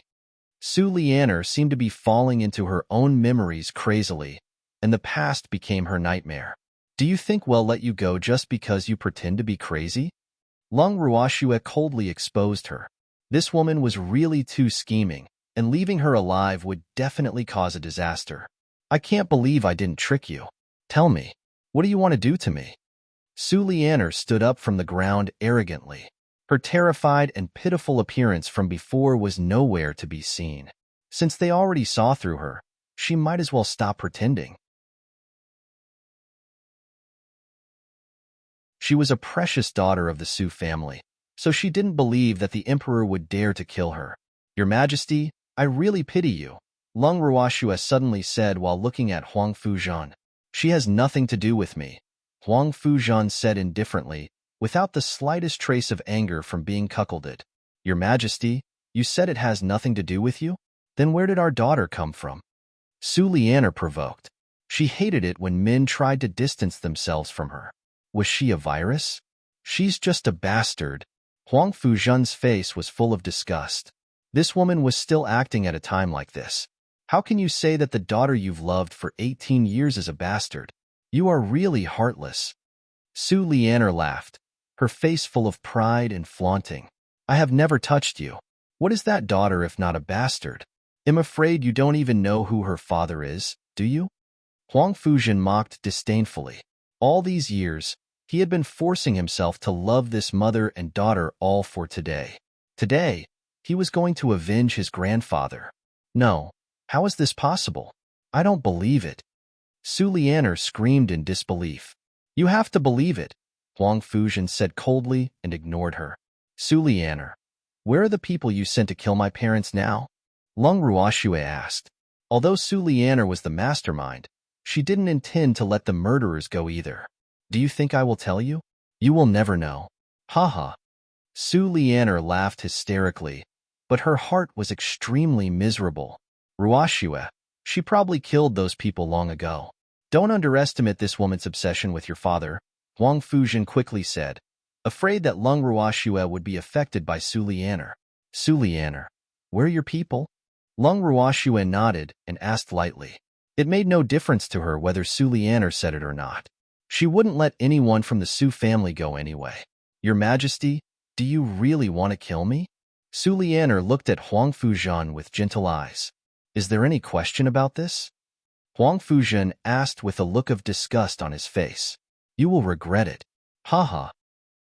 Su Lianer seemed to be falling into her own memories crazily, and the past became her nightmare. Do you think we'll let you go just because you pretend to be crazy? Lung Ruoxue coldly exposed her. This woman was really too scheming, and leaving her alive would definitely cause a disaster. I can't believe I didn't trick you. Tell me, what do you want to do to me? Su Lianer stood up from the ground arrogantly. Her terrified and pitiful appearance from before was nowhere to be seen. Since they already saw through her, she might as well stop pretending. She was a precious daughter of the Su family, so she didn't believe that the emperor would dare to kill her. Your Majesty, I really pity you, Lung Ruoxue suddenly said while looking at Huang Fujian. She has nothing to do with me, Huang Fujian said indifferently, without the slightest trace of anger from being cuckolded. Your Majesty, you said it has nothing to do with you? Then where did our daughter come from? Su Lianer provoked. She hated it when men tried to distance themselves from her. Was she a virus? She's just a bastard. Huang Fujian's face was full of disgust. This woman was still acting at a time like this. How can you say that the daughter you've loved for 18 years is a bastard? You are really heartless. Su Lianer laughed, her face full of pride and flaunting. I have never touched you. What is that daughter if not a bastard? I'm afraid you don't even know who her father is, do you? Huang Fujian mocked disdainfully. All these years, he had been forcing himself to love this mother and daughter all for today. Today, he was going to avenge his grandfather. No, how is this possible? I don't believe it. Su Lianer screamed in disbelief. You have to believe it, Huang Fujian said coldly and ignored her. Su Lianer, where are the people you sent to kill my parents now? Lung Ruoxue asked. Although Su Lianer was the mastermind, she didn't intend to let the murderers go either. Do you think I will tell you? You will never know. Ha. Su Lianer laughed hysterically, but her heart was extremely miserable. Ruoxue, she probably killed those people long ago. Don't underestimate this woman's obsession with your father, Huang Fujian quickly said, afraid that Lung Ruoxue would be affected by Su Lianer. Su Lianer, where are your people? Lung Ruoxue nodded and asked lightly. It made no difference to her whether Su Lianer said it or not. She wouldn't let anyone from the Su family go anyway. Your Majesty, do you really want to kill me? Su Lianer looked at Huang Fujian with gentle eyes. Is there any question about this? Huang Fujian asked with a look of disgust on his face. You will regret it. Ha.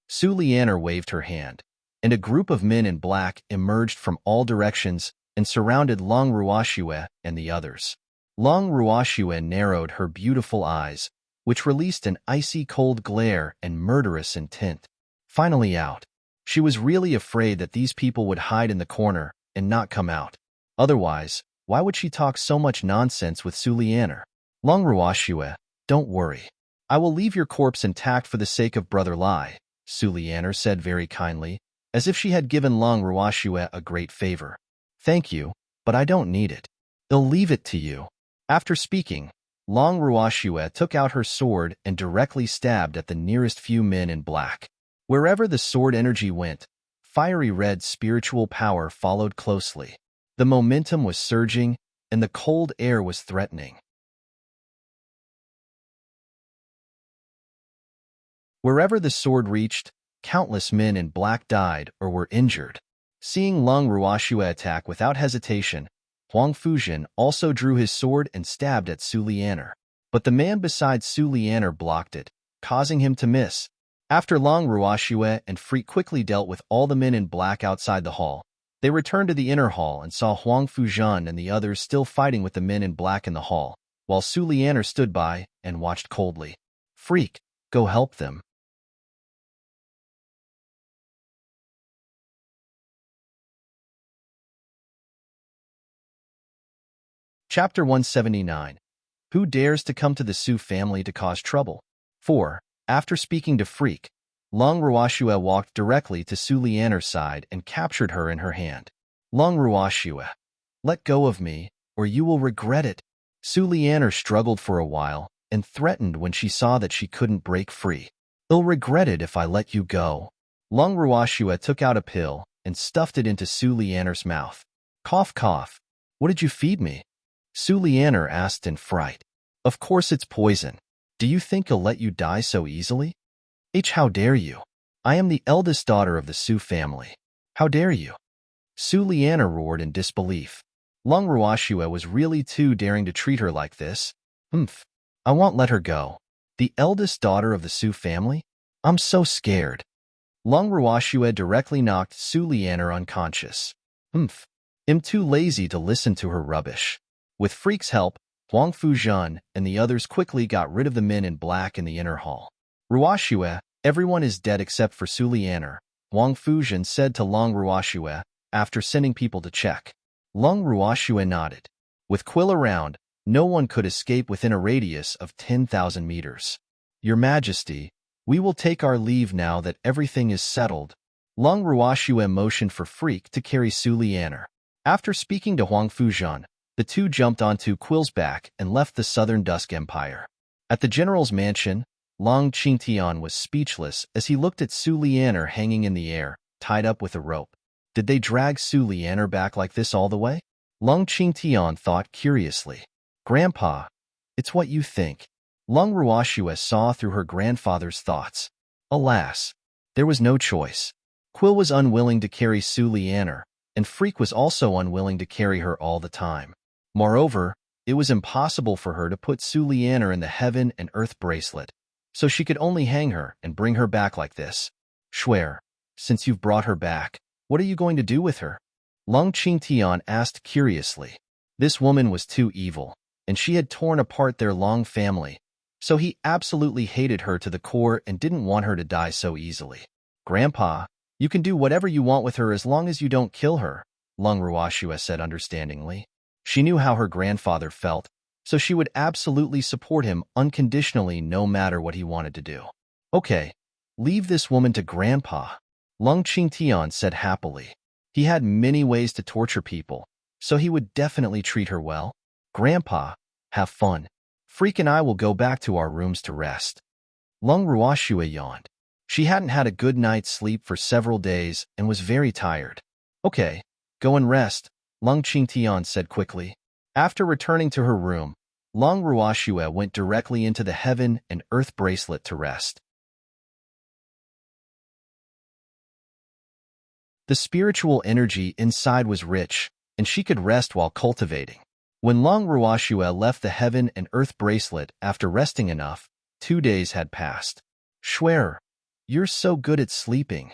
Su Lianer waved her hand, and a group of men in black emerged from all directions and surrounded Lung Ruoxue and the others. Lung Ruoxue narrowed her beautiful eyes, which released an icy cold glare and murderous intent. Finally out. She was really afraid that these people would hide in the corner and not come out. Otherwise, why would she talk so much nonsense with Su Lianer? Lung Ruoxue, don't worry. I will leave your corpse intact for the sake of Brother Lai, Su Lianer said very kindly, as if she had given Lung Ruoxue a great favor. Thank you, but I don't need it. I'll leave it to you. After speaking, Lung Ruoxue took out her sword and directly stabbed at the nearest few men in black. Wherever the sword energy went, fiery red spiritual power followed closely. The momentum was surging, and the cold air was threatening. Wherever the sword reached, countless men in black died or were injured. Seeing Lung Ruoxue attack without hesitation, Huang Fujian also drew his sword and stabbed at Su Lianer. But the man beside Su Lianer blocked it, causing him to miss. After Lung Ruoxue and Freak quickly dealt with all the men in black outside the hall, they returned to the inner hall and saw Huang Fujian and the others still fighting with the men in black in the hall, while Su Lianer stood by and watched coldly. Freak, go help them. Chapter 179. Who dares to come to the Su family to cause trouble? 4. After speaking to Freak, Lung Ruoxue walked directly to Su Lianer's side and captured her in her hand. Lung Ruoxue, let go of me, or you will regret it. Su Lianer struggled for a while and threatened when she saw that she couldn't break free. I'll regret it if I let you go. Lung Ruoxue took out a pill and stuffed it into Su Lianer's mouth. Cough, cough. What did you feed me? Su Lianer asked in fright. Of course it's poison. Do you think I'll let you die so easily? How dare you? I am the eldest daughter of the Su family. How dare you? Su Lianer roared in disbelief. Lung Ruoxue was really too daring to treat her like this. I won't let her go. The eldest daughter of the Su family? I'm so scared. Lung Ruoxue directly knocked Su Lianer unconscious. I'm too lazy to listen to her rubbish. With Freak's help, Huang Fuzhan and the others quickly got rid of the men in black in the inner hall. Ruoxue, everyone is dead except for Su Lianer, Huang Fuzhan said to Lung Ruoxue after sending people to check. Lung Ruoxue nodded. With Quill around, no one could escape within a radius of 10,000 meters. Your Majesty, we will take our leave now that everything is settled. Lung Ruoxue motioned for Freak to carry Su Lianer. After speaking to Huang Fuzhan, the two jumped onto Quill's back and left the Southern Dusk Empire. At the general's mansion, Long Qingtian was speechless as he looked at Su Lianer hanging in the air, tied up with a rope. Did they drag Su Lianer back like this all the way? Long Qingtian thought curiously. Grandpa, it's what you think. Lung Ruoxue saw through her grandfather's thoughts. Alas, there was no choice. Quill was unwilling to carry Su Lianer, and Freak was also unwilling to carry her all the time. Moreover, it was impossible for her to put Su Lianer in the heaven and earth bracelet, so she could only hang her and bring her back like this. Shuer, since you've brought her back, what are you going to do with her? Lung Qingtian asked curiously. This woman was too evil, and she had torn apart their Long family, so he absolutely hated her to the core and didn't want her to die so easily. Grandpa, you can do whatever you want with her as long as you don't kill her, Lung Ruoxue said understandingly. She knew how her grandfather felt, so she would absolutely support him unconditionally no matter what he wanted to do. Okay, leave this woman to Grandpa, Lung Qingtian said happily. He had many ways to torture people, so he would definitely treat her well. Grandpa, have fun. Freak and I will go back to our rooms to rest. Lung Ruoxue yawned. She hadn't had a good night's sleep for several days and was very tired. Okay, go and rest, Lung Qingtian said quickly. After returning to her room, Lung Ruoxue went directly into the heaven and earth bracelet to rest. The spiritual energy inside was rich, and she could rest while cultivating. When Lung Ruoxue left the heaven and earth bracelet after resting enough, 2 days had passed. Shuer, you're so good at sleeping.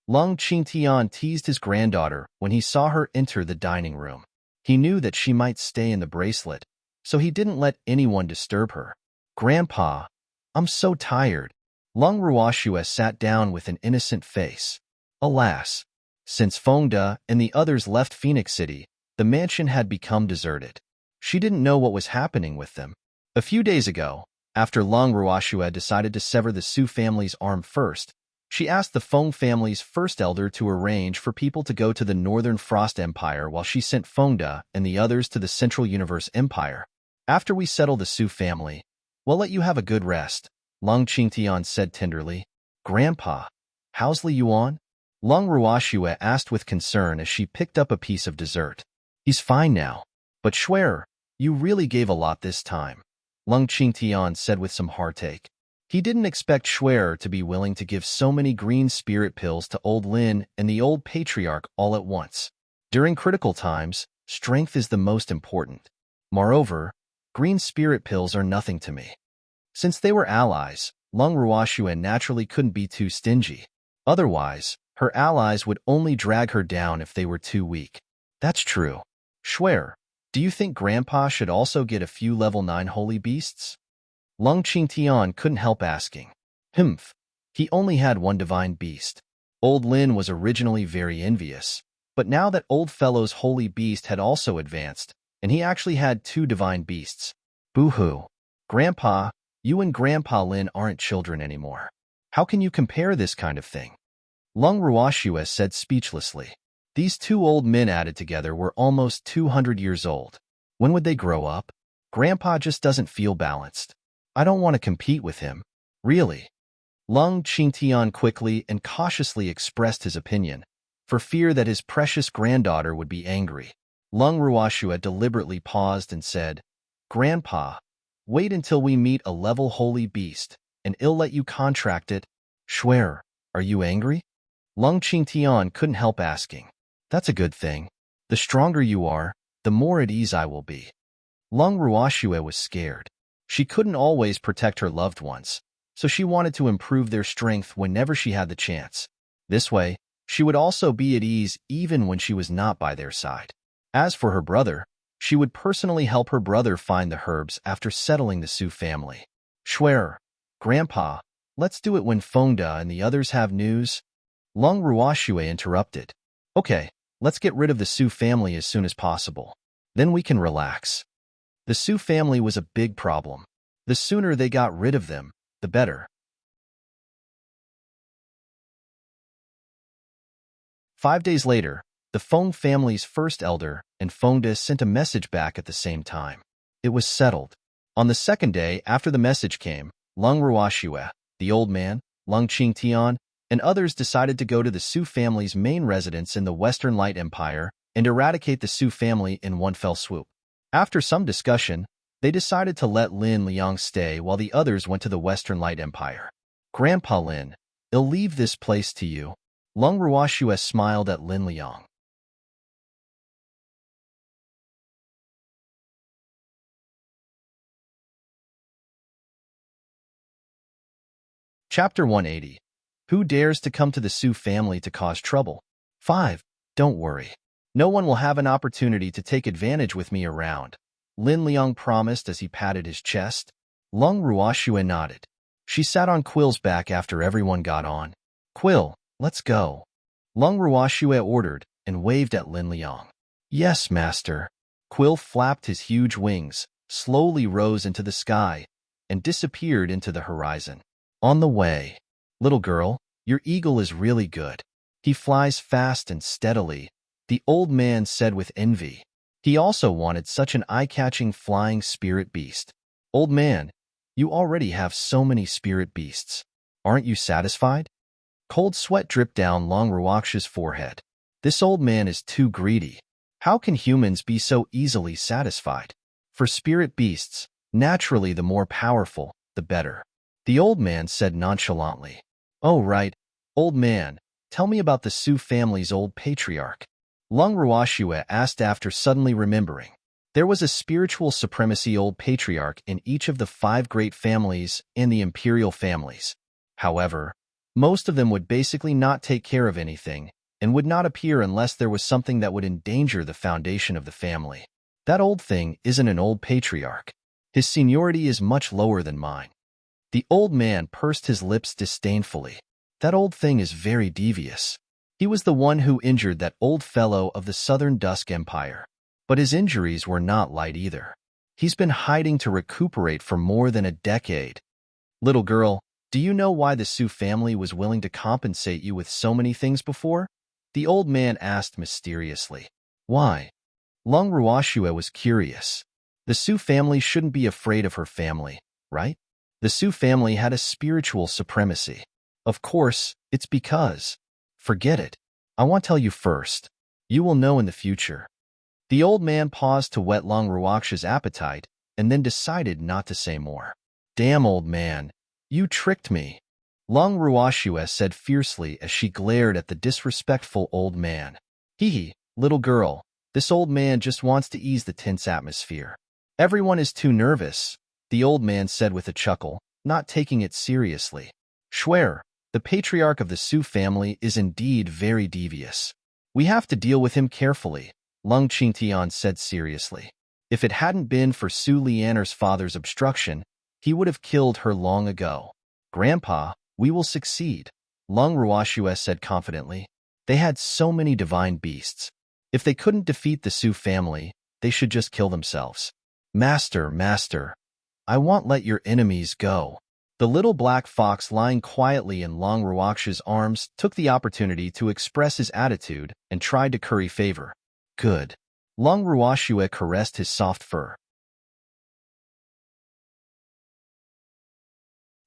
Lung Qingtian teased his granddaughter when he saw her enter the dining room. He knew that she might stay in the bracelet, so he didn't let anyone disturb her. Grandpa, I'm so tired. Lung Ruoxue sat down with an innocent face. Alas, since Fengde and the others left Phoenix City, the mansion had become deserted. She didn't know what was happening with them. A few days ago, after Lung Ruoxue decided to sever the Su family's arm first, she asked the Feng family's first elder to arrange for people to go to the Northern Frost Empire while she sent Fengde and the others to the Central Universe Empire. After we settle the Su family, we'll let you have a good rest, Lung Qingtian said tenderly. Grandpa, how's Li Yuan? Lung Ruoxue asked with concern as she picked up a piece of dessert. He's fine now. But Shuer, you really gave a lot this time, Lung Qingtian said with some heartache. He didn't expect Shuer to be willing to give so many green spirit pills to old Lin and the old patriarch all at once. During critical times, strength is the most important. Moreover, green spirit pills are nothing to me. Since they were allies, Lung Ruoxue naturally couldn't be too stingy. Otherwise, her allies would only drag her down if they were too weak. That's true. Shuer, do you think Grandpa should also get a few level 9 holy beasts? Lung Qingtian couldn't help asking. He only had one divine beast. Old Lin was originally very envious, but now that old fellow's holy beast had also advanced, and he actually had 2 divine beasts. Boo-hoo. Grandpa, you and Grandpa Lin aren't children anymore. How can you compare this kind of thing? Lung Ruoxue said speechlessly. These 2 old men added together were almost 200 years old. When would they grow up? Grandpa just doesn't feel balanced. I don't want to compete with him. Really. Lung Qingtian quickly and cautiously expressed his opinion, for fear that his precious granddaughter would be angry. Lung Ruoxue deliberately paused and said, "Grandpa, wait until we meet a level holy beast, and I'll let you contract it." "Swear, are you angry?" Lung Qingtian couldn't help asking. "That's a good thing. The stronger you are, the more at ease I will be." Lung Ruoxue was scared. She couldn't always protect her loved ones, so she wanted to improve their strength whenever she had the chance. This way, she would also be at ease even when she was not by their side. As for her brother, she would personally help her brother find the herbs after settling the Su family. "Swear, Grandpa, let's do it when Fengda and the others have news." Lung Ruoxue interrupted. "Okay, let's get rid of the Su family as soon as possible. Then we can relax." The Su family was a big problem. The sooner they got rid of them, the better. 5 days later, the Feng family's first elder and Fengda sent a message back at the same time. It was settled. On the second day after the message came, Lung Ruoxue, the old man, Lung Qingtian, and others decided to go to the Su family's main residence in the Western Light Empire and eradicate the Su family in one fell swoop. After some discussion, they decided to let Lin Liang stay while the others went to the Western Light Empire. "Grandpa Lin, I'll leave this place to you." Lung Ruoxue smiled at Lin Liang. Chapter 180. Who dares to come to the Su family to cause trouble? 5. Don't worry. No one will have an opportunity to take advantage with me around, Lin Liang promised as he patted his chest. Lung Ruoxue nodded. She sat on Quill's back after everyone got on. "Quill, let's go," Lung Ruoxue ordered and waved at Lin Liang. "Yes, master." Quill flapped his huge wings, slowly rose into the sky, and disappeared into the horizon. "On the way. Little girl, your eagle is really good. He flies fast and steadily," the old man said with envy. He also wanted such an eye-catching flying spirit beast. "Old man, you already have so many spirit beasts. Aren't you satisfied?" Cold sweat dripped down Lung Ruoxue's forehead. This old man is too greedy. How can humans be so easily satisfied? For spirit beasts, naturally the more powerful, the better. The old man said nonchalantly. "Oh, right. Old man, tell me about the Su family's old patriarch." Lung Ruoxue asked after suddenly remembering. There was a spiritual supremacy old patriarch in each of the 5 great families and the imperial families. However, most of them would basically not take care of anything and would not appear unless there was something that would endanger the foundation of the family. That old thing isn't an old patriarch. His seniority is much lower than mine. The old man pursed his lips disdainfully. That old thing is very devious. He was the one who injured that old fellow of the Southern Dusk Empire. But his injuries were not light either. He's been hiding to recuperate for more than a decade. Little girl, do you know why the Su family was willing to compensate you with so many things before? The old man asked mysteriously. Why? Lung Ruoxue was curious. The Su family shouldn't be afraid of her family, right? The Su family had a spiritual supremacy. Of course, it's because. Forget it. I won't tell you first. You will know in the future. The old man paused to whet Lung Ruoxue's appetite and then decided not to say more. Damn old man, you tricked me, Lung Ruoxue said fiercely as she glared at the disrespectful old man. Hee, little girl, this old man just wants to ease the tense atmosphere. Everyone is too nervous, the old man said with a chuckle, not taking it seriously. Swear, the patriarch of the Su family is indeed very devious. We have to deal with him carefully, Lung Qingtian said seriously. If it hadn't been for Su Lianer's father's obstruction, he would have killed her long ago. Grandpa, we will succeed, Lung Ruoxue said confidently. They had so many divine beasts. If they couldn't defeat the Su family, they should just kill themselves. Master, I won't let your enemies go. The little black fox lying quietly in Lung Ruoxue's arms took the opportunity to express his attitude and tried to curry favor. Good. Lung Ruoxue caressed his soft fur.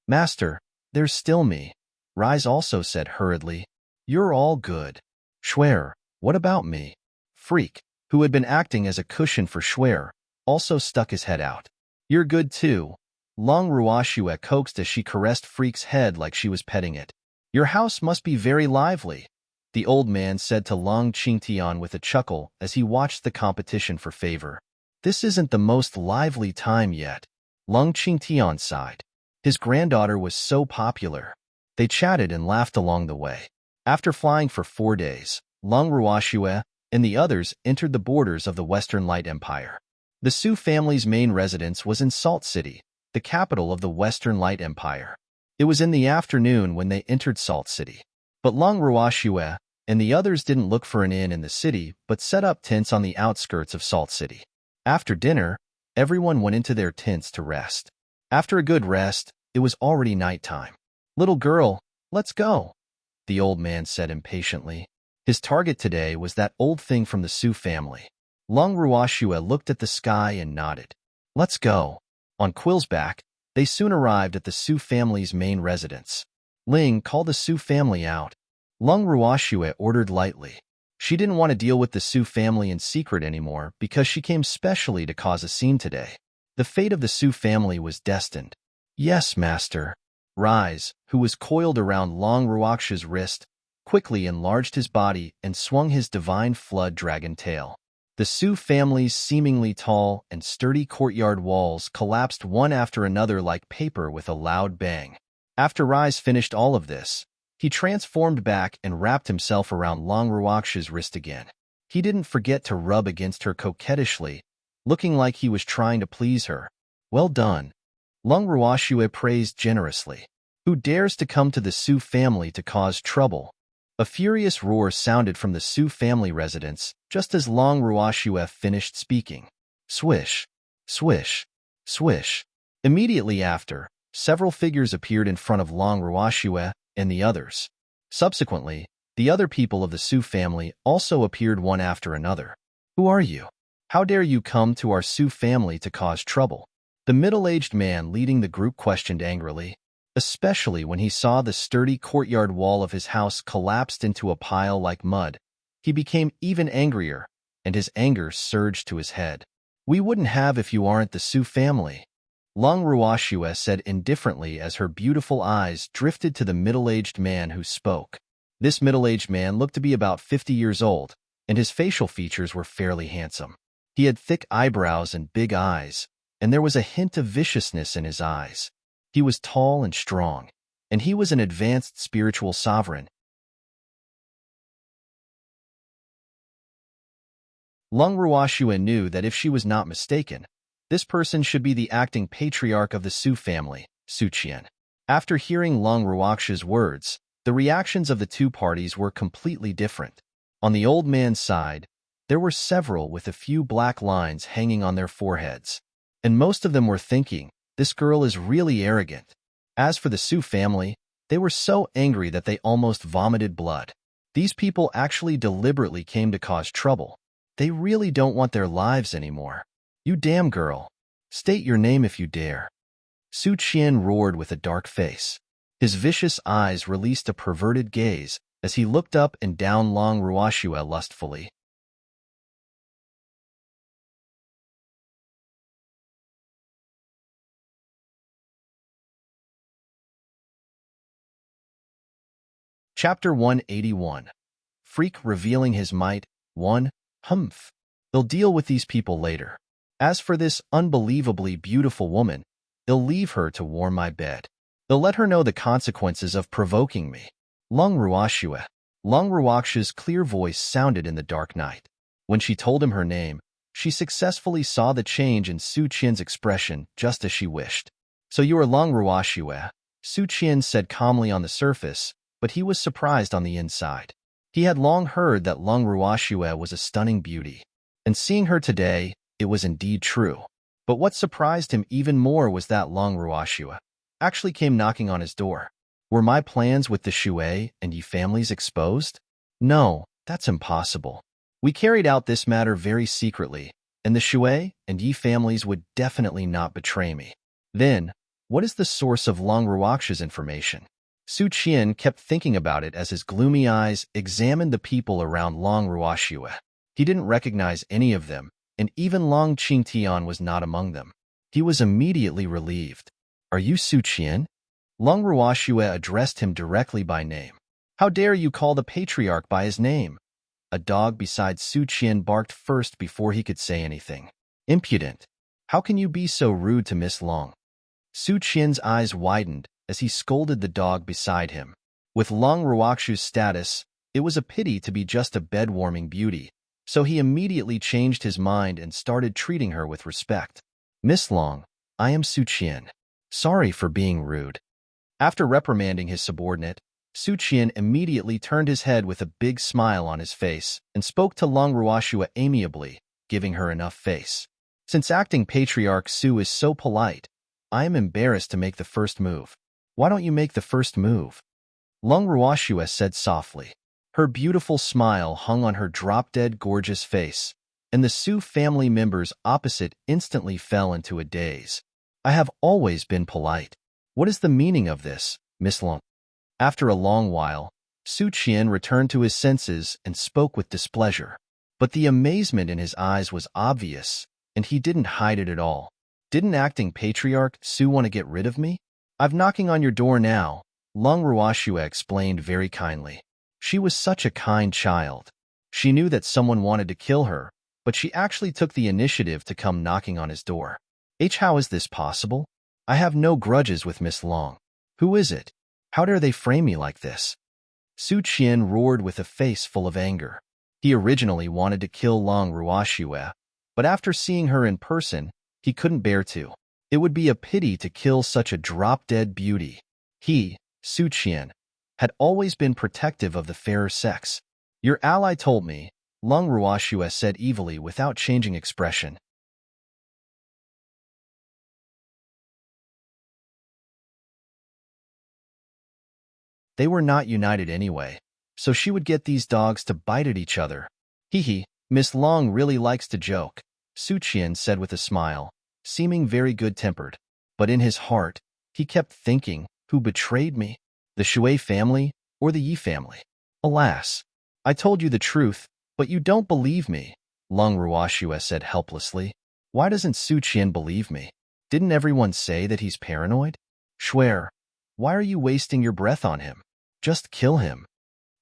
Master, There's still me. Rise also said hurriedly. You're all good. Schwer, what about me? Freak, who had been acting as a cushion for Schwer, also stuck his head out. You're good too. Long Ruoxue coaxed as she caressed Freak's head like she was petting it. Your house must be very lively, the old man said to Long Qingtian with a chuckle as he watched the competition for favor. This isn't the most lively time yet. Long Qingtian sighed. His granddaughter was so popular. They chatted and laughed along the way. After flying for 4 days, Long Ruoxue and the others entered the borders of the Western Light Empire. The Su family's main residence was in Salt City, the capital of the Western Light Empire. It was in the afternoon when they entered Salt City. But Long Ruoxue and the others didn't look for an inn in the city but set up tents on the outskirts of Salt City. After dinner, everyone went into their tents to rest. After a good rest, it was already nighttime. Little girl, let's go, the old man said impatiently. His target today was that old thing from the Su family. Long Ruoxue looked at the sky and nodded. Let's go. On Quillsback, they soon arrived at the Su family's main residence. Ling called the Su family out. Long Ruoxue ordered lightly. She didn't want to deal with the Su family in secret anymore because she came specially to cause a scene today. The fate of the Su family was destined. Yes, master. Rise, who was coiled around Long Ruoxue's wrist, quickly enlarged his body and swung his divine flood dragon tail. The Su family's seemingly tall and sturdy courtyard walls collapsed one after another like paper with a loud bang. After Rise finished all of this, he transformed back and wrapped himself around Long Ruoxue's wrist again. He didn't forget to rub against her coquettishly, looking like he was trying to please her. Well done. Long Ruoxue praised generously. Who dares to come to the Su family to cause trouble? A furious roar sounded from the Su family residence just as Long Ruoxue finished speaking. Swish, swish, swish. Immediately after, several figures appeared in front of Long Ruoxue and the others. Subsequently, the other people of the Su family also appeared one after another. Who are you? How dare you come to our Su family to cause trouble? The middle-aged man leading the group questioned angrily, especially when he saw the sturdy courtyard wall of his house collapsed into a pile like mud. He became even angrier, and his anger surged to his head. We wouldn't have if you aren't the Su family. Long Ruoxue said indifferently as her beautiful eyes drifted to the middle-aged man who spoke. This middle-aged man looked to be about 50 years old, and his facial features were fairly handsome. He had thick eyebrows and big eyes, and there was a hint of viciousness in his eyes. He was tall and strong, and he was an advanced spiritual sovereign. Long Ruoxue knew that if she was not mistaken, this person should be the acting patriarch of the Su family, Su Qian. After hearing Long Ruoxue's words, the reactions of the two parties were completely different. On the old man's side, there were several with a few black lines hanging on their foreheads, and most of them were thinking, this girl is really arrogant. As for the Su family, they were so angry that they almost vomited blood. These people actually deliberately came to cause trouble. They really don't want their lives anymore. You damn girl. State your name if you dare. Su Qian roared with a dark face. His vicious eyes released a perverted gaze as he looked up and down Long Ruoxue lustfully. Chapter 181. Freak revealing his might. 1. Humph. They'll deal with these people later. As for this unbelievably beautiful woman, they'll leave her to warm my bed. They'll let her know the consequences of provoking me. Long Ruoxue. Long Ruoxue's clear voice sounded in the dark night. When she told him her name, she successfully saw the change in Su Qian's expression just as she wished. So you are Long Ruoxue, Su Qian said calmly on the surface, but he was surprised on the inside. He had long heard that Long Ruoxue was a stunning beauty, and seeing her today, it was indeed true. But what surprised him even more was that Long Ruoxue actually came knocking on his door. Were my plans with the Shui and Yi families exposed? No, that's impossible. We carried out this matter very secretly, and the Shui and Yi families would definitely not betray me. Then, What is the source of Long Ruoxia's information? Su Qian kept thinking about it as his gloomy eyes examined the people around Long Ruoxia. He didn't recognize any of them, and even Long Qingtian was not among them. He was immediately relieved. Are you Su Qian? Long Ruoxia addressed him directly by name. How dare you call the patriarch by his name? A dog beside Su Qian barked first before he could say anything. Impudent! How can you be so rude to Miss Long? Su Qian's eyes widened as he scolded the dog beside him. With Long Ruoxia's status, it was a pity to be just a bed-warming beauty, so he immediately changed his mind and started treating her with respect. Miss Long, I am Su Qian. Sorry for being rude. After reprimanding his subordinate, Su Qian immediately turned his head with a big smile on his face and spoke to Long Ruoxia amiably, giving her enough face. Since acting patriarch Su is so polite, I am embarrassed to make the first move. Why don't you make the first move? Long Ruoxia said softly. Her beautiful smile hung on her drop-dead gorgeous face, and the Su family members opposite instantly fell into a daze. I have always been polite. What is the meaning of this, Miss Long? After a long while, Su Qian returned to his senses and spoke with displeasure. But the amazement in his eyes was obvious, and he didn't hide it at all. Didn't acting patriarch Su want to get rid of me? I'm knocking on your door now, Long Ruoxia explained very kindly. She was such a kind child. She knew that someone wanted to kill her, but she actually took the initiative to come knocking on his door. How is this possible? I have no grudges with Miss Long. Who is it? How dare they frame me like this? Su Qian roared with a face full of anger. He originally wanted to kill Long Ruoxia, but after seeing her in person, he couldn't bear to. It would be a pity to kill such a drop-dead beauty. He, Su Qian, had always been protective of the fairer sex. Your ally told me, Long Ruoxia said evilly without changing expression. They were not united anyway, so she would get these dogs to bite at each other. Hee, Miss Long really likes to joke, Su Qian said with a smile, seeming very good-tempered. But in his heart, he kept thinking, who betrayed me? The Shui family or the Yi family? Alas, I told you the truth, but you don't believe me, Long Ruoxia said helplessly. Why doesn't Su Qian believe me? Didn't everyone say that he's paranoid? Swear, why are you wasting your breath on him? Just kill him.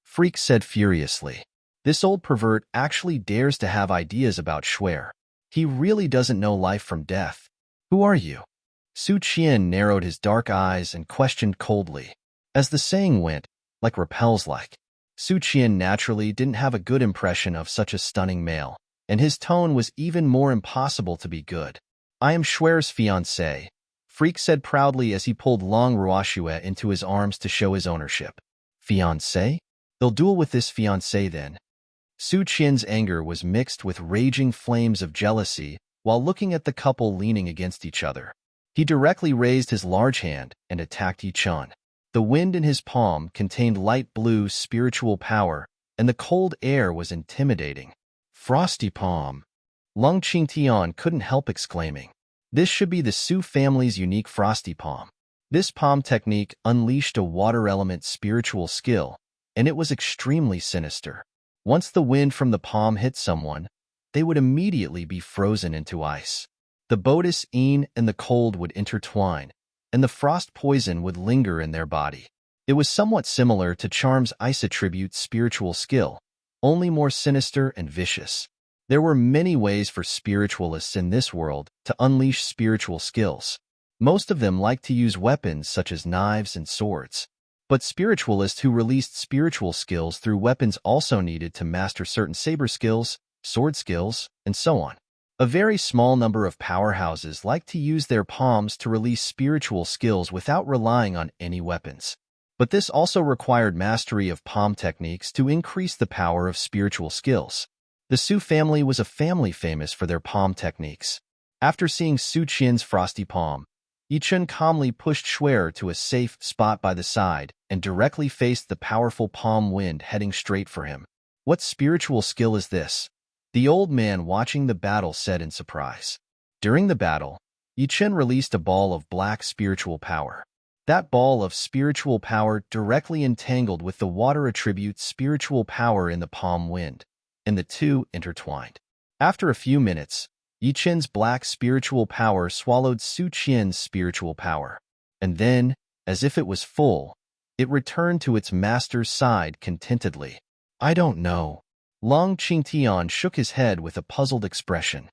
Freak said furiously. This old pervert actually dares to have ideas about Swear. He really doesn't know life from death. Who are you? Su Qian narrowed his dark eyes and questioned coldly. As the saying went, like repels like. Su Qian naturally didn't have a good impression of such a stunning male, and his tone was even more impossible to be good. I am Shuer's fiancé, Freak said proudly as he pulled Long Ruoxia into his arms to show his ownership. Fiancé? They'll duel with this fiancé then. Su Qian's anger was mixed with raging flames of jealousy while looking at the couple leaning against each other. He directly raised his large hand and attacked Yi Chun. The wind in his palm contained light blue spiritual power, and the cold air was intimidating. Frosty palm. Long Qingtian couldn't help exclaiming. This should be the Su family's unique frosty palm. This palm technique unleashed a water element spiritual skill, and it was extremely sinister. Once the wind from the palm hit someone, they would immediately be frozen into ice. The Bodis Een and the cold would intertwine, and the frost poison would linger in their body. It was somewhat similar to Charm's ice attribute spiritual skill, only more sinister and vicious. There were many ways for spiritualists in this world to unleash spiritual skills. Most of them liked to use weapons such as knives and swords. But spiritualists who released spiritual skills through weapons also needed to master certain saber skills, sword skills, and so on. A very small number of powerhouses liked to use their palms to release spiritual skills without relying on any weapons. But this also required mastery of palm techniques to increase the power of spiritual skills. The Su family was a family famous for their palm techniques. After seeing Su Qian's frosty palm, Yi Chun calmly pushed Shuer to a safe spot by the side and directly faced the powerful palm wind heading straight for him. What spiritual skill is this? The old man watching the battle said in surprise. During the battle, Yi Chen released a ball of black spiritual power. That ball of spiritual power directly entangled with the water attribute spiritual power in the palm wind, and the two intertwined. After a few minutes, Yi Chen's black spiritual power swallowed Su Qian's spiritual power, and then, as if it was full, it returned to its master's side contentedly. I don't know. Long Qingtian shook his head with a puzzled expression.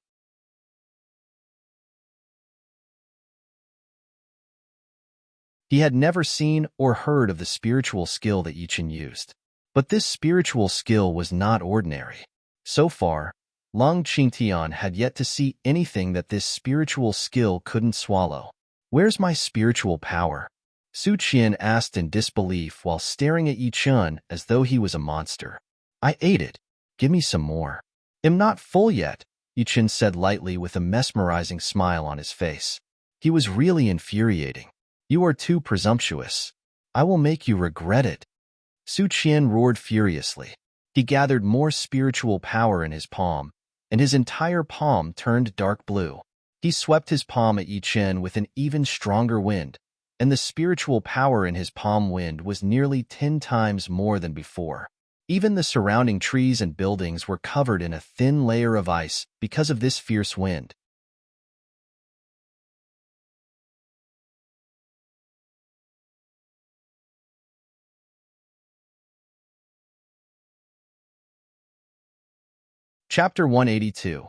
He had never seen or heard of the spiritual skill that Yi Chen used. But this spiritual skill was not ordinary. So far, Long Qingtian had yet to see anything that this spiritual skill couldn't swallow. Where's my spiritual power? Su Qian asked in disbelief while staring at Yi Chen as though he was a monster. I ate it. Give me some more. I'm not full yet, Yi Chen said lightly with a mesmerizing smile on his face. He was really infuriating. You are too presumptuous. I will make you regret it. Su Qian roared furiously. He gathered more spiritual power in his palm, and his entire palm turned dark blue. He swept his palm at Yi Chen with an even stronger wind, and the spiritual power in his palm wind was nearly 10 times more than before. Even the surrounding trees and buildings were covered in a thin layer of ice because of this fierce wind. Chapter 182.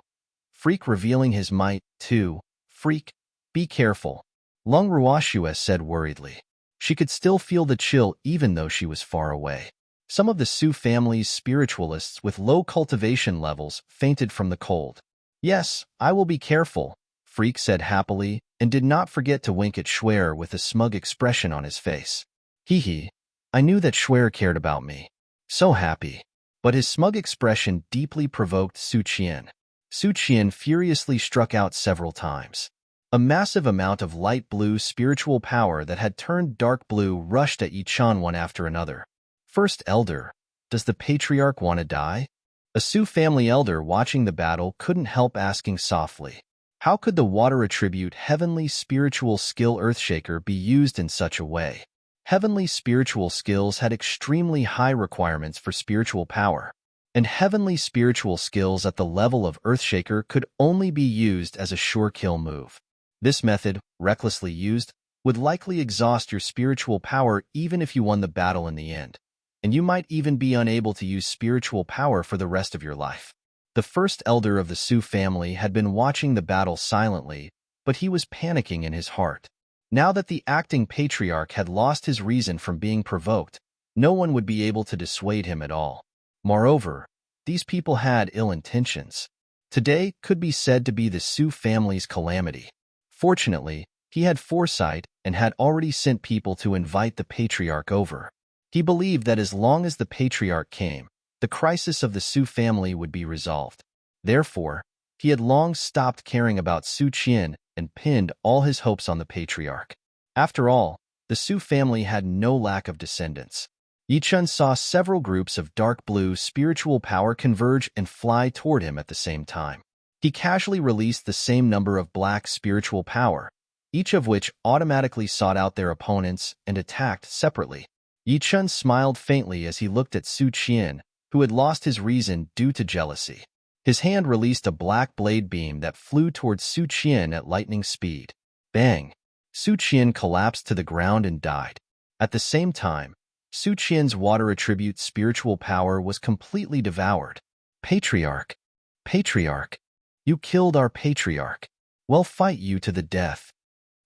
Freak revealing his might. 2. Freak, be careful, Lung Ruoxue said worriedly. She could still feel the chill even though she was far away. Some of the Su family's spiritualists with low cultivation levels fainted from the cold. Yes, I will be careful, Freak said happily, and did not forget to wink at Shuer with a smug expression on his face. Hee, I knew that Shuer cared about me. So happy. But his smug expression deeply provoked Su Qian. Su Qian furiously struck out several times. A massive amount of light blue spiritual power that had turned dark blue rushed at Yi Chen one after another. First Elder, does the Patriarch want to die? A Su family elder watching the battle couldn't help asking softly. How could the water attribute heavenly spiritual skill Earthshaker be used in such a way? Heavenly spiritual skills had extremely high requirements for spiritual power, and heavenly spiritual skills at the level of Earthshaker could only be used as a sure kill move. This method, recklessly used, would likely exhaust your spiritual power even if you won the battle in the end, and you might even be unable to use spiritual power for the rest of your life. The first elder of the Su family had been watching the battle silently, but he was panicking in his heart. Now that the acting patriarch had lost his reason from being provoked, no one would be able to dissuade him at all. Moreover, these people had ill intentions. Today could be said to be the Su family's calamity. Fortunately, he had foresight and had already sent people to invite the patriarch over. He believed that as long as the patriarch came, the crisis of the Su family would be resolved. Therefore, he had long stopped caring about Su Qian and pinned all his hopes on the patriarch. After all, the Su family had no lack of descendants. Yi Chen saw several groups of dark blue spiritual power converge and fly toward him at the same time. He casually released the same number of black spiritual power, each of which automatically sought out their opponents and attacked separately. Yi Chen smiled faintly as he looked at Su Qian, who had lost his reason due to jealousy. His hand released a black blade beam that flew towards Su Qian at lightning speed. Bang! Su Qian collapsed to the ground and died. At the same time, Su Qian's water attribute spiritual power was completely devoured. Patriarch! Patriarch! You killed our patriarch. We'll fight you to the death.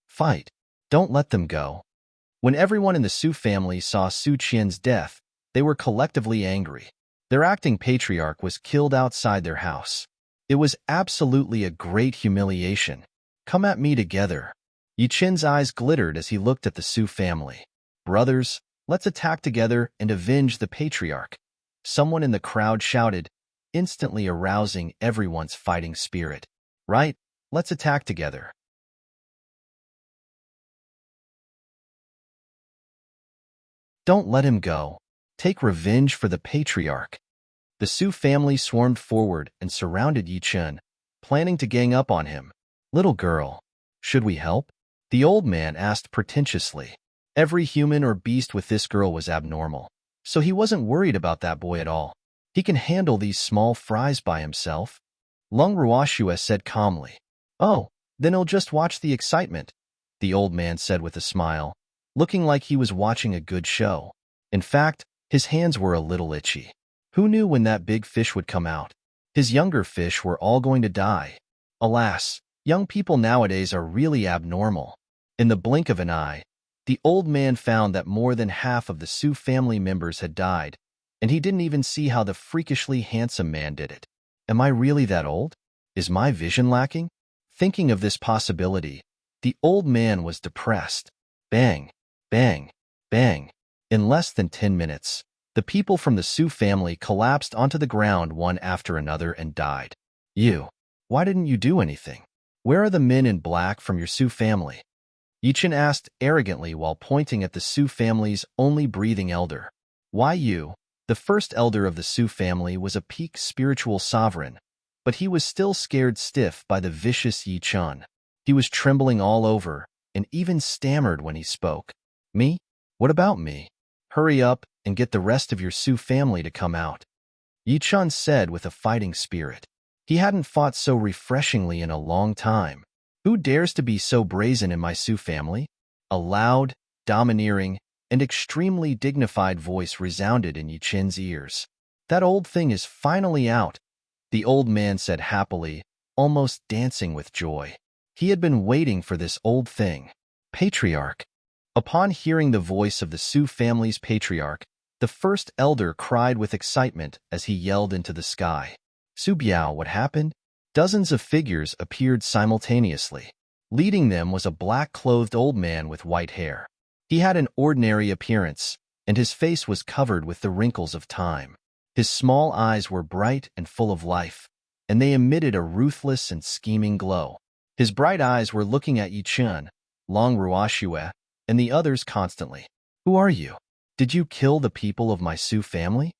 Fight. Don't let them go. When everyone in the Su family saw Su Qian's death, they were collectively angry. Their acting patriarch was killed outside their house. It was absolutely a great humiliation. Come at me together. Yi Chen's eyes glittered as he looked at the Su family. Brothers, let's attack together and avenge the patriarch. Someone in the crowd shouted, instantly arousing everyone's fighting spirit. Right, let's attack together. Don't let him go. Take revenge for the patriarch. The Su family swarmed forward and surrounded Yi Chen, planning to gang up on him. Little girl, Should we help? The old man asked pretentiously. Every human or beast with this girl was abnormal, so he wasn't worried about that boy at all. He can handle these small fries by himself. Lung Ruoshua said calmly. Oh, then he'll just watch the excitement, the old man said with a smile, looking like he was watching a good show. In fact, his hands were a little itchy. Who knew when that big fish would come out? His younger fish were all going to die. Alas, young people nowadays are really abnormal. In the blink of an eye, the old man found that more than half of the Sioux family members had died, and he didn't even see how the freakishly handsome man did it. Am I really that old? Is my vision lacking? Thinking of this possibility, the old man was depressed. Bang, bang, bang. In less than 10 minutes, the people from the Sioux family collapsed onto the ground one after another and died. Why didn't you do anything? Where are the men in black from your Sioux family? Yichin asked arrogantly while pointing at the Sioux family's only breathing elder. Why you? The first elder of the Sioux family was a peak spiritual sovereign, but he was still scared stiff by the vicious Yi Chun. He was trembling all over and even stammered when he spoke. Me? What about me? Hurry up and get the rest of your Sioux family to come out, Yi Chun said with a fighting spirit. He hadn't fought so refreshingly in a long time. Who dares to be so brazen in my Sioux family? A loud, domineering, and extremely dignified voice resounded in Yi Chin's ears. That old thing is finally out, the old man said happily, almost dancing with joy. He had been waiting for this old thing. Patriarch. Upon hearing the voice of the Sioux family's patriarch, the first elder cried with excitement as he yelled into the sky. Su Biao, what happened? Dozens of figures appeared simultaneously. Leading them was a black-clothed old man with white hair. He had an ordinary appearance, and his face was covered with the wrinkles of time. His small eyes were bright and full of life, and they emitted a ruthless and scheming glow. His bright eyes were looking at Yi Chun, Long Ruoshua, and the others constantly. Who are you? Did you kill the people of my Sioux family?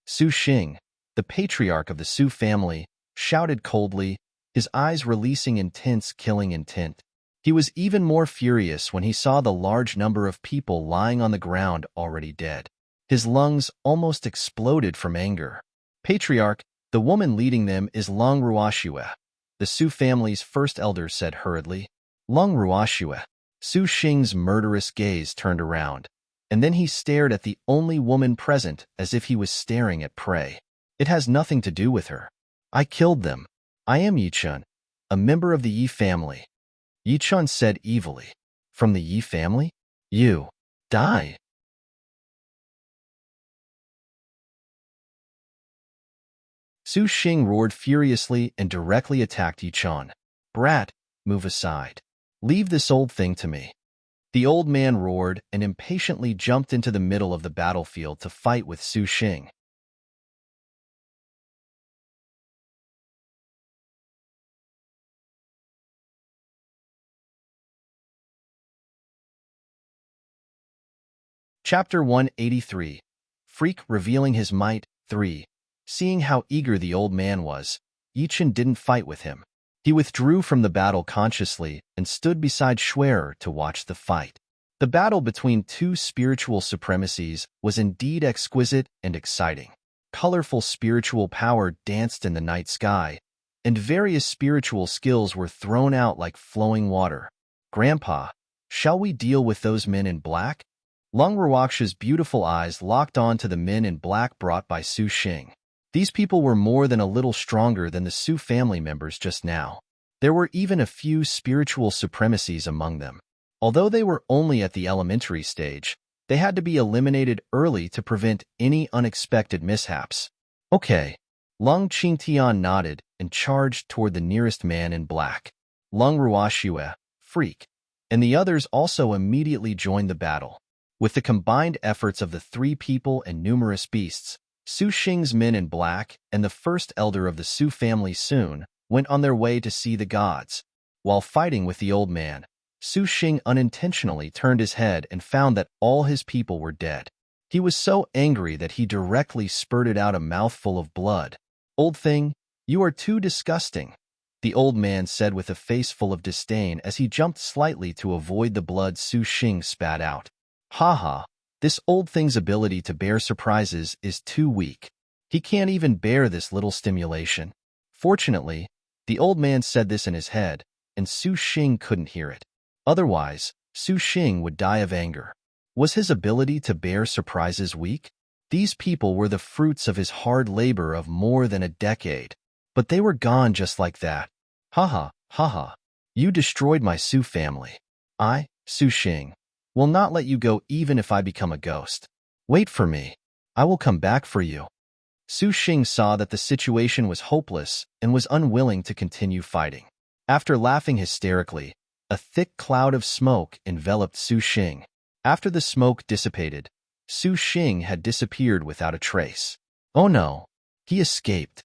Su Xing, the patriarch of the Sioux family, shouted coldly, his eyes releasing intense killing intent. He was even more furious when he saw the large number of people lying on the ground already dead. His lungs almost exploded from anger. Patriarch, the woman leading them is Long Ruoshua, the Sioux family's first elder said hurriedly. Long Ruoshua. Su Xing's murderous gaze turned around, and then he stared at the only woman present as if he was staring at prey. It has nothing to do with her. I killed them. I am Yi Chun, a member of the Yi family. Yi Chun said evilly. From the Yi family? You. Die. Su Xing roared furiously and directly attacked Yi Chun. Brat, move aside. Leave this old thing to me. The old man roared and impatiently jumped into the middle of the battlefield to fight with Su Xing. Chapter 183. Freak revealing his might. 3. Seeing how eager the old man was, Yi Chun didn't fight with him. He withdrew from the battle consciously and stood beside Schwerer to watch the fight. The battle between two spiritual supremacies was indeed exquisite and exciting. Colorful spiritual power danced in the night sky, and various spiritual skills were thrown out like flowing water. Grandpa, shall we deal with those men in black? Lung Ruoksha's beautiful eyes locked on to the men in black brought by Su Xing. These people were more than a little stronger than the Sioux family members just now. There were even a few spiritual supremacies among them. Although they were only at the elementary stage, they had to be eliminated early to prevent any unexpected mishaps. Okay. Lung Qingtian nodded and charged toward the nearest man in black. Lung Ruoshua, freak, and the others also immediately joined the battle. With the combined efforts of the three people and numerous beasts, Su Xing's men in black and the first elder of the Sioux family soon went on their way to see the gods. While fighting with the old man, Su Xing unintentionally turned his head and found that all his people were dead. He was so angry that he directly spurted out a mouthful of blood. Old thing, you are too disgusting. the old man said with a face full of disdain as he jumped slightly to avoid the blood Su Xing spat out. Ha ha, this old thing's ability to bear surprises is too weak. He can't even bear this little stimulation. Fortunately, the old man said this in his head, and Su Xing couldn't hear it. Otherwise, Su Xing would die of anger. Was his ability to bear surprises weak? These people were the fruits of his hard labor of more than a decade. But they were gone just like that. Ha ha, ha ha. You destroyed my Su family. I, Su Xing, will not let you go even if I become a ghost. Wait for me. I will come back for you. Su Xing saw that the situation was hopeless and was unwilling to continue fighting. After laughing hysterically, a thick cloud of smoke enveloped Su Xing. After the smoke dissipated, Su Xing had disappeared without a trace. Oh no, he escaped.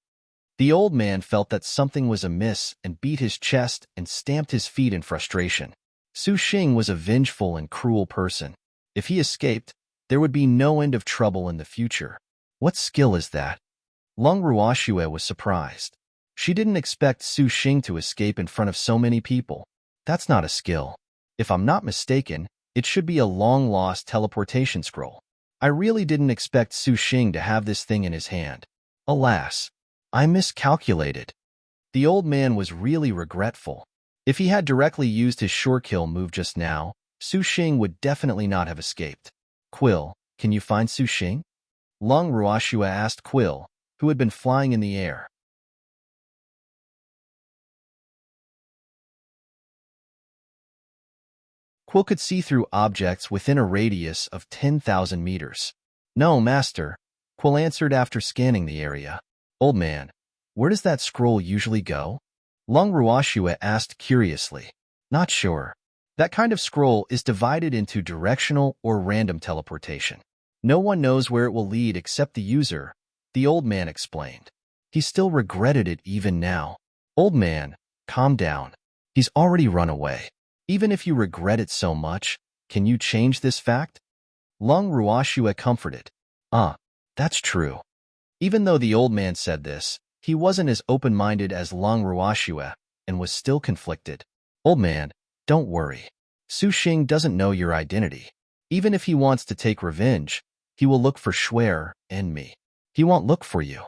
The old man felt that something was amiss and beat his chest and stamped his feet in frustration. Su Xing was a vengeful and cruel person. If he escaped, there would be no end of trouble in the future. What skill is that? Lung Ruoxue was surprised. She didn't expect Su Xing to escape in front of so many people. That's not a skill. If I'm not mistaken, it should be a long-lost teleportation scroll. I really didn't expect Su Xing to have this thing in his hand. Alas, I miscalculated. The old man was really regretful. If he had directly used his sure kill move just now, Su Xing would definitely not have escaped. Quill, can you find Su Xing? Lung Ruoxue asked Quill, who had been flying in the air. Quill could see through objects within a radius of 10,000 meters. No, master, Quill answered after scanning the area. Old man, where does that scroll usually go? Lung Ruoxue asked curiously. Not sure. That kind of scroll is divided into directional or random teleportation. No one knows where it will lead except the user, the old man explained. He still regretted it even now. Old man, calm down. He's already run away. Even if you regret it so much, can you change this fact? Lung Ruoxue comforted. That's true. Even though the old man said this, he wasn't as open-minded as Lung Ruoxue and was still conflicted. Old man, don't worry. Su Xing doesn't know your identity. Even if he wants to take revenge, he will look for Schwer and me. He won't look for you.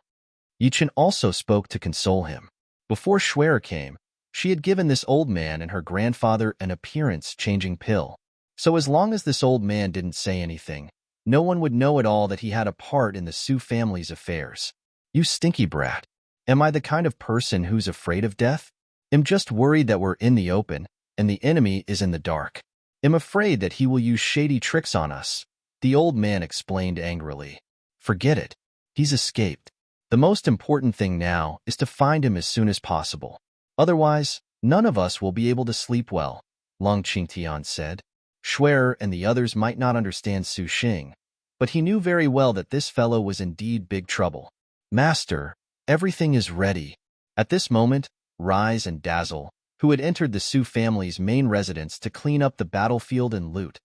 Yichen also spoke to console him. Before Schwer came, she had given this old man and her grandfather an appearance-changing pill. So as long as this old man didn't say anything, no one would know at all that he had a part in the Su family's affairs. You stinky brat. Am I the kind of person who's afraid of death? I'm just worried that we're in the open, and the enemy is in the dark. I'm afraid that he will use shady tricks on us, the old man explained angrily. Forget it. He's escaped. The most important thing now is to find him as soon as possible. Otherwise, none of us will be able to sleep well, Lung Qingtian said. Schwer and the others might not understand Su Xing, but he knew very well that this fellow was indeed big trouble. Master, everything is ready. At this moment, Rise and Dazzle, who had entered the Su family's main residence to clean up the battlefield and loot,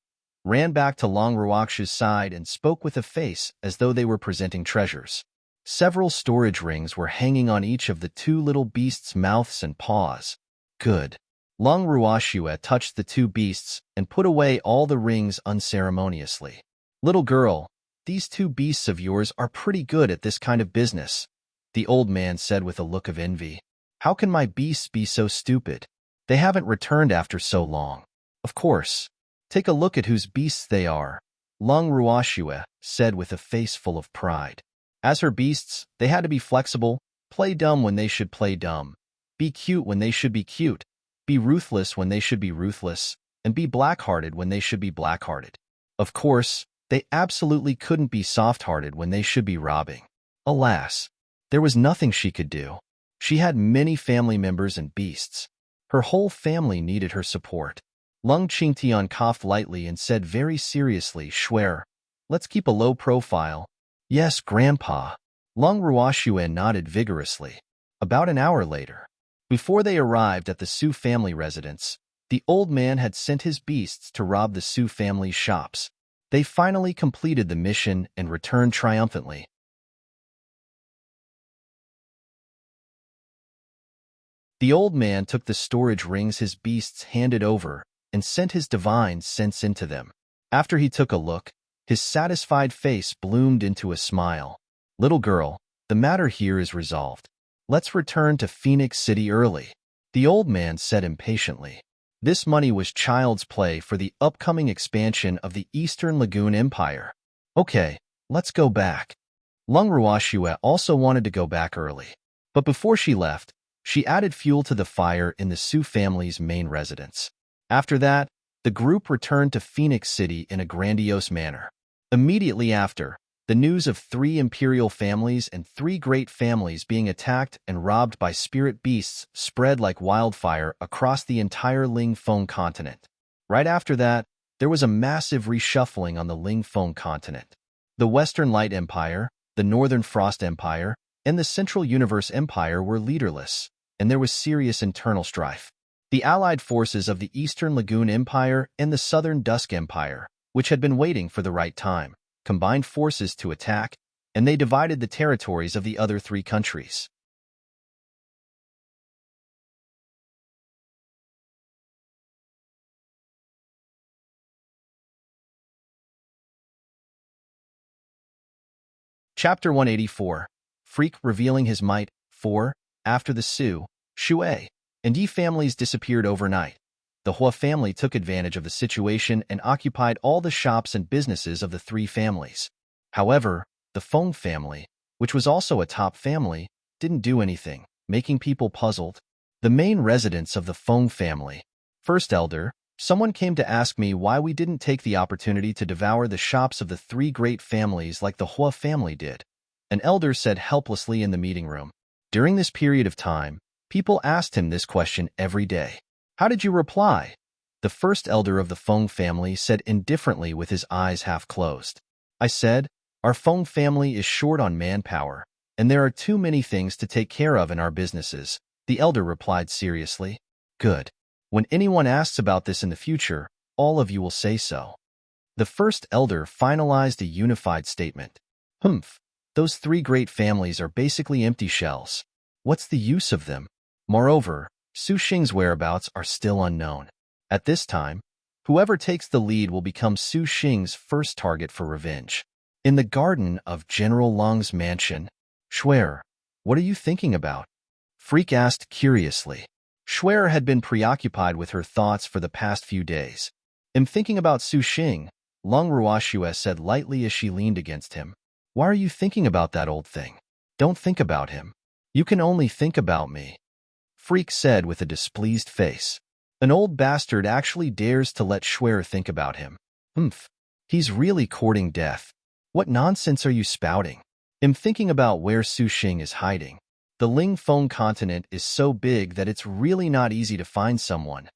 ran back to Long Ruoxue's side and spoke with a face as though they were presenting treasures. Several storage rings were hanging on each of the two little beasts' mouths and paws. Good. Lung Ruoxue touched the two beasts and put away all the rings unceremoniously. Little girl, these two beasts of yours are pretty good at this kind of business, the old man said with a look of envy. How can my beasts be so stupid? They haven't returned after so long. Of course. Take a look at whose beasts they are, Lung Ruoxue said with a face full of pride. As her beasts, they had to be flexible, play dumb when they should play dumb, be cute when they should be cute, be ruthless when they should be ruthless, and be black-hearted when they should be black-hearted. Of course, they absolutely couldn't be soft-hearted when they should be robbing. Alas, there was nothing she could do. She had many family members and beasts. Her whole family needed her support. Lung Qingtian coughed lightly and said very seriously, Schwer, let's keep a low profile. Yes, Grandpa. Lung Ruoxue nodded vigorously. About an hour later, before they arrived at the Su family residence, the old man had sent his beasts to rob the Su family's shops. They finally completed the mission and returned triumphantly. The old man took the storage rings his beasts handed over and sent his divine sense into them. After he took a look, his satisfied face bloomed into a smile. Little girl, the matter here is resolved. Let's return to Phoenix City early, the old man said impatiently. This money was child's play for the upcoming expansion of the Eastern Lagoon Empire. Okay, let's go back. Lung Ruoxue also wanted to go back early. But before she left, she added fuel to the fire in the Su family's main residence. After that, the group returned to Phoenix City in a grandiose manner. Immediately after, the news of 3 imperial families and 3 great families being attacked and robbed by spirit beasts spread like wildfire across the entire Ling Feng continent. Right after that, there was a massive reshuffling on the Ling Feng continent. The Western Light Empire, the Northern Frost Empire, and the Central Universe Empire were leaderless, and there was serious internal strife. The allied forces of the Eastern Lagoon Empire and the Southern Dusk Empire, which had been waiting for the right time, combined forces to attack, and they divided the territories of the other 3 countries. Chapter 184. Freak revealing his might. 4. After the Su, Shui, and Yi families disappeared overnight, the Hua family took advantage of the situation and occupied all the shops and businesses of the 3 families. However, the Feng family, which was also a top family, didn't do anything, making people puzzled. The main residence of the Feng family. First elder, someone came to ask me why we didn't take the opportunity to devour the shops of the 3 great families like the Hua family did. An elder said helplessly in the meeting room. During this period of time, people asked him this question every day. How did you reply? The first elder of the Feng family said indifferently with his eyes half closed. I said, our Feng family is short on manpower, and there are too many things to take care of in our businesses, the elder replied seriously. Good. When anyone asks about this in the future, all of you will say so. The first elder finalized a unified statement. Humph. Those 3 great families are basically empty shells. What's the use of them? Moreover, Su Xing's whereabouts are still unknown. At this time, whoever takes the lead will become Su Xing's first target for revenge. In the garden of General Lung's mansion, Shuer, what are you thinking about? Freak asked curiously. Shuer had been preoccupied with her thoughts for the past few days. I'm thinking about Su Xing, Lung Ruoxue said lightly as she leaned against him. Why are you thinking about that old thing? Don't think about him. You can only think about me. Freak said with a displeased face. An old bastard actually dares to let Shuer think about him. Humph. He's really courting death. What nonsense are you spouting? I'm thinking about where Su Xing is hiding. The Ling Feng continent is so big that it's really not easy to find someone.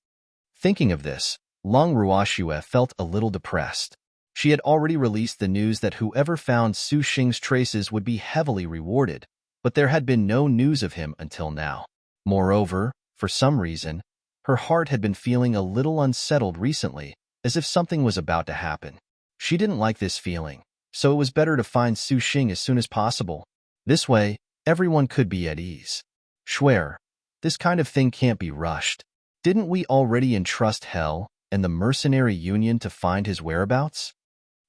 Thinking of this, Lung Ruoxue felt a little depressed. She had already released the news that whoever found Su Xing's traces would be heavily rewarded, but there had been no news of him until now. Moreover, for some reason, her heart had been feeling a little unsettled recently, as if something was about to happen. She didn't like this feeling, so it was better to find Su Xing as soon as possible. This way, everyone could be at ease. Shuer, this kind of thing can't be rushed. Didn't we already entrust Hell and the Mercenary Union to find his whereabouts?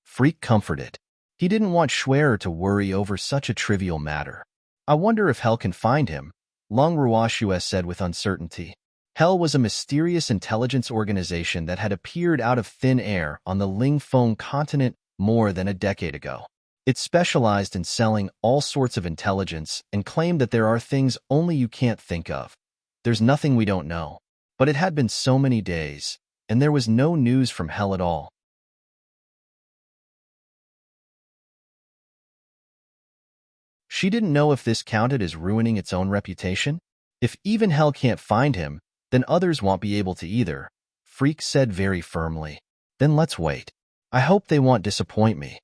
Freak comforted. He didn't want Shuer to worry over such a trivial matter. I wonder if Hell can find him, Lung Ruoxue said with uncertainty. Hell was a mysterious intelligence organization that had appeared out of thin air on the Ling Feng continent more than a decade ago. It specialized in selling all sorts of intelligence and claimed that there are things only you can't think of. There's nothing we don't know. But it had been so many days, and there was no news from Hell at all. She didn't know if this counted as ruining its own reputation. If even Hell can't find him, then others won't be able to either, Freak said very firmly. Then let's wait. I hope they won't disappoint me.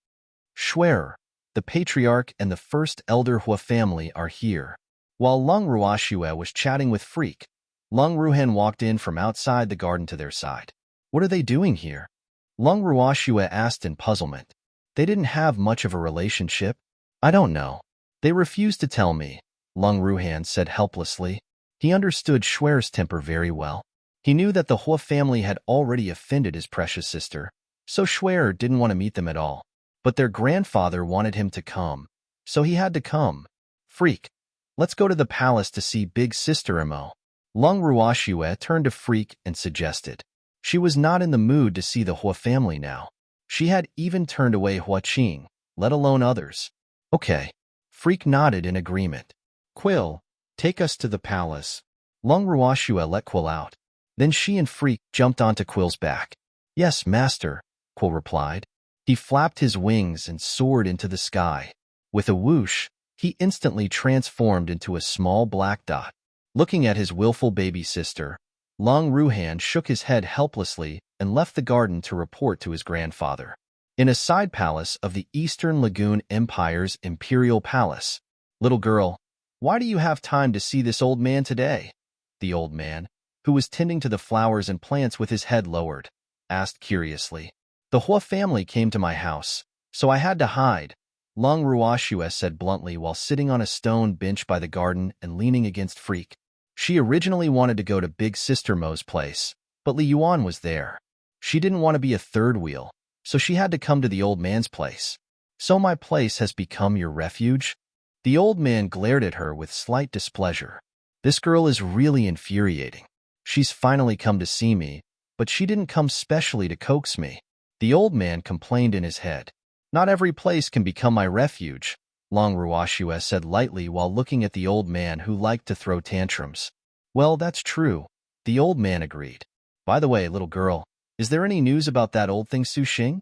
Shuer, the patriarch and the first elder Hua family are here. While Lung Ruoxue was chatting with Freak, Lung Ruhan walked in from outside the garden to their side. What are they doing here? Lung Ruoxue asked in puzzlement. They didn't have much of a relationship. I don't know. They refused to tell me, Lung Ruhan said helplessly. He understood Shuer's temper very well. He knew that the Hua family had already offended his precious sister, so Shuer didn't want to meet them at all. But their grandfather wanted him to come, so he had to come. Freak, let's go to the palace to see big sister Imo. Lung Ruoxue turned to Freak and suggested. She was not in the mood to see the Hua family now. She had even turned away Hua Qing, let alone others. Okay. Freak nodded in agreement. Quill, take us to the palace. Lung Ruoxue let Quill out. Then she and Freak jumped onto Quill's back. Yes, master, Quill replied. He flapped his wings and soared into the sky. With a whoosh, he instantly transformed into a small black dot. Looking at his willful baby sister, Long Ruhan shook his head helplessly and left the garden to report to his grandfather. In a side palace of the Eastern Lagoon Empire's Imperial Palace. Little girl, why do you have time to see this old man today? The old man, who was tending to the flowers and plants with his head lowered, asked curiously. The Hua family came to my house, so I had to hide, Lung Ruoxue said bluntly while sitting on a stone bench by the garden and leaning against Freak. She originally wanted to go to Big Sister Mo's place, but Li Yuan was there. She didn't want to be a third wheel, so she had to come to the old man's place. So my place has become your refuge? The old man glared at her with slight displeasure. This girl is really infuriating. She's finally come to see me, but she didn't come specially to coax me. The old man complained in his head. Not every place can become my refuge, Long Ruoxue said lightly while looking at the old man who liked to throw tantrums. Well, that's true, the old man agreed. By the way, little girl, is there any news about that old thing Su Xing?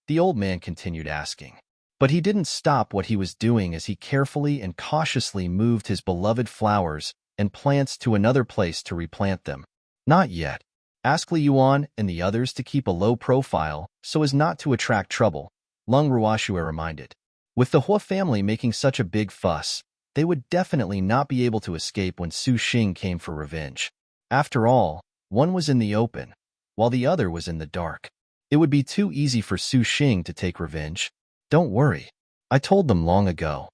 The old man continued asking. But he didn't stop what he was doing as he carefully and cautiously moved his beloved flowers and plants to another place to replant them. Not yet. Ask Li Yuan and the others to keep a low profile so as not to attract trouble, Lung Ruoxue reminded. With the Hua family making such a big fuss, they would definitely not be able to escape when Su Xing came for revenge. After all, one was in the open, while the other was in the dark. It would be too easy for Su Xing to take revenge. Don't worry. I told them long ago.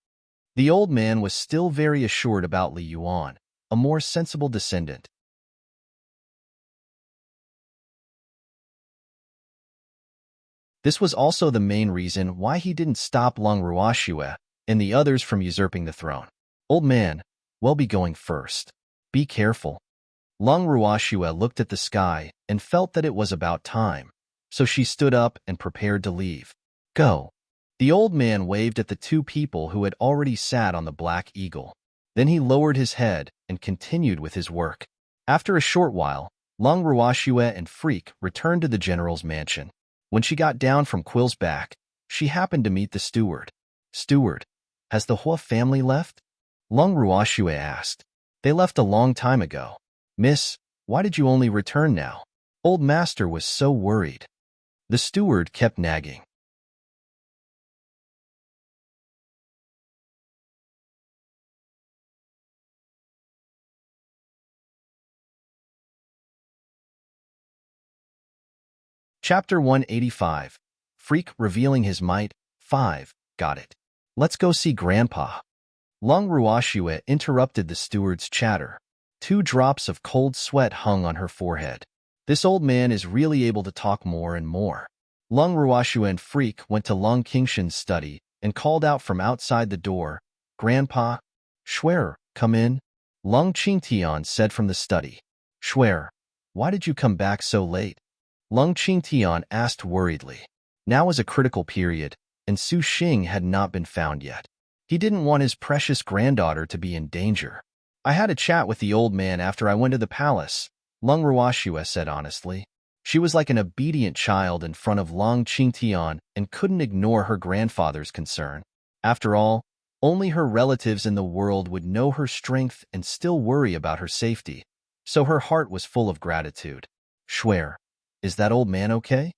The old man was still very assured about Li Yuan, a more sensible descendant. This was also the main reason why he didn't stop Lung Ruoxue and the others from usurping the throne. Old man, we'll be going first. Be careful. Lung Ruoxue looked at the sky and felt that it was about time, so she stood up and prepared to leave. Go. The old man waved at the two people who had already sat on the black eagle. Then he lowered his head and continued with his work. After a short while, Lung Ruoxue and Freak returned to the general's mansion. When she got down from Quill's back, she happened to meet the steward. Steward, has the Hua family left? Lung Ruoxue asked. They left a long time ago. Miss, why did you only return now? Old master was so worried. The steward kept nagging. Chapter 185. Freak revealing his might. 5. Got it. Let's go see Grandpa. Lung Ruoxue interrupted the steward's chatter. 2 drops of cold sweat hung on her forehead. This old man is really able to talk more and more. Lung Ruoxue and Freak went to Lung Qingshan's study and called out from outside the door, Grandpa, Shuer, come in. Lung Qingtian said from the study. Shuer, why did you come back so late? Lung Qingtian asked worriedly. Now was a critical period, and Su Xing had not been found yet. He didn't want his precious granddaughter to be in danger. I had a chat with the old man after I went to the palace, Lung Ruoxue said honestly. She was like an obedient child in front of Lung Qingtian and couldn't ignore her grandfather's concern. After all, only her relatives in the world would know her strength and still worry about her safety, so her heart was full of gratitude. Shuer, is that old man okay?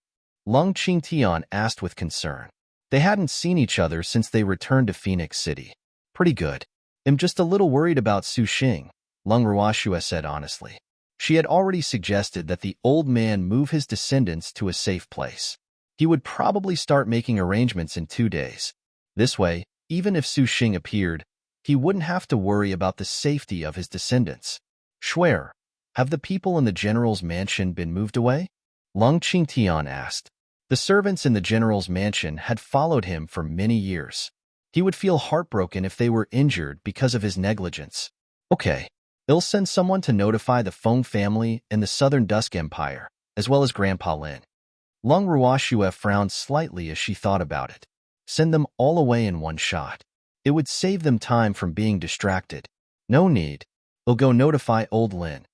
Lung Qingtian asked with concern. They hadn't seen each other since they returned to Phoenix City. Pretty good. I'm just a little worried about Su Xing, Lung Ruoxue said honestly. She had already suggested that the old man move his descendants to a safe place. He would probably start making arrangements in 2 days. This way, even if Su Xing appeared, he wouldn't have to worry about the safety of his descendants. Shuer, have the people in the general's mansion been moved away? Lung Qingtian asked. The servants in the general's mansion had followed him for many years. He would feel heartbroken if they were injured because of his negligence. Okay, they'll send someone to notify the Feng family and the Southern Dusk Empire, as well as Grandpa Lin. Lung Ruoxue frowned slightly as she thought about it. Send them all away in one shot. It would save them time from being distracted. No need. They'll go notify old Lin.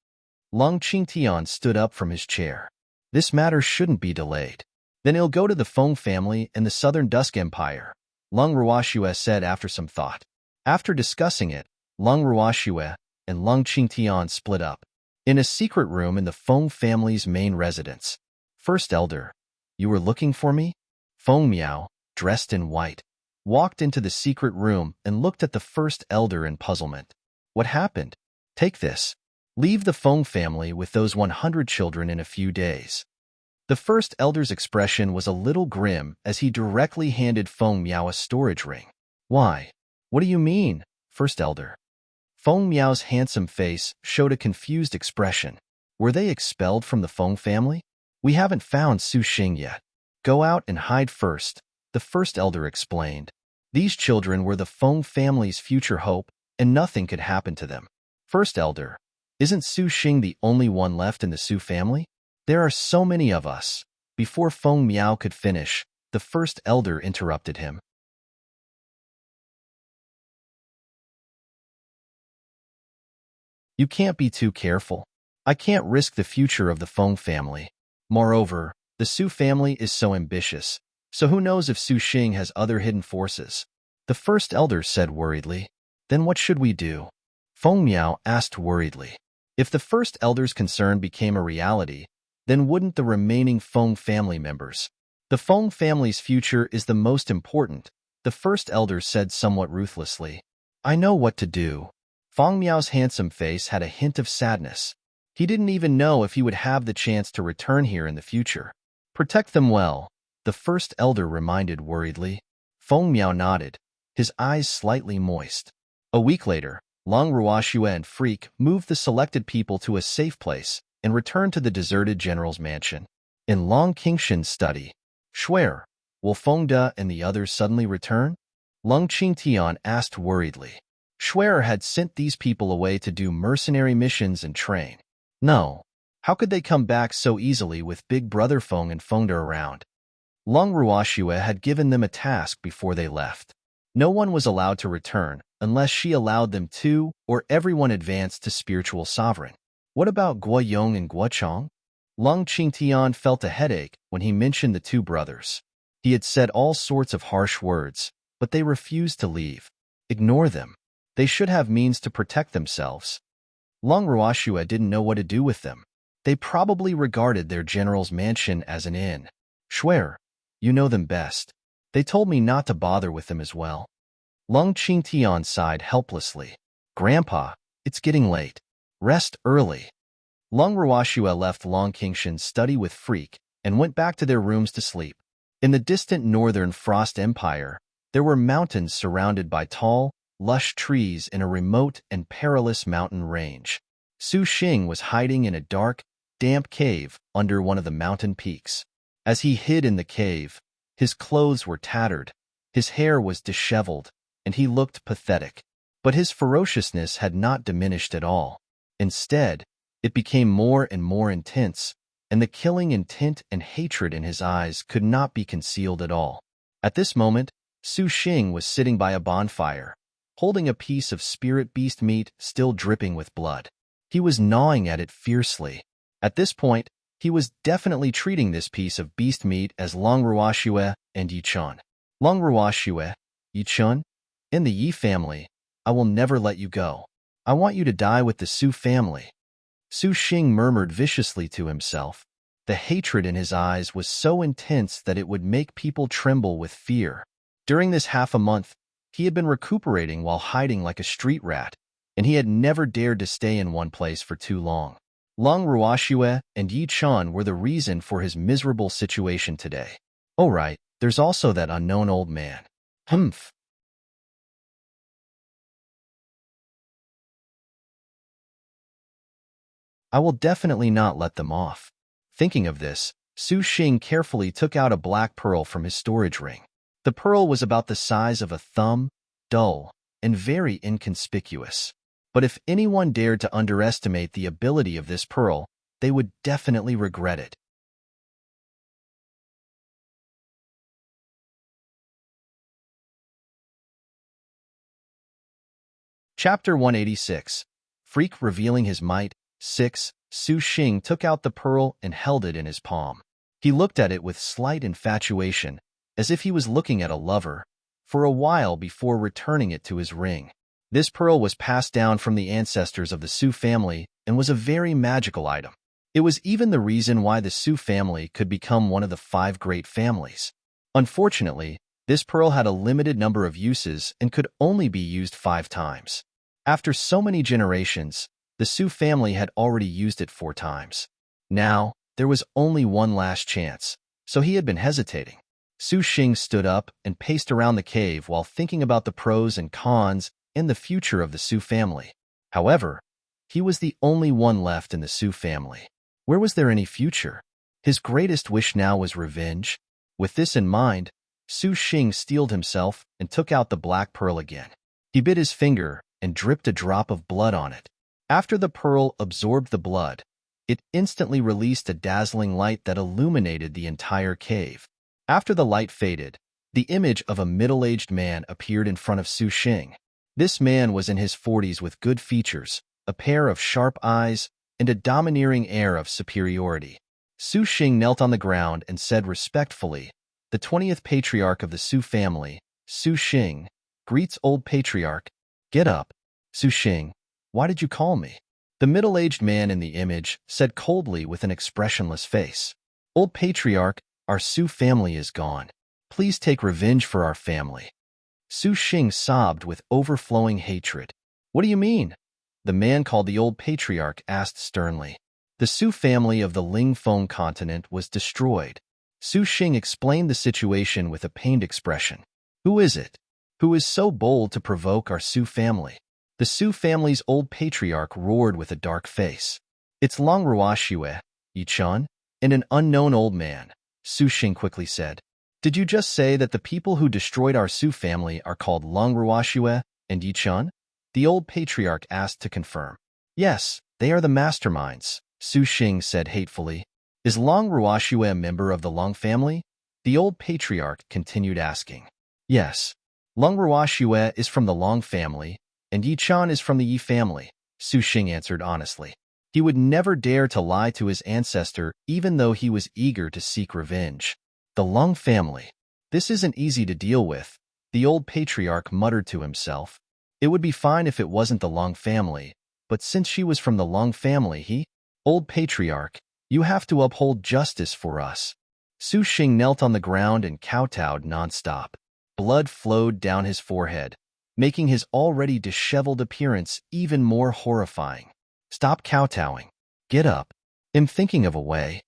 Lung Qingtian stood up from his chair. This matter shouldn't be delayed. Then he'll go to the Feng family and the Southern Dusk Empire, Lung Ruoxue said after some thought. After discussing it, Lung Ruoxue and Lung Qingtian split up. In a secret room in the Feng family's main residence. First Elder, you were looking for me? Feng Miao, dressed in white, walked into the secret room and looked at the First Elder in puzzlement. What happened? Take this. Leave the Feng family with those 100 children in a few days. The First Elder's expression was a little grim as he directly handed Feng Miao a storage ring. Why? What do you mean, First Elder? Feng Miao's handsome face showed a confused expression. Were they expelled from the Feng family? We haven't found Su Xing yet. Go out and hide first, the First Elder explained. These children were the Feng family's future hope, and nothing could happen to them. First Elder, isn't Su Xing the only one left in the Su family? There are so many of us. Before Feng Miao could finish, the First Elder interrupted him. You can't be too careful. I can't risk the future of the Feng family. Moreover, the Su family is so ambitious, so who knows if Su Xing has other hidden forces? The First Elder said worriedly. Then what should we do? Feng Miao asked worriedly. If the First Elder's concern became a reality, then wouldn't the remaining Feng family members? The Feng family's future is the most important, the First Elder said somewhat ruthlessly. I know what to do. Feng Miao's handsome face had a hint of sadness. He didn't even know if he would have the chance to return here in the future. Protect them well, the First Elder reminded worriedly. Feng Miao nodded, his eyes slightly moist. A week later, Lung Ruoxue and Freak moved the selected people to a safe place and returned to the deserted general's mansion. In Long Qingshan's study, Shuer, will Feng De and the others suddenly return? Lung Qingtian asked worriedly. Shuer had sent these people away to do mercenary missions and train. No. How could they come back so easily with Big Brother Feng and Feng De around? Lung Ruoxue had given them a task before they left. No one was allowed to return unless she allowed them to, or everyone advanced to spiritual sovereign. What about Guo Yong and Guo Chong? Lung Qingtian felt a headache when he mentioned the two brothers. He had said all sorts of harsh words, but they refused to leave. Ignore them. They should have means to protect themselves. Lung Ruoxue didn't know what to do with them. They probably regarded their general's mansion as an inn. Shuer, you know them best. They told me not to bother with them as well. Lung Qingtian sighed helplessly. Grandpa, it's getting late. Rest early. Lung Ruoxue left Long Qingshan's study with Freak and went back to their rooms to sleep. In the distant northern Frost Empire, there were mountains surrounded by tall, lush trees in a remote and perilous mountain range. Su Xing was hiding in a dark, damp cave under one of the mountain peaks. As he hid in the cave, his clothes were tattered, his hair was disheveled, and he looked pathetic. But his ferociousness had not diminished at all. Instead, it became more and more intense, and the killing intent and hatred in his eyes could not be concealed at all. At this moment, Su Xing was sitting by a bonfire, holding a piece of spirit beast meat still dripping with blood. He was gnawing at it fiercely. At this point, he was definitely treating this piece of beast meat as Lung Ruoxue and Yi Chun. Lung Ruoxue, Yi Chun, in the Yi family, I will never let you go. I want you to die with the Su family. Su Xing murmured viciously to himself. The hatred in his eyes was so intense that it would make people tremble with fear. During this half a month, he had been recuperating while hiding like a street rat, and he had never dared to stay in one place for too long. Lung Ruoxue and Yi Chun were the reason for his miserable situation today. Oh right, there's also that unknown old man. Humph. I will definitely not let them off. Thinking of this, Su Xing carefully took out a black pearl from his storage ring. The pearl was about the size of a thumb, dull, and very inconspicuous. But if anyone dared to underestimate the ability of this pearl, they would definitely regret it. Chapter 186. Freak revealing his might. 6. Su Xing took out the pearl and held it in his palm. He looked at it with slight infatuation, as if he was looking at a lover, for a while before returning it to his ring. This pearl was passed down from the ancestors of the Su family and was a very magical item. It was even the reason why the Su family could become one of the 5 great families. Unfortunately, this pearl had a limited number of uses and could only be used 5 times. After so many generations, the Su family had already used it 4 times. Now, there was only one last chance, so he had been hesitating. Su Xing stood up and paced around the cave while thinking about the pros and cons and the future of the Su family. However, he was the only one left in the Su family. Where was there any future? His greatest wish now was revenge. With this in mind, Su Xing steeled himself and took out the black pearl again. He bit his finger and dripped a drop of blood on it. After the pearl absorbed the blood, it instantly released a dazzling light that illuminated the entire cave. After the light faded, the image of a middle-aged man appeared in front of Su Xing. This man was in his 40s with good features, a pair of sharp eyes, and a domineering air of superiority. Su Xing knelt on the ground and said respectfully, "The 20th patriarch of the Su family, Su Xing, greets old patriarch. Get up." "Su Xing, why did you call me?" The middle-aged man in the image said coldly with an expressionless face. "Old patriarch, our Su family is gone. Please take revenge for our family." Su Xing sobbed with overflowing hatred. "What do you mean?" The man called the old patriarch asked sternly. The Su family of the Lingfeng continent was destroyed. Su Xing explained the situation with a pained expression. "Who is it? Who is so bold to provoke our Su family?" The Su family's old patriarch roared with a dark face. "It's Long Ruoxue, Yichun, and an unknown old man," Su Xing quickly said. "Did you just say that the people who destroyed our Su family are called Long Ruoxue and Yichun?" The old patriarch asked to confirm. "Yes, they are the masterminds," Su Xing said hatefully. "Is Long Ruoxue a member of the Long family?" The old patriarch continued asking. "Yes. Long Ruoxue is from the Long family, and Yichun is from the Yi family," Su Xing answered honestly. He would never dare to lie to his ancestor even though he was eager to seek revenge. The Long family. This isn't easy to deal with, the old patriarch muttered to himself. It would be fine if it wasn't the Long family, but since she was from the Long family, Old patriarch, you have to uphold justice for us. Su Xing knelt on the ground and kowtowed nonstop. Blood flowed down his forehead, making his already disheveled appearance even more horrifying. "Stop kowtowing. Get up. I'm thinking of a way."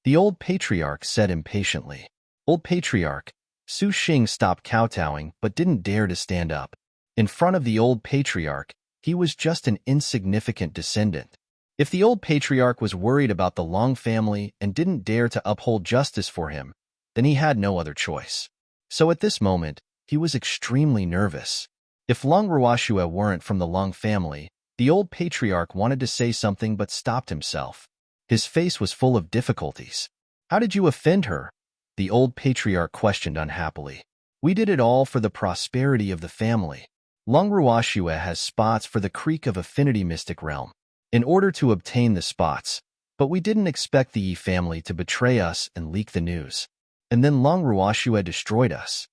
The old patriarch said impatiently. "Old patriarch." Su Xing stopped kowtowing but didn't dare to stand up. In front of the old patriarch, he was just an insignificant descendant. If the old patriarch was worried about the Long family and didn't dare to uphold justice for him, then he had no other choice. So at this moment, he was extremely nervous. If Long Ruoxue weren't from the Long family, the old patriarch wanted to say something but stopped himself. His face was full of difficulties. "How did you offend her?" the old patriarch questioned unhappily. "We did it all for the prosperity of the family. Long Ruoxue has spots for the Creek of Affinity Mystic Realm. In order to obtain the spots, but we didn't expect the Yi family to betray us and leak the news. And then Long Ruoxue destroyed us."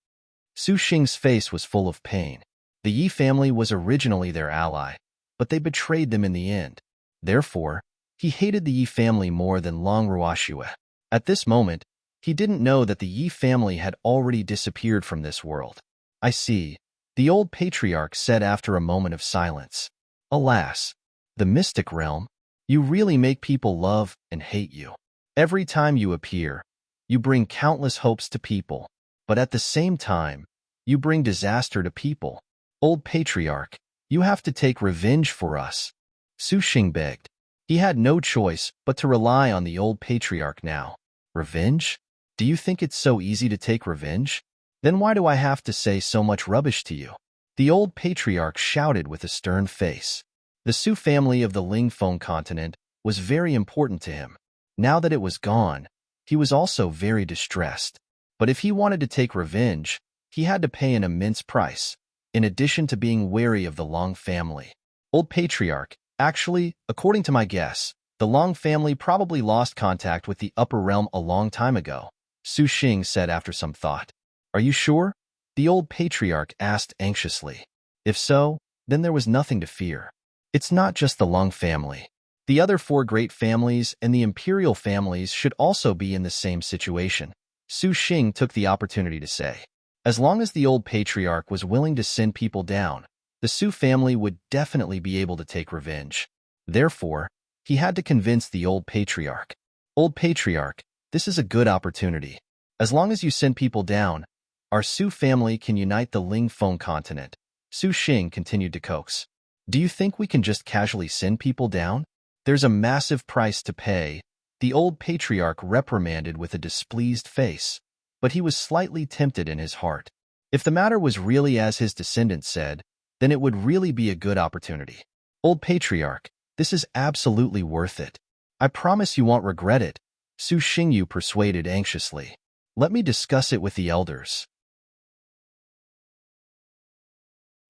Su Xing's face was full of pain. The Yi family was originally their ally, but they betrayed them in the end. Therefore, he hated the Yi family more than Long Ruoxue. At this moment, he didn't know that the Yi family had already disappeared from this world. "I see," the old patriarch said after a moment of silence. "Alas, the mystic realm, you really make people love and hate you. Every time you appear, you bring countless hopes to people, but at the same time, you bring disaster to people. Old patriarch, You have to take revenge for us. Su Xing begged. He had no choice but to rely on the old patriarch now. Revenge? Do you think it's so easy to take revenge? Then why do I have to say so much rubbish to you? The old patriarch shouted with a stern face. The Su family of the Lingfeng continent was very important to him. Now that it was gone, he was also very distressed. But if he wanted to take revenge, he had to pay an immense price, in addition to being wary of the Long family. Old patriarch, actually, according to my guess, the Long family probably lost contact with the upper realm a long time ago, Su Xing said after some thought. Are you sure? The old patriarch asked anxiously. If so, then there was nothing to fear. It's not just the Long family. The other 4 great families and the imperial families should also be in the same situation, Su Xing took the opportunity to say. As long as the old patriarch was willing to send people down, the Su family would definitely be able to take revenge. Therefore, he had to convince the old patriarch. Old patriarch, this is a good opportunity. As long as you send people down, our Su family can unite the Lingfeng continent, Su Xing continued to coax. Do you think we can just casually send people down? There's a massive price to pay, the old patriarch reprimanded with a displeased face, but he was slightly tempted in his heart. If the matter was really as his descendants said, then it would really be a good opportunity. Old patriarch, this is absolutely worth it. I promise you won't regret it, Su Xingyu persuaded anxiously. Let me discuss it with the elders.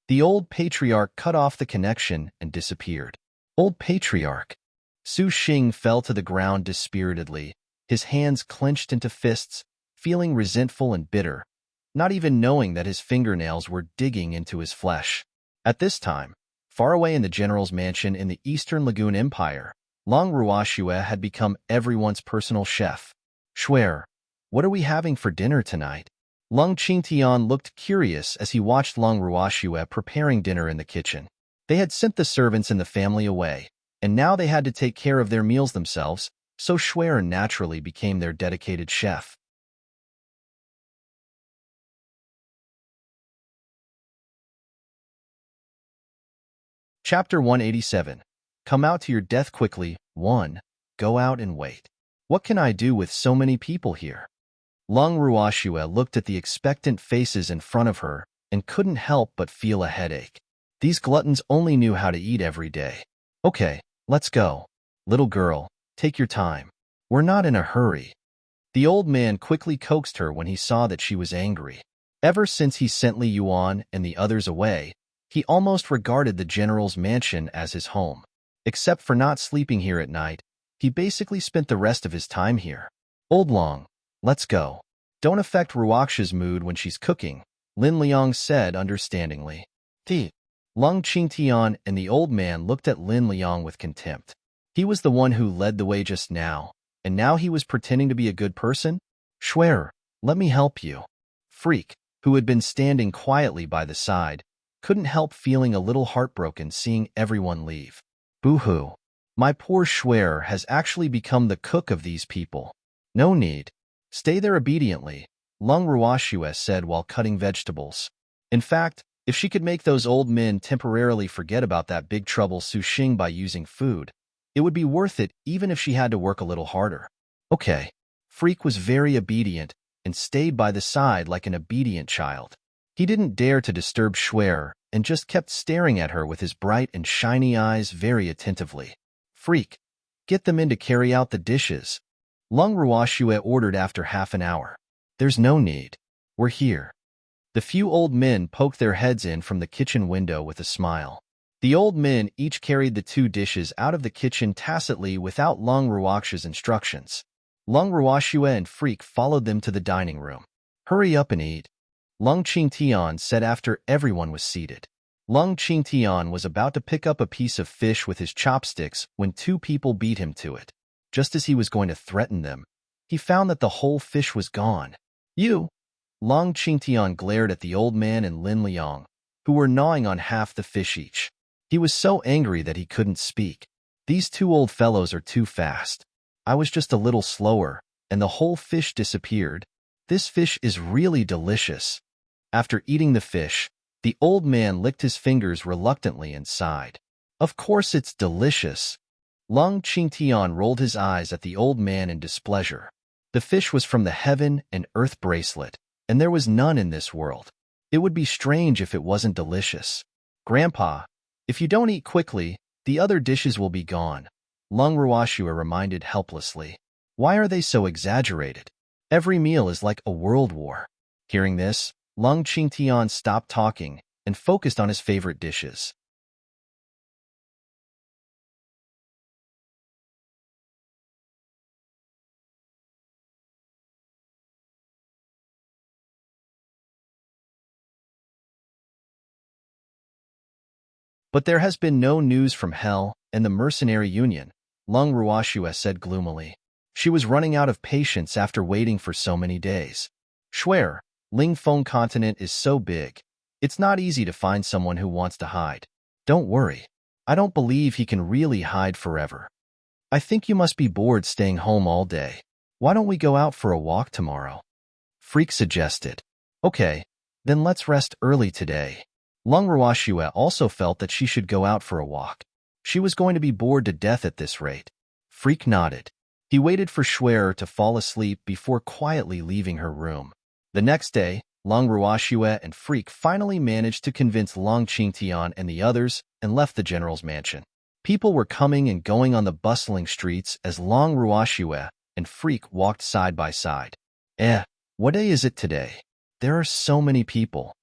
The old patriarch cut off the connection and disappeared. Old patriarch. Su Xing fell to the ground dispiritedly, his hands clenched into fists, feeling resentful and bitter, not even knowing that his fingernails were digging into his flesh. At this time, far away in the general's mansion in the Eastern Lagoon Empire, Long Ruoxue had become everyone's personal chef. Shuer, what are we having for dinner tonight? Lung Qingtian looked curious as he watched Long Ruoxue preparing dinner in the kitchen. They had sent the servants in the family away, and now they had to take care of their meals themselves, so Shuer naturally became their dedicated chef. Chapter 187. Come out to your death quickly. 1. Go out and wait. What can I do with so many people here? Lung Ruoxue looked at the expectant faces in front of her and couldn't help but feel a headache. These gluttons only knew how to eat every day. Okay, let's go. Little girl, take your time. We're not in a hurry. The old man quickly coaxed her when he saw that she was angry. Ever since he sent Li Yuan and the others away, he almost regarded the general's mansion as his home. Except for not sleeping here at night, he basically spent the rest of his time here. Old Long, let's go. Don't affect Ruoxue's mood when she's cooking, Lin Liang said understandingly. Lung Qingtian and the old man looked at Lin Liang with contempt. He was the one who led the way just now, and now he was pretending to be a good person? Shuer, let me help you. Freak, who had been standing quietly by the side, couldn't help feeling a little heartbroken seeing everyone leave. Boo-hoo. My poor Shuer has actually become the cook of these people. No need. Stay there obediently, Lung Ruoxue said while cutting vegetables. In fact, if she could make those old men temporarily forget about that big trouble Su Xing by using food, it would be worth it even if she had to work a little harder. Okay. Freak was very obedient and stayed by the side like an obedient child. He didn't dare to disturb Shuer and just kept staring at her with his bright and shiny eyes very attentively. Freak, get them in to carry out the dishes, Lung Ruoxue ordered after half an hour. There's no need. We're here. The few old men poked their heads in from the kitchen window with a smile. The old men each carried the 2 dishes out of the kitchen tacitly without Lung Ruoxue's instructions. Lung Ruoxue and Freak followed them to the dining room. Hurry up and eat, Lung Qingtian said after everyone was seated. Lung Qingtian was about to pick up a piece of fish with his chopsticks when 2 people beat him to it. Just as he was going to threaten them, he found that the whole fish was gone. You! Lung Qingtian glared at the old man and Lin Liang, who were gnawing on half the fish each. He was so angry that he couldn't speak. These 2 old fellows are too fast. I was just a little slower, and the whole fish disappeared. This fish is really delicious. After eating the fish, The old man licked his fingers reluctantly and sighed. Of course it's delicious. Lung Qingtian rolled his eyes at the old man in displeasure. The fish was from the heaven and earth bracelet, and there was none in this world. It would be strange if it wasn't delicious. Grandpa, if you don't eat quickly, the other dishes will be gone, Lung Ruoxue reminded helplessly. Why are they so exaggerated? Every meal is like a world war. Hearing this, Lung Qingtian stopped talking and focused on his favorite dishes. But there has been no news from Hell and the Mercenary Union, Lung Ruoxue said gloomily. She was running out of patience after waiting for so many days. Swear, Lingfeng continent is so big. It's not easy to find someone who wants to hide. Don't worry. I don't believe he can really hide forever. I think you must be bored staying home all day. Why don't we go out for a walk tomorrow? Freak suggested. Okay, then let's rest early today. Lung Ruoxue also felt that she should go out for a walk. She was going to be bored to death at this rate. Freak nodded. He waited for Schwerer to fall asleep before quietly leaving her room. The next day, Lung Ruoxue and Freak finally managed to convince Lung Qingtian and the others and left the general's mansion. People were coming and going on the bustling streets as Lung Ruoxue and Freak walked side by side. What day is it today? There are so many people.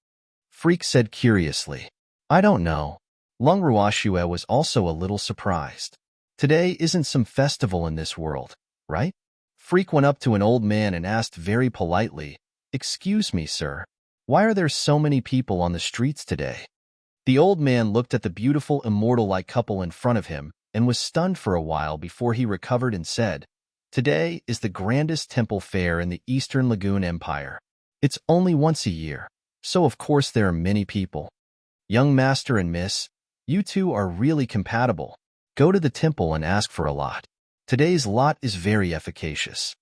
Freak said curiously. I don't know. Lung Ruoxue was also a little surprised. Today isn't some festival in this world, right? Freak went up to an old man and asked very politely, Excuse me, sir. Why are there so many people on the streets today? The old man looked at the beautiful immortal-like couple in front of him and was stunned for a while before he recovered and said, Today is the grandest temple fair in the Eastern Lagoon Empire. It's only once a year, so of course there are many people. Young master and miss, you two are really compatible. Go to the temple and ask for a lot. Today's lot is very efficacious.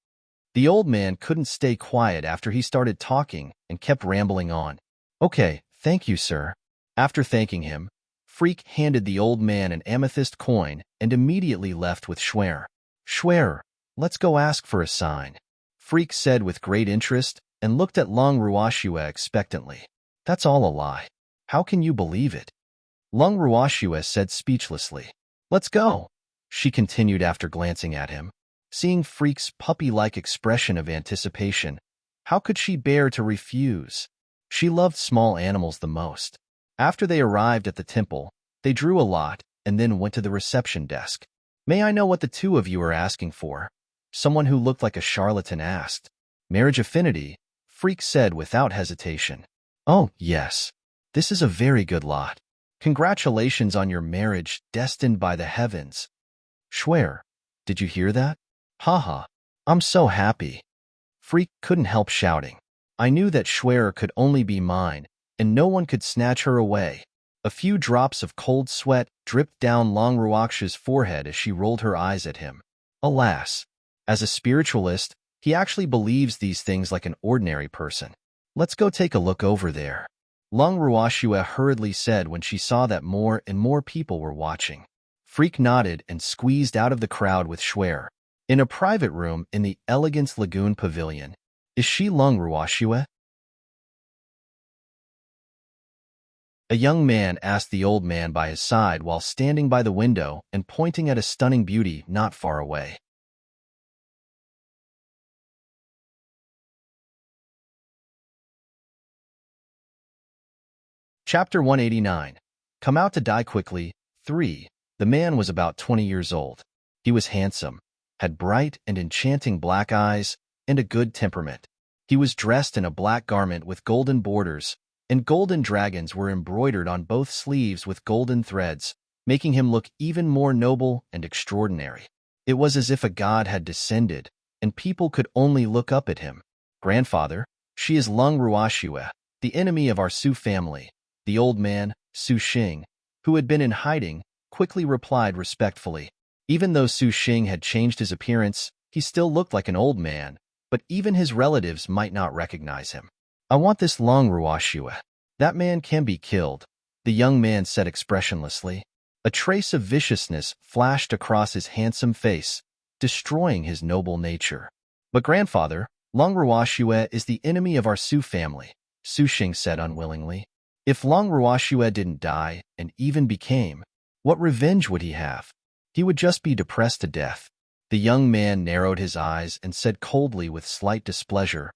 The old man couldn't stay quiet after he started talking and kept rambling on. Okay, thank you, sir. After thanking him, Freak handed the old man an amethyst coin and immediately left with Schwerer. Schwerer, let's go ask for a sign, Freak said with great interest and looked at Lung Ruoxue expectantly. That's all a lie. How can you believe it? Lung Ruoxue said speechlessly. Let's go, she continued after glancing at him. Seeing Freak's puppy-like expression of anticipation, how could she bear to refuse? She loved small animals the most. After they arrived at the temple, they drew a lot and then went to the reception desk. May I know what the two of you are asking for? Someone who looked like a charlatan asked. Marriage affinity, Freak said without hesitation. Oh, yes. This is a very good lot. Congratulations on your marriage destined by the heavens. Schwerer, did you hear that? Haha, I'm so happy. Freak couldn't help shouting. I knew that Schwerer could only be mine, and no one could snatch her away. A few drops of cold sweat dripped down Lung Ruoxue's forehead as she rolled her eyes at him. Alas, as a spiritualist, he actually believes these things like an ordinary person. Let's go take a look over there, Lung Ruoxue hurriedly said when she saw that more and more people were watching. Freak nodded and squeezed out of the crowd with Schwerer. In a private room in the Elegance Lagoon Pavilion. Is she Lung Ruoxue? A young man asked the old man by his side while standing by the window and pointing at a stunning beauty not far away. Chapter 189. Come out to die quickly. 3. The man was about 20 years old. He was handsome, had bright and enchanting black eyes, and a good temperament. He was dressed in a black garment with golden borders, and golden dragons were embroidered on both sleeves with golden threads, making him look even more noble and extraordinary. It was as if a god had descended, and people could only look up at him. Grandfather, she is Lung Ruoxue, the enemy of our Su family. The old man, Su Xing, who had been in hiding, quickly replied respectfully. Even though Su Xing had changed his appearance, he still looked like an old man, but even his relatives might not recognize him. I want this Lung Ruoxue. That man can be killed, the young man said expressionlessly. A trace of viciousness flashed across his handsome face, destroying his noble nature. But grandfather, Long Ruoxue is the enemy of our Su family, Su Xing said unwillingly. If Long Ruoxue didn't die, and even became, what revenge would he have? He would just be depressed to death. The young man narrowed his eyes and said coldly with slight displeasure,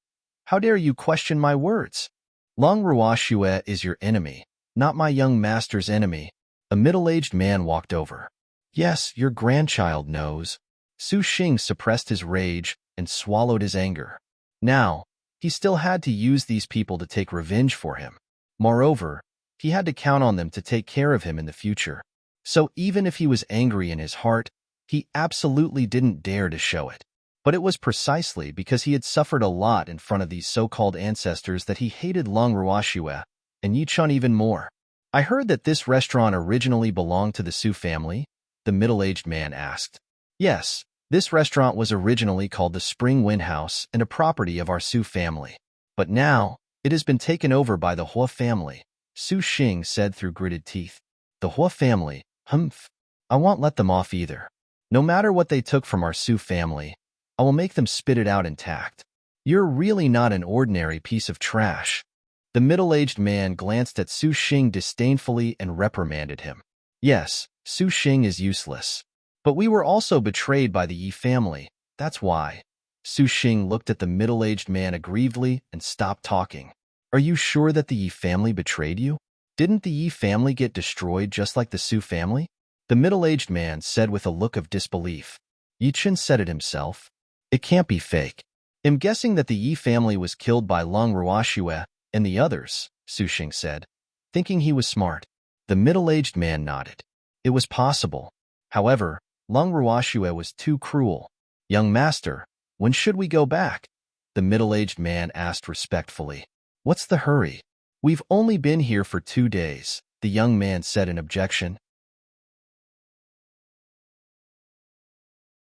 "How dare you question my words? Long Ruoxue is your enemy, not my young master's enemy." A middle-aged man walked over. "Yes, your grandchild knows." Su Xing suppressed his rage and swallowed his anger. Now, he still had to use these people to take revenge for him. Moreover, he had to count on them to take care of him in the future. So even if he was angry in his heart, he absolutely didn't dare to show it. But it was precisely because he had suffered a lot in front of these so-called ancestors that he hated Long Ruoxue and Yichun even more. "I heard that this restaurant originally belonged to the Su family?" the middle-aged man asked. "Yes, this restaurant was originally called the Spring Wind House and a property of our Su family. But now, it has been taken over by the Hua family," Su Xing said through gritted teeth. "The Hua family? Humph. I won't let them off either. No matter what they took from our Su family, I will make them spit it out intact. You're really not an ordinary piece of trash." The middle-aged man glanced at Su Xing disdainfully and reprimanded him. "Yes, Su Xing is useless. But we were also betrayed by the Yi family, that's why." Su Xing looked at the middle-aged man aggrievedly and stopped talking. "Are you sure that the Yi family betrayed you? Didn't the Yi family get destroyed just like the Su family?" the middle-aged man said with a look of disbelief. Yichun said it himself. "It can't be fake. I'm guessing that the Yi family was killed by Long Ruoxue and the others," Su Xing said, thinking he was smart. The middle-aged man nodded. It was possible. However, Long Ruoxue was too cruel. "Young master, when should we go back?" the middle-aged man asked respectfully. "What's the hurry? We've only been here for 2 days," the young man said in objection.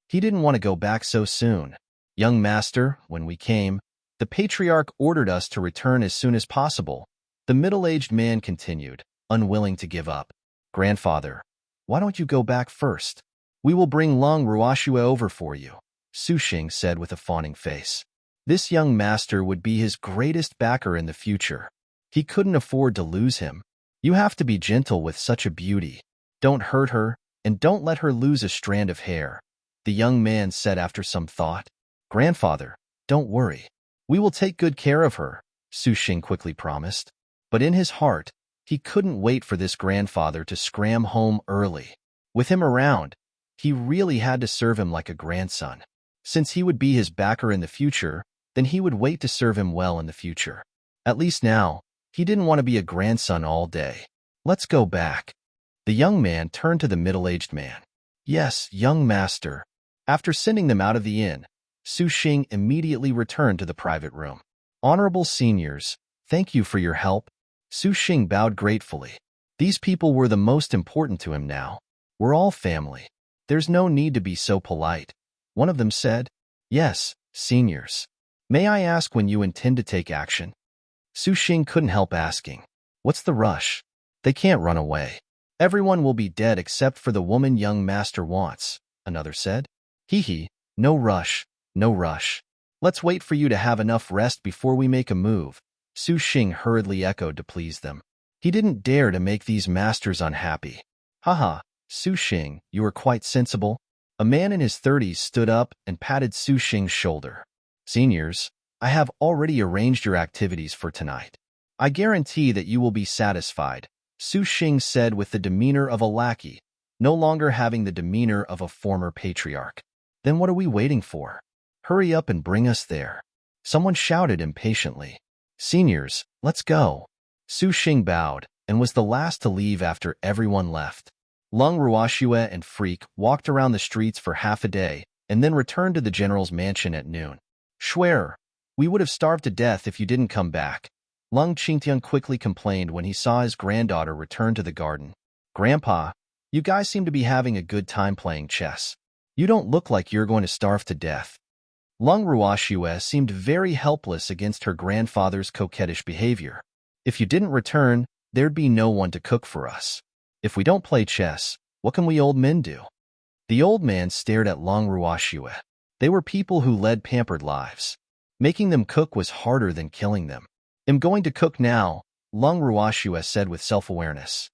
He didn't want to go back so soon. "Young master, when we came, the patriarch ordered us to return as soon as possible," the middle-aged man continued, unwilling to give up. "Grandfather, why don't you go back first? We will bring Long Ruoxue over for you," Su Xing said with a fawning face. This young master would be his greatest backer in the future. He couldn't afford to lose him. "You have to be gentle with such a beauty. Don't hurt her, and don't let her lose a strand of hair," the young man said after some thought. "Grandfather, don't worry. We will take good care of her," Su Xing quickly promised. But in his heart, he couldn't wait for this grandfather to scram home early. With him around, he really had to serve him like a grandson. Since he would be his backer in the future, then he would wait to serve him well in the future. At least now, he didn't want to be a grandson all day. "Let's go back." The young man turned to the middle-aged man. "Yes, young master." After sending them out of the inn, Su Xing immediately returned to the private room. "Honorable seniors, thank you for your help." Su Xing bowed gratefully. These people were the most important to him now. "We're all family. There's no need to be so polite," one of them said. "Yes, seniors. May I ask when you intend to take action?" Su Xing couldn't help asking. "What's the rush? They can't run away. Everyone will be dead except for the woman young master wants," another said. "Hee, no rush, no rush. Let's wait for you to have enough rest before we make a move," Su Xing hurriedly echoed to please them. He didn't dare to make these masters unhappy. "Haha, Su Xing, you are quite sensible." A man in his 30s stood up and patted Su Xing's shoulder. "Seniors, I have already arranged your activities for tonight. I guarantee that you will be satisfied," Su Xing said with the demeanor of a lackey, no longer having the demeanor of a former patriarch. "Then what are we waiting for? Hurry up and bring us there," someone shouted impatiently. "Seniors, let's go." Su Xing bowed and was the last to leave after everyone left. Long Ruoxue and Freak walked around the streets for half a day and then returned to the general's mansion at noon. "Schwerer, we would have starved to death if you didn't come back," Lung Qingtian quickly complained when he saw his granddaughter return to the garden. "Grandpa, you guys seem to be having a good time playing chess. You don't look like you're going to starve to death." Lung Ruoxue seemed very helpless against her grandfather's coquettish behavior. If you didn't return, there'd be no one to cook for us. If we don't play chess, what can we old men do? The old man stared at Long Ruashue. They were people who led pampered lives. Making them cook was harder than killing them. I'm going to cook now, Long Ruashue said with self-awareness.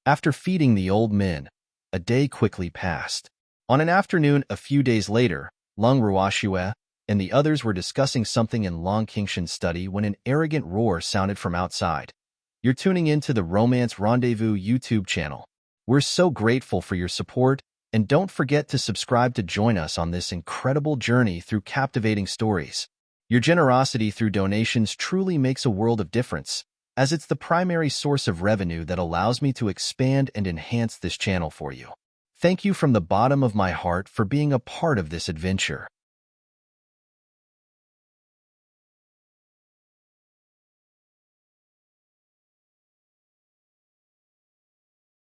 After feeding the old men, a day quickly passed. On an afternoon a few days later, Long Ruashue and the others were discussing something in Long Qingshan's study when an arrogant roar sounded from outside. You're tuning in to the Romance Rendezvous YouTube channel. We're so grateful for your support, and don't forget to subscribe to join us on this incredible journey through captivating stories. Your generosity through donations truly makes a world of difference, as it's the primary source of revenue that allows me to expand and enhance this channel for you. Thank you from the bottom of my heart for being a part of this adventure.